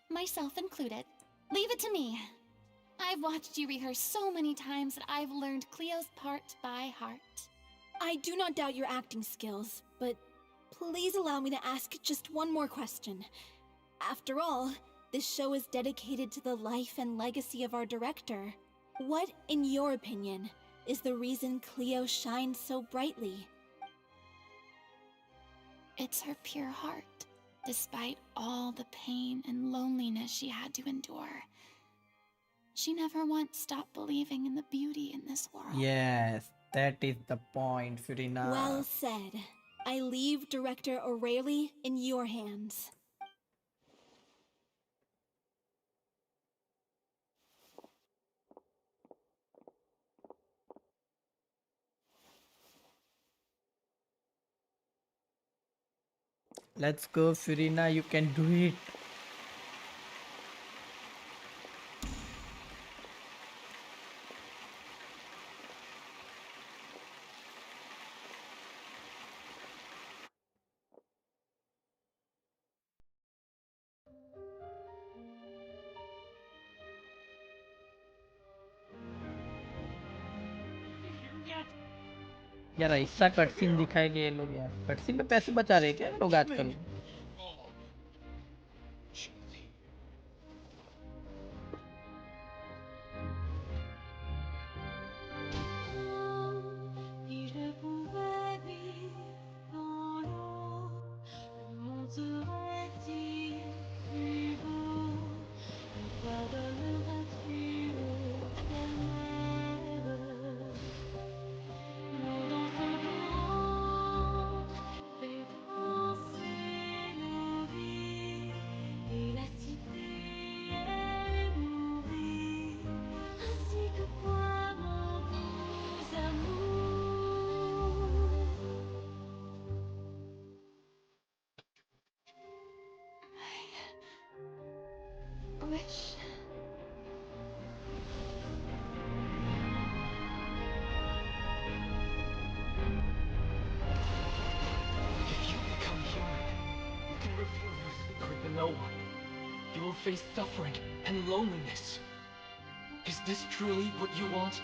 myself included. Leave it to me. I've watched you rehearse so many times that I've learned Cleo's part by heart. I do not doubt your acting skills, but please allow me to ask just one more question. After all, this show is dedicated to the life and legacy of our director. What, in your opinion, is the reason Cleo shines so brightly? It's her pure heart, despite all the pain and loneliness she had to endure. She never once stopped believing in the beauty in this world. Yes, that is the point, Furina. Well said. I leave Director O'Reilly in your hands. Let's go, Furina, you can do it. यार ऐसा cutscene दिखाएंगे ये लोग यार cutscene पे पैसे बचा रहे हैं क्या लोग आजकल Wish. If you become human, you can reveal your secret to no one. You will face suffering and loneliness. Is this truly what you want?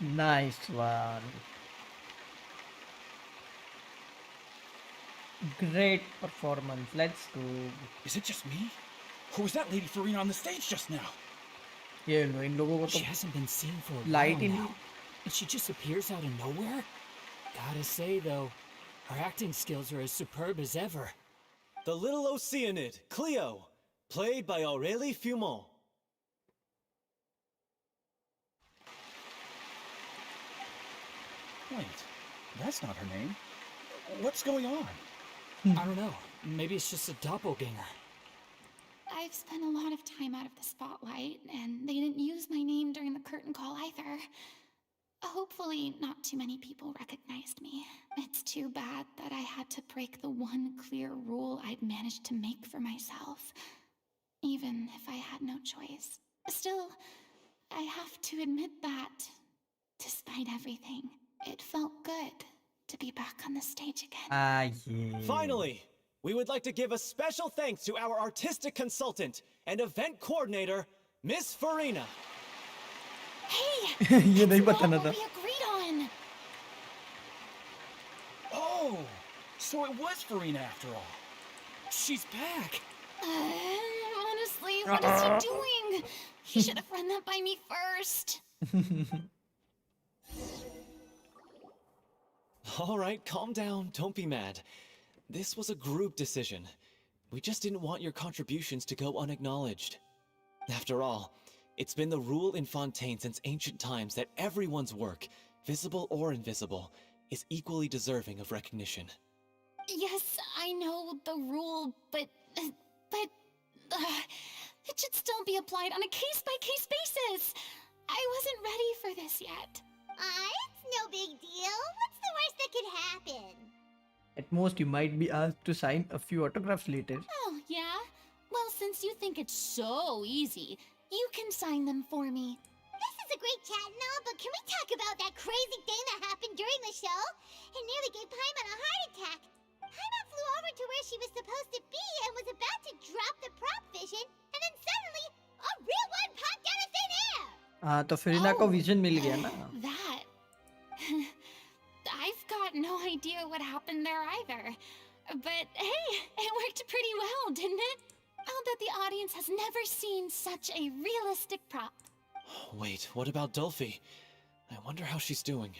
Nice one. Great performance. Let's go. Is it just me? Or was that Lady Farina on the stage just now? ये लो इन लोगों को She तो hasn't been seen for a light while in now, and she just appears out of nowhere? Gotta say, though, her acting skills are as superb as ever. The little Oceanid, Cleo, played by Aurélie Fumont. Wait, that's not her name. What's going on? I don't know. Maybe it's just a doppelganger. I've spent a lot of time out of the spotlight, and they didn't use my name during the curtain call either. Hopefully, not too many people recognized me. It's too bad that I had to break the one clear rule I'd managed to make for myself, even if I had no choice. Still, I have to admit that, despite everything, it felt good to be back on the stage again. Ah, yeah. Finally, we would like to give a special thanks to our artistic consultant and event coordinator, Miss Farina. Hey! ये नहीं it's not बताना what था. we agreed on! Oh, so it was Farina after all. She's back. Honestly, what is he doing? He should have run that by me first. All right, calm down. Don't be mad. This was a group decision. We just didn't want your contributions to go unacknowledged. After all, it's been the rule in Fontaine since ancient times that everyone's work, visible or invisible, is equally deserving of recognition. Yes, I know the rule, but it should still be applied on a case-by-case basis. I wasn't ready for this yet. It's no big deal. What's the worst that could happen? At most, you might be asked to sign a few autographs later. Oh, yeah? Well, since you think it's so easy, you can sign them for me. This is a great chat and all, but can we talk about that crazy thing that happened during the show? It nearly gave Paimon a heart attack. Paimon flew over to where she was supposed to be and was about to drop the prop vision, and then suddenly, a real one popped out of thin air! हाँ तो फिरिना को vision मिल गया ना. That... I've got no idea what happened there either. But hey, it worked pretty well, didn't it? I'll bet the audience has never seen such a realistic prop. Wait, what about Dolphy? I wonder how she's doing.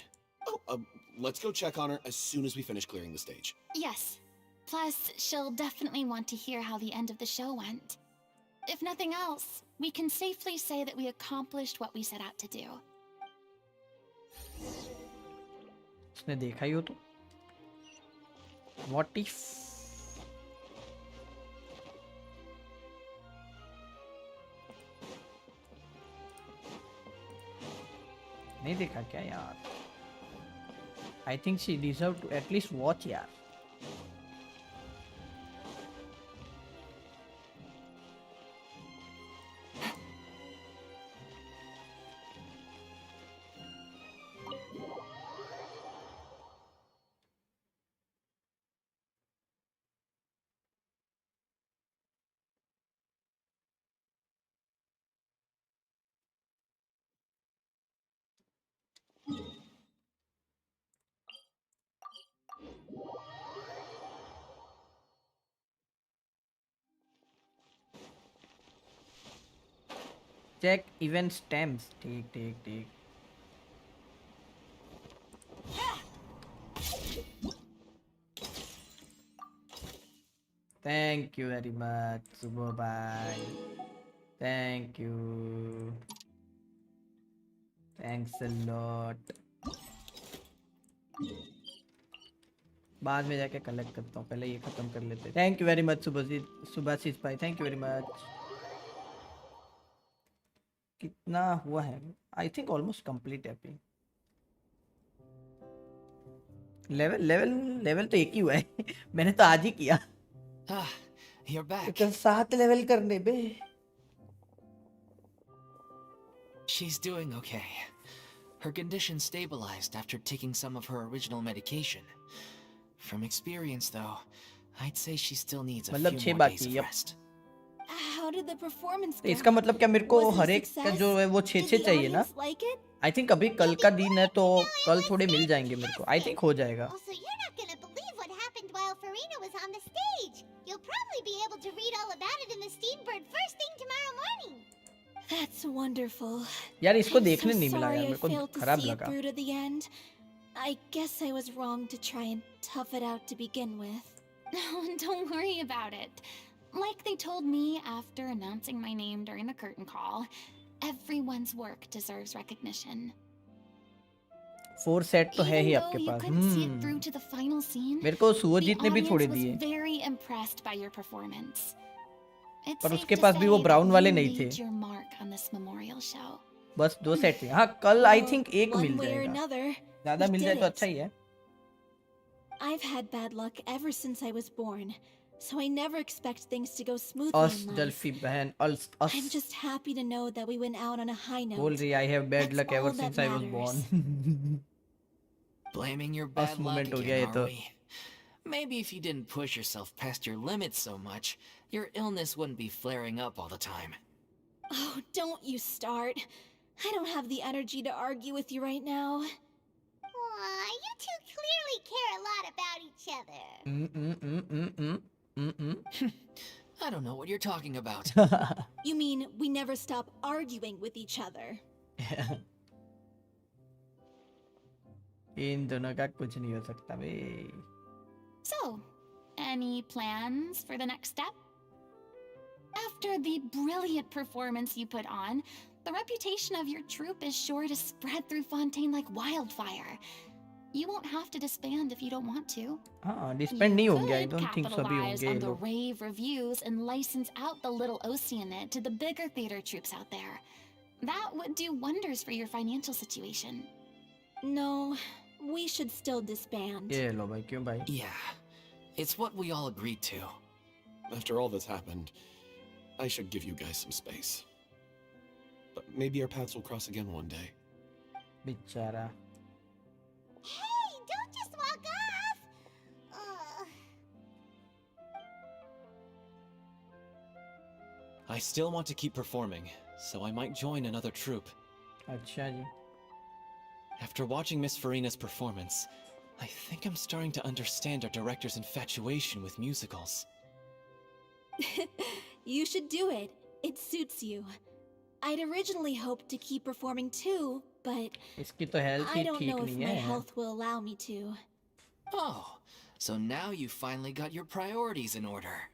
Oh, let's go check on her as soon as we finish clearing the stage. Yes. Plus, she'll definitely want to hear how the end of the show went. If nothing else, we can safely say that we accomplished what we set out to do. उसने देखा ही हो तो. What if? नहीं देखा क्या यार? I think she deserved to at least watch यार. Check event stamps. ठीक. Thank you very much, Subho bye. Thank you. Thanks a lot. बाद में जाके कलेक्ट करता हूँ, पहले ये खत्म कर लेते हैं. Thank you very much Subhashis भाई. Thank you very much. कितना हुआ है? I think almost complete है अभी. लेवल तो एक ही हुआ है. मैंने तो आज ही किया. You're back. तो 7 लेवल करने बे. She's doing okay. Her condition stabilized after taking some of her original medication. From experience, though, I'd say she still needs a मतलब 6 few more बाकी. days of Yep. rest. How did the performance तो go? इसका मतलब क्या मेरे को Was it हर एक success? का जो है वो 6 Did 6 the चाहिए ना? audience like it? I think अभी कल का दिन है तो कल थोड़े मिल जाएंगे मेरे को. आई थिंक हो जाएगा. Also, you're not gonna believe what happened while Farina was on the stage. You'll probably be able to read all about it in the Steambird first thing tomorrow morning. That's wonderful. यार इसको I'm देखने so नहीं मिला sorry यार, I मेरे को failed to खराब see it लगा. through to the end. I guess I was wrong to try and tough it out to begin with. No, don't worry about it. Like they told me after announcing my name during the curtain call, everyone's work deserves recognition. 4 set तो है ही Even आपके though you pass. couldn't see it through to the final scene, मेरे को the सुवजीत ने भी थोड़े audience दिए. was very impressed by your performance. It's पर safe उसके to पास भी वो say ब्राउन that वाले you नहीं थे. made your mark on this memorial show. बस 2 सेट थे. हाँ कल आई थिंक एक One मिल way or जाएगा. another, ज्यादा we मिल जाए did तो it. अच्छा ही है. I've had bad luck ever since I was born, so I never expect things to go smoothly us in life. डल्फी बहन अस I'm just happy to know that we went out on a high note. बोल रही I have bad That's luck ever all that since I was matters. Born. Blaming your Us bad luck moment हो again, गया ये are तो. we? Maybe if you didn't push yourself past your limits so much, your illness wouldn't be flaring up all the time. Oh, don't you start. I don't have the energy to argue with you right now. Aw, you two clearly care a lot about each other. I don't know what you're talking about. You mean we never stop arguing with each other? इन दोनों का कुछ नहीं हो सकता बे. So, any plans for the next step? After the brilliant performance you put on, the reputation of your troupe is sure to spread through Fontaine like wildfire. You won't have to disband if you don't want to. हाँ, disband नहीं होंगे. I don't think so. अभी Capitalize होंगे on ये the लोग. rave reviews and license out the little Oceanid to the bigger theater troops out there. That would do wonders for your financial situation. No, we should still disband. ये लो भाई, क्यों भाई? Yeah, it's what we all agreed to. After all that's happened, I should give you guys some space. But maybe our paths will cross again one day. बेचारा. Hey, don't just walk off! I still want to keep performing, so I might join another troupe. अच्छा जी. After watching Miss Farina's performance, I think I'm starting to understand our director's infatuation with musicals. You should do it. It suits you. I'd originally hoped to keep performing too, but इसकी तो health I he don't ठीक know if नहीं my है. health will allow me to. Oh, so now you finally got your priorities in order.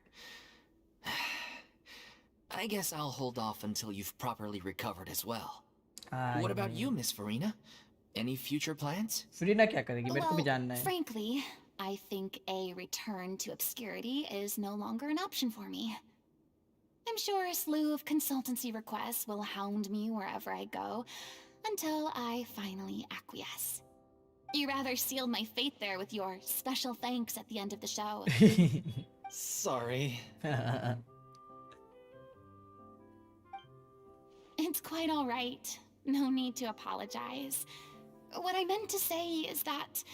I guess I'll hold off until you've properly recovered as well. What about you, Miss Farina? Any future plans? Farina क्या करेगी? मेरे को भी जानना है. Frankly, I think a return to obscurity is no longer an option for me. I'm sure a slew of consultancy requests will hound me wherever I go until I finally acquiesce. You rather sealed my fate there with your special thanks at the end of the show. Sorry. It's quite all right. No need to apologize. What I meant to say is that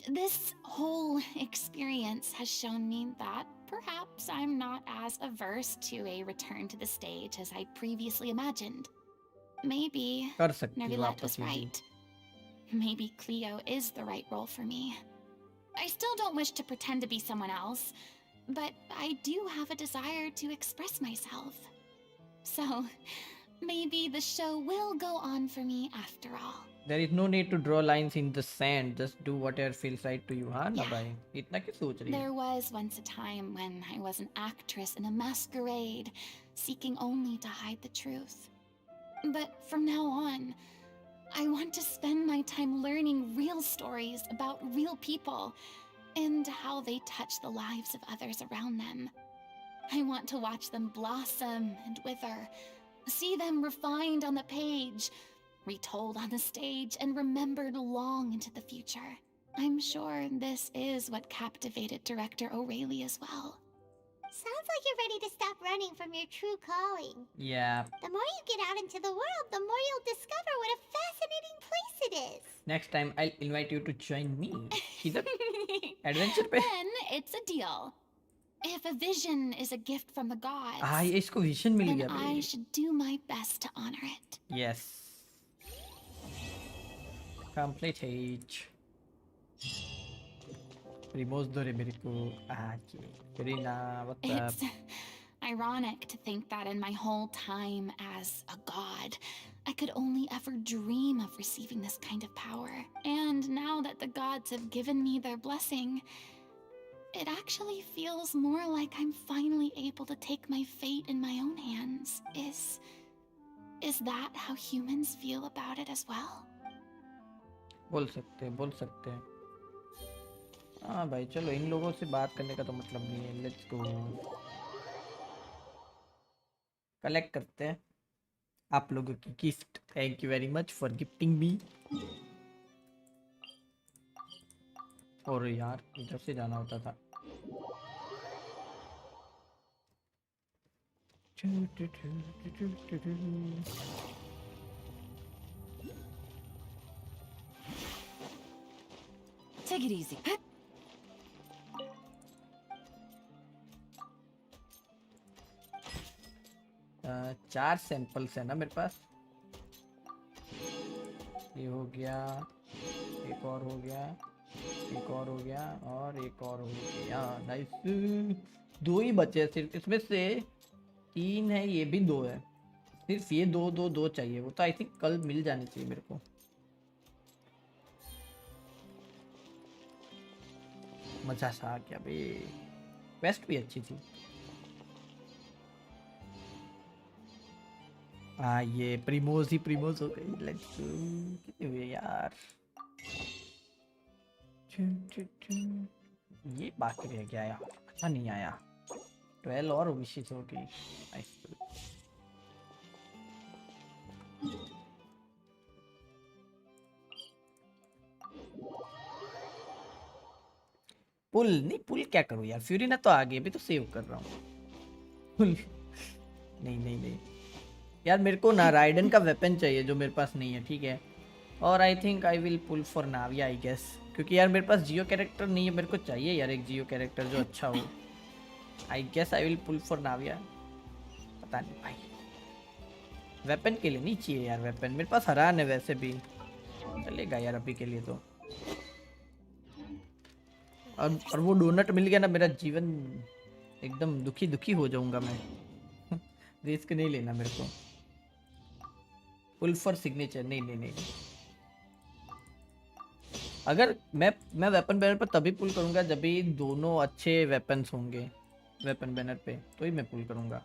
this whole experience has shown me that perhaps I'm not as averse to a return to the stage as I previously imagined. Maybe कर सकती हो Neuvillette was वापस easy. right. Maybe Cleo is the right role for me. I still don't wish to pretend to be someone else, but I do have a desire to express myself. So, maybe the show will go on for me after all. There is no need to draw lines in the sand. Just do whatever feels right to you, हाँ ना Yeah. भाई? इतना क्यों सोच रही है? There was once a time when I was an actress in a masquerade, seeking only to hide the truth. But from now on, I want to spend my time learning real stories about real people and how they touch the lives of others around them. I want to watch them blossom and wither, see them refined on the page, retold on the stage, and remembered long into the future. I'm sure this is what captivated director O'Reilly as well. Sounds like you're ready to stop running from your true calling. Yeah. The more you get out into the world, the more you'll discover what a fascinating place it is. Next time I'll invite you to join me. इधर adventure पे. Then it's a deal. If a vision is a gift from the gods, हाँ ये इसको vision मिल then गया I भाई. should do my best to honor it. Yes. Complete. Remove दो रे मेरे को. आज Farina, what's up? It's ironic to think that in my whole time as a god, I could only ever dream of receiving this kind of power. And now that the gods have given me their blessing, it actually feels more like I'm finally able to take my fate in my own hands. Is that how humans feel about it as well? बोल सकते हैं. हाँ भाई चलो इन लोगों से बात करने का तो मतलब नहीं है. Let's go. कलेक्ट करते हैं आप लोगों की gift. Thank you very much for gifting me. और यार इधर से जाना होता था. Take it easy. 4 सैंपल्स है ना मेरे पास। ये हो गया, एक और हो गया, एक और हो गया और एक और हो गया। नाइस। 2 ही बचे सिर्फ, इसमें से 3 है, ये भी 2 है। सिर्फ ये 2 चाहिए। वो तो आई थिंक कल मिल जानी चाहिए मेरे को। मजा सा आ गया बे। क्वेस्ट भी अच्छी थी। हाँ ये प्रीमोज ही प्रीमोज हो गई। Let's go. कितने हुए यार? ये बाकी रह गया यार, अच्छा नहीं आया। 12 और विशेष हो गई। पुल नहीं, पुल क्या करूँ यार? फ्यूरिना तो आ गई, अभी तो सेव कर रहा हूँ। पुल नहीं नहीं नहीं यार, मेरे को ना राइडन का वेपन चाहिए जो मेरे पास नहीं है, ठीक है। और I think I will pull for Navia I guess, क्योंकि यार मेरे पास जियो कैरेक्टर नहीं है। मेरे को चाहिए यार एक जियो कैरेक्टर जो अच्छा हो। I guess I will pull for Navia. पता नहीं भाई, वेपन के लिए नहीं चाहिए यार वेपन। मेरे पास हरान है वैसे भी, चलेगा यार अभी के लिए तो। और वो डोनट मिल गया ना, मेरा जीवन एकदम दुखी दुखी हो जाऊंगा मैं। रिस्क नहीं लेना मेरे को। पुल फॉर सिग्नेचर नहीं नहीं नहीं। अगर मैं वेपन बैनर पर तभी पुल करूंगा जब भी दोनों अच्छे वेपन्स होंगे वेपन बैनर पे, तो ही मैं पुल करूंगा।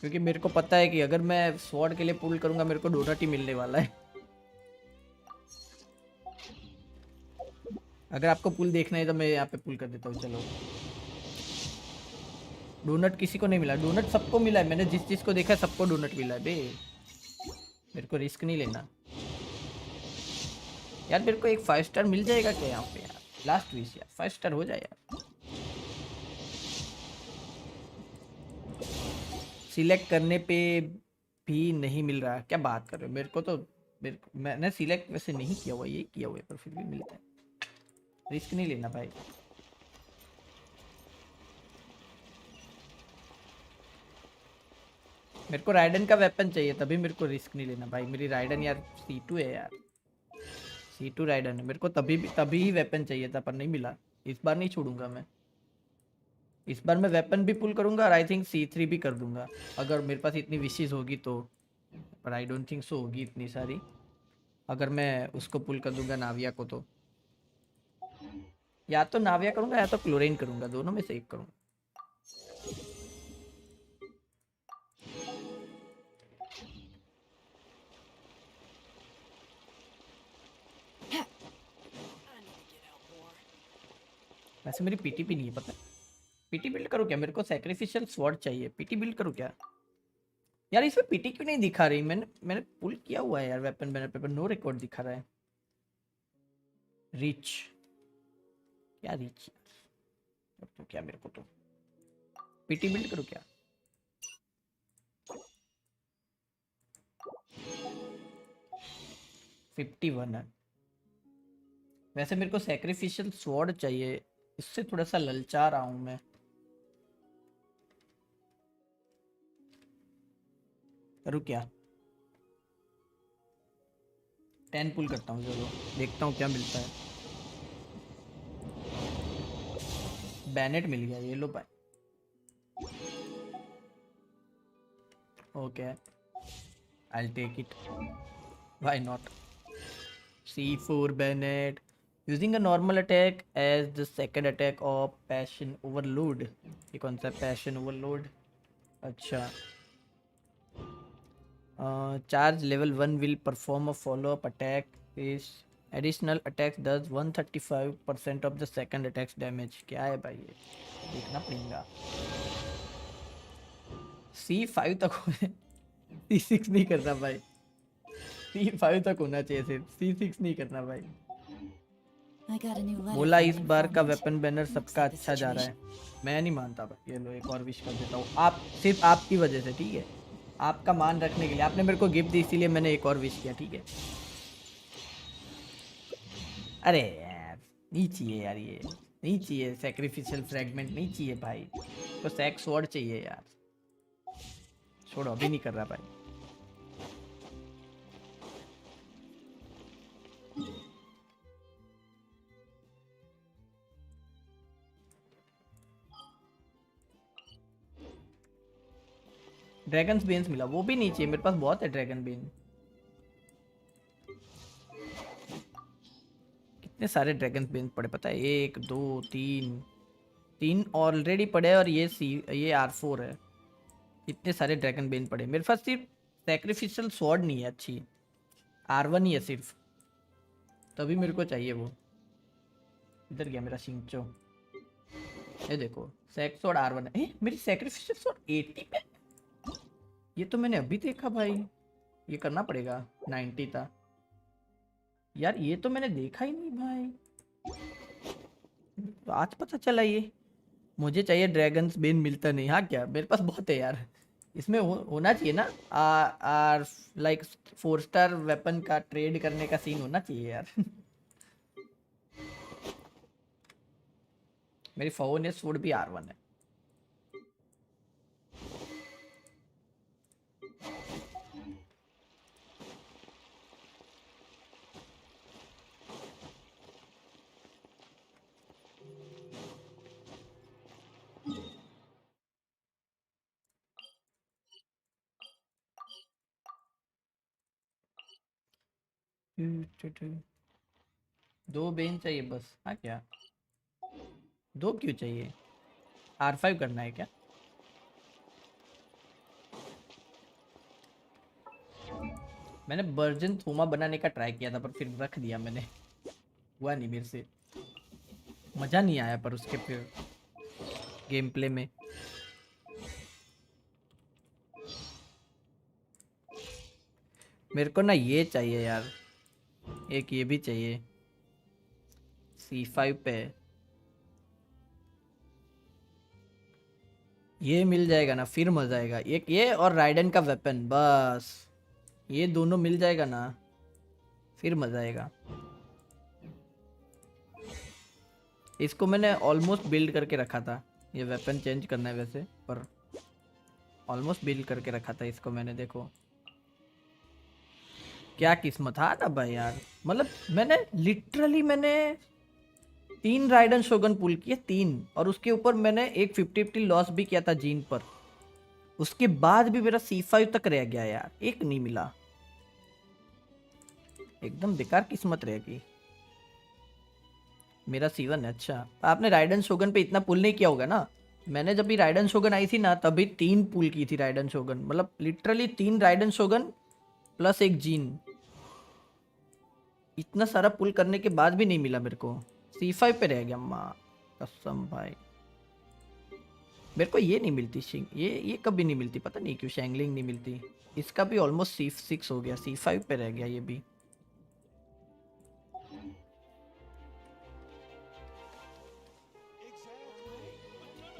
क्योंकि मेरे को पता है कि अगर मैं स्वॉर्ड के लिए पुल करूंगा मेरे को डोनट ही मिलने वाला है। अगर आपको पुल देखना है तो मैं यहाँ पे पुल कर देता हूँ। चलो, डोनट किसी को नहीं मिला, डोनट सबको मिला है। मैंने जिस चीज को देखा है सबको डोनट मिला है बे। मेरे को रिस्क नहीं लेना यार। मेरे को एक 5 स्टार मिल जाएगा क्या यहाँ पे यार? लास्ट विश यार, 5 स्टार हो जाए यार। सिलेक्ट करने पे भी नहीं मिल रहा, क्या बात कर रहे हो? मेरे को तो मैंने सिलेक्ट वैसे नहीं किया हुआ, यही किया हुआ है, पर फिर भी मिलता है। रिस्क नहीं लेना भाई। मेरे को राइडन का वेपन चाहिए, तभी मेरे को रिस्क नहीं लेना भाई। मेरी राइडन यार C2 है यार, C2 राइडन है। मेरे को तभी ही वेपन चाहिए था, पर नहीं मिला। इस बार नहीं छोड़ूंगा मैं। इस बार मैं वेपन भी पुल करूंगा और आई थिंक C3 भी कर दूंगा, अगर मेरे पास इतनी विशेष होगी तो। पर आई डोंट थिंक सो होगी इतनी सारी। अगर मैं उसको पुल कर दूंगा नाविया को, तो या तो नाविया करूंगा या तो क्लोरेन करूंगा, दोनों में से एक करूंगा। वैसे मेरी पीटी भी नहीं है, पता है। पीटी बिल्ड करूँ क्या? मेरे को सैक्रिफिशियल स्वॉर्ड चाहिए। पीटी बिल्ड करूँ क्या यार? इसमें पीटी क्यों नहीं दिखा रही? मैंने पुल किया हुआ है यार वेपन बैनर पे, पर नो रिकॉर्ड दिखा रहा है। रीच, क्या रीच यार? तो क्या मेरे को तो पीटी बिल्ड करूँ क्या? $51 है। वैसे मेरे को सैक्रिफिशियल स्वॉर्ड चाहिए, इससे थोड़ा सा ललचा रहा हूं मैं। करूँ क्या? 10 पुल करता हूँ, चलो देखता हूँ क्या मिलता है। बैनेट मिल गया, ये लो भाई। Okay, I take it, why not. C4 Bennett using a normal attack as the second attack of passion overload. ये कौन सा पैशन ओवरलोड? अच्छा, charge level 1 will perform a follow up attack. Is additional attacks does 135% of the second attacks damage. क्या है भाई ये? देखना पड़ेगा। C5 तक C6 नहीं करना भाई, C5 तक होना चाहिए सिर्फ, C6 नहीं करना भाई। बोला इस बार का वेपन बैनर सबका अच्छा जा रहा है। मैं नहीं मानता भाई। ये लो एक और विश कर देता हूँ, आप सिर्फ आपकी वजह से, ठीक है? आपका मान रखने के लिए, आपने मेरे को गिफ्ट दी इसीलिए मैंने एक और विश किया, ठीक है? अरे यार नहीं चाहिए यार, ये नहीं चाहिए। सैक्रिफिशियल फ्रैगमेंट नहीं चाहिए भाई, तो सैक स्वॉर्ड चाहिए यार। छोड़ो, अभी नहीं कर रहा भाई। ड्रैगन्स बेन्स मिला, वो भी नहीं चाहिए मेरे पास, बहुत है ड्रैगन बेन। कितने सारे ड्रैगन बेन पड़े पता है, 1 2 3 3 ऑलरेडी पड़े और ये R4 है। इतने सारे ड्रैगन बेन पड़े मेरे पास, सिर्फ सैक्रिफिशियल स्वॉर्ड नहीं है अच्छी, R1 ही है सिर्फ, तभी मेरे को चाहिए वो। इधर गया मेरा शिंचो, ये देखो सैक स्वॉर्ड R1 है। मेरी सैक्रिफिशियल स्वॉर्ड 80 पे, ये तो मैंने अभी देखा भाई, ये करना पड़ेगा 90 था यार, ये तो मैंने देखा ही नहीं भाई, तो आज पता चला ये। मुझे चाहिए ड्रैगन्स बेन, मिलता नहीं। हाँ क्या, मेरे पास बहुत है यार, इसमें होना चाहिए ना, आर लाइक 4 स्टार वेपन का ट्रेड करने का सीन होना चाहिए यार। मेरी फोन सूट भी R1 है। दो बेन चाहिए बस। हाँ क्या, दो क्यों चाहिए, R5 करना है क्या? मैंने वर्जन थोमा बनाने का ट्राई किया था पर फिर रख दिया मैंने, हुआ नहीं मेरे से, मज़ा नहीं आया पर उसके फिर गेम प्ले में। मेरे को ना ये चाहिए यार, एक ये भी चाहिए, C5 पे ये मिल जाएगा ना, फिर मजा आएगा। एक ये और राइडन का वेपन, बस ये दोनों मिल जाएगा ना, फिर मजा आएगा। इसको मैंने ऑलमोस्ट बिल्ड करके रखा था, ये वेपन चेंज करना है वैसे, पर ऑलमोस्ट बिल्ड करके रखा था इसको मैंने। देखो क्या किस्मत था ना भाई यार, मतलब मैंने लिटरली 3 राइडन शोगन पुल किए, 3, और उसके ऊपर मैंने एक 50-50 लॉस भी किया था जीन पर, उसके बाद भी मेरा C5 तक रह गया यार, एक नहीं मिला, एकदम बेकार किस्मत रहेगी। मेरा C1 है। अच्छा, आपने राइडन शोगन पे इतना पुल नहीं किया होगा ना, मैंने जब भी राइडन शोगन आई थी ना तभी 3 पुल की थी राइडन शोगन, मतलब लिटरली 3 राइडन शोगन प्लस एक जीन, इतना सारा पुल करने के बाद भी नहीं मिला मेरे को, C5 पे रह गया माँ कसम भाई। मेरे को ये नहीं मिलती ये कभी नहीं मिलती, पता नहीं क्यों शैंगलिंग नहीं मिलती। इसका भी ऑलमोस्ट C6 हो गया, C5 पे रह गया ये भी।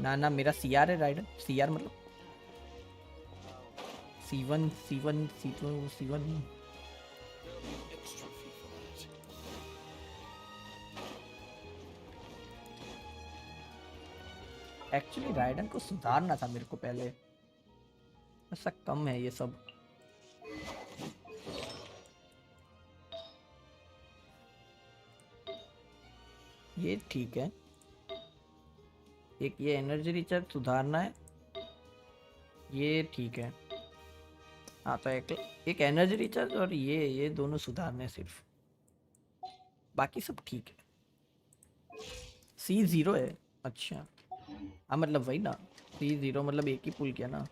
ना मेरा CR है राइडर, CR मतलब C1 C1 C2 C1। Actually ridden को सुधारना था मेरे को पहले, ऐसा कम है ये सब। ये ठीक है, एक ये एनर्जी रिचार्ज सुधारना है, ये ठीक है। हाँ तो एक एनर्जी रिचार्ज और ये दोनों सुधारने हैं सिर्फ, बाकी सब ठीक है। C0 है, अच्छा हाँ मतलब वही ना, C0 मतलब एक ही पुल किया ना,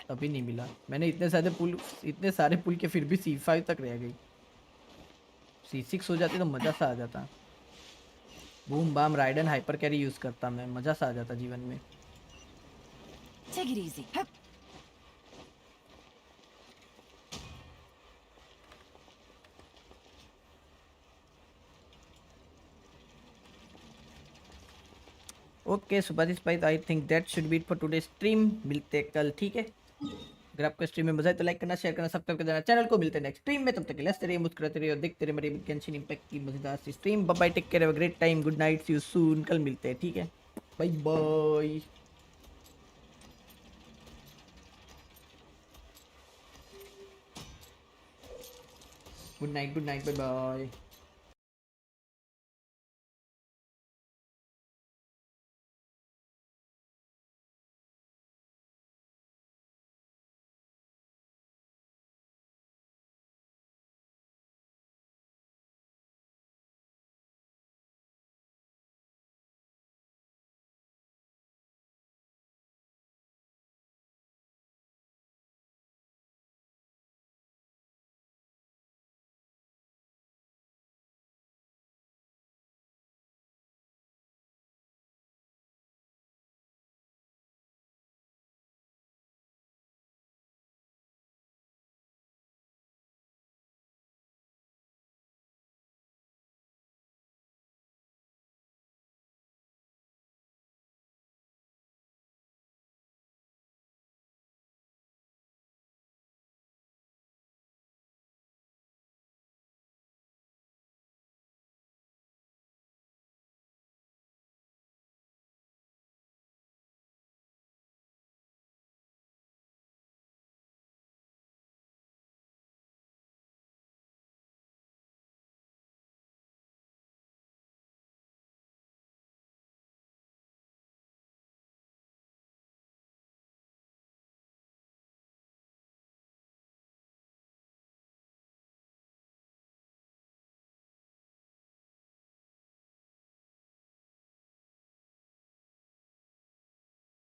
तभी नहीं मिला। मैंने इतने सारे पुल के फिर भी C5 तक रह गई, C6 हो जाती तो मज़ा सा आ जाता। Boom bam ridden hyper carry use करता मैं, मज़ा सा आ जाता जीवन में। Take it easy. Hup. Okay Subhashis भाई, I think that should be it for today stream. मिलते हैं कल, ठीक है। अगर आपको स्ट्रीम में मजा आए तो लाइक करना, शेयर करना, सब्सक्राइब कर देना चैनल को। मिलते हैं नेक्स्ट स्ट्रीम में, तब तक के लिए हंसते रहिए, मुस्कुराते रहिए और देखते रहिए मेरी गेंशिन इंपैक्ट की मजेदार सी stream. Bye bye, take care, have a great time, good night, see you soon. कल मिलते हैं, ठीक है, bye bye. Good night, bye bye.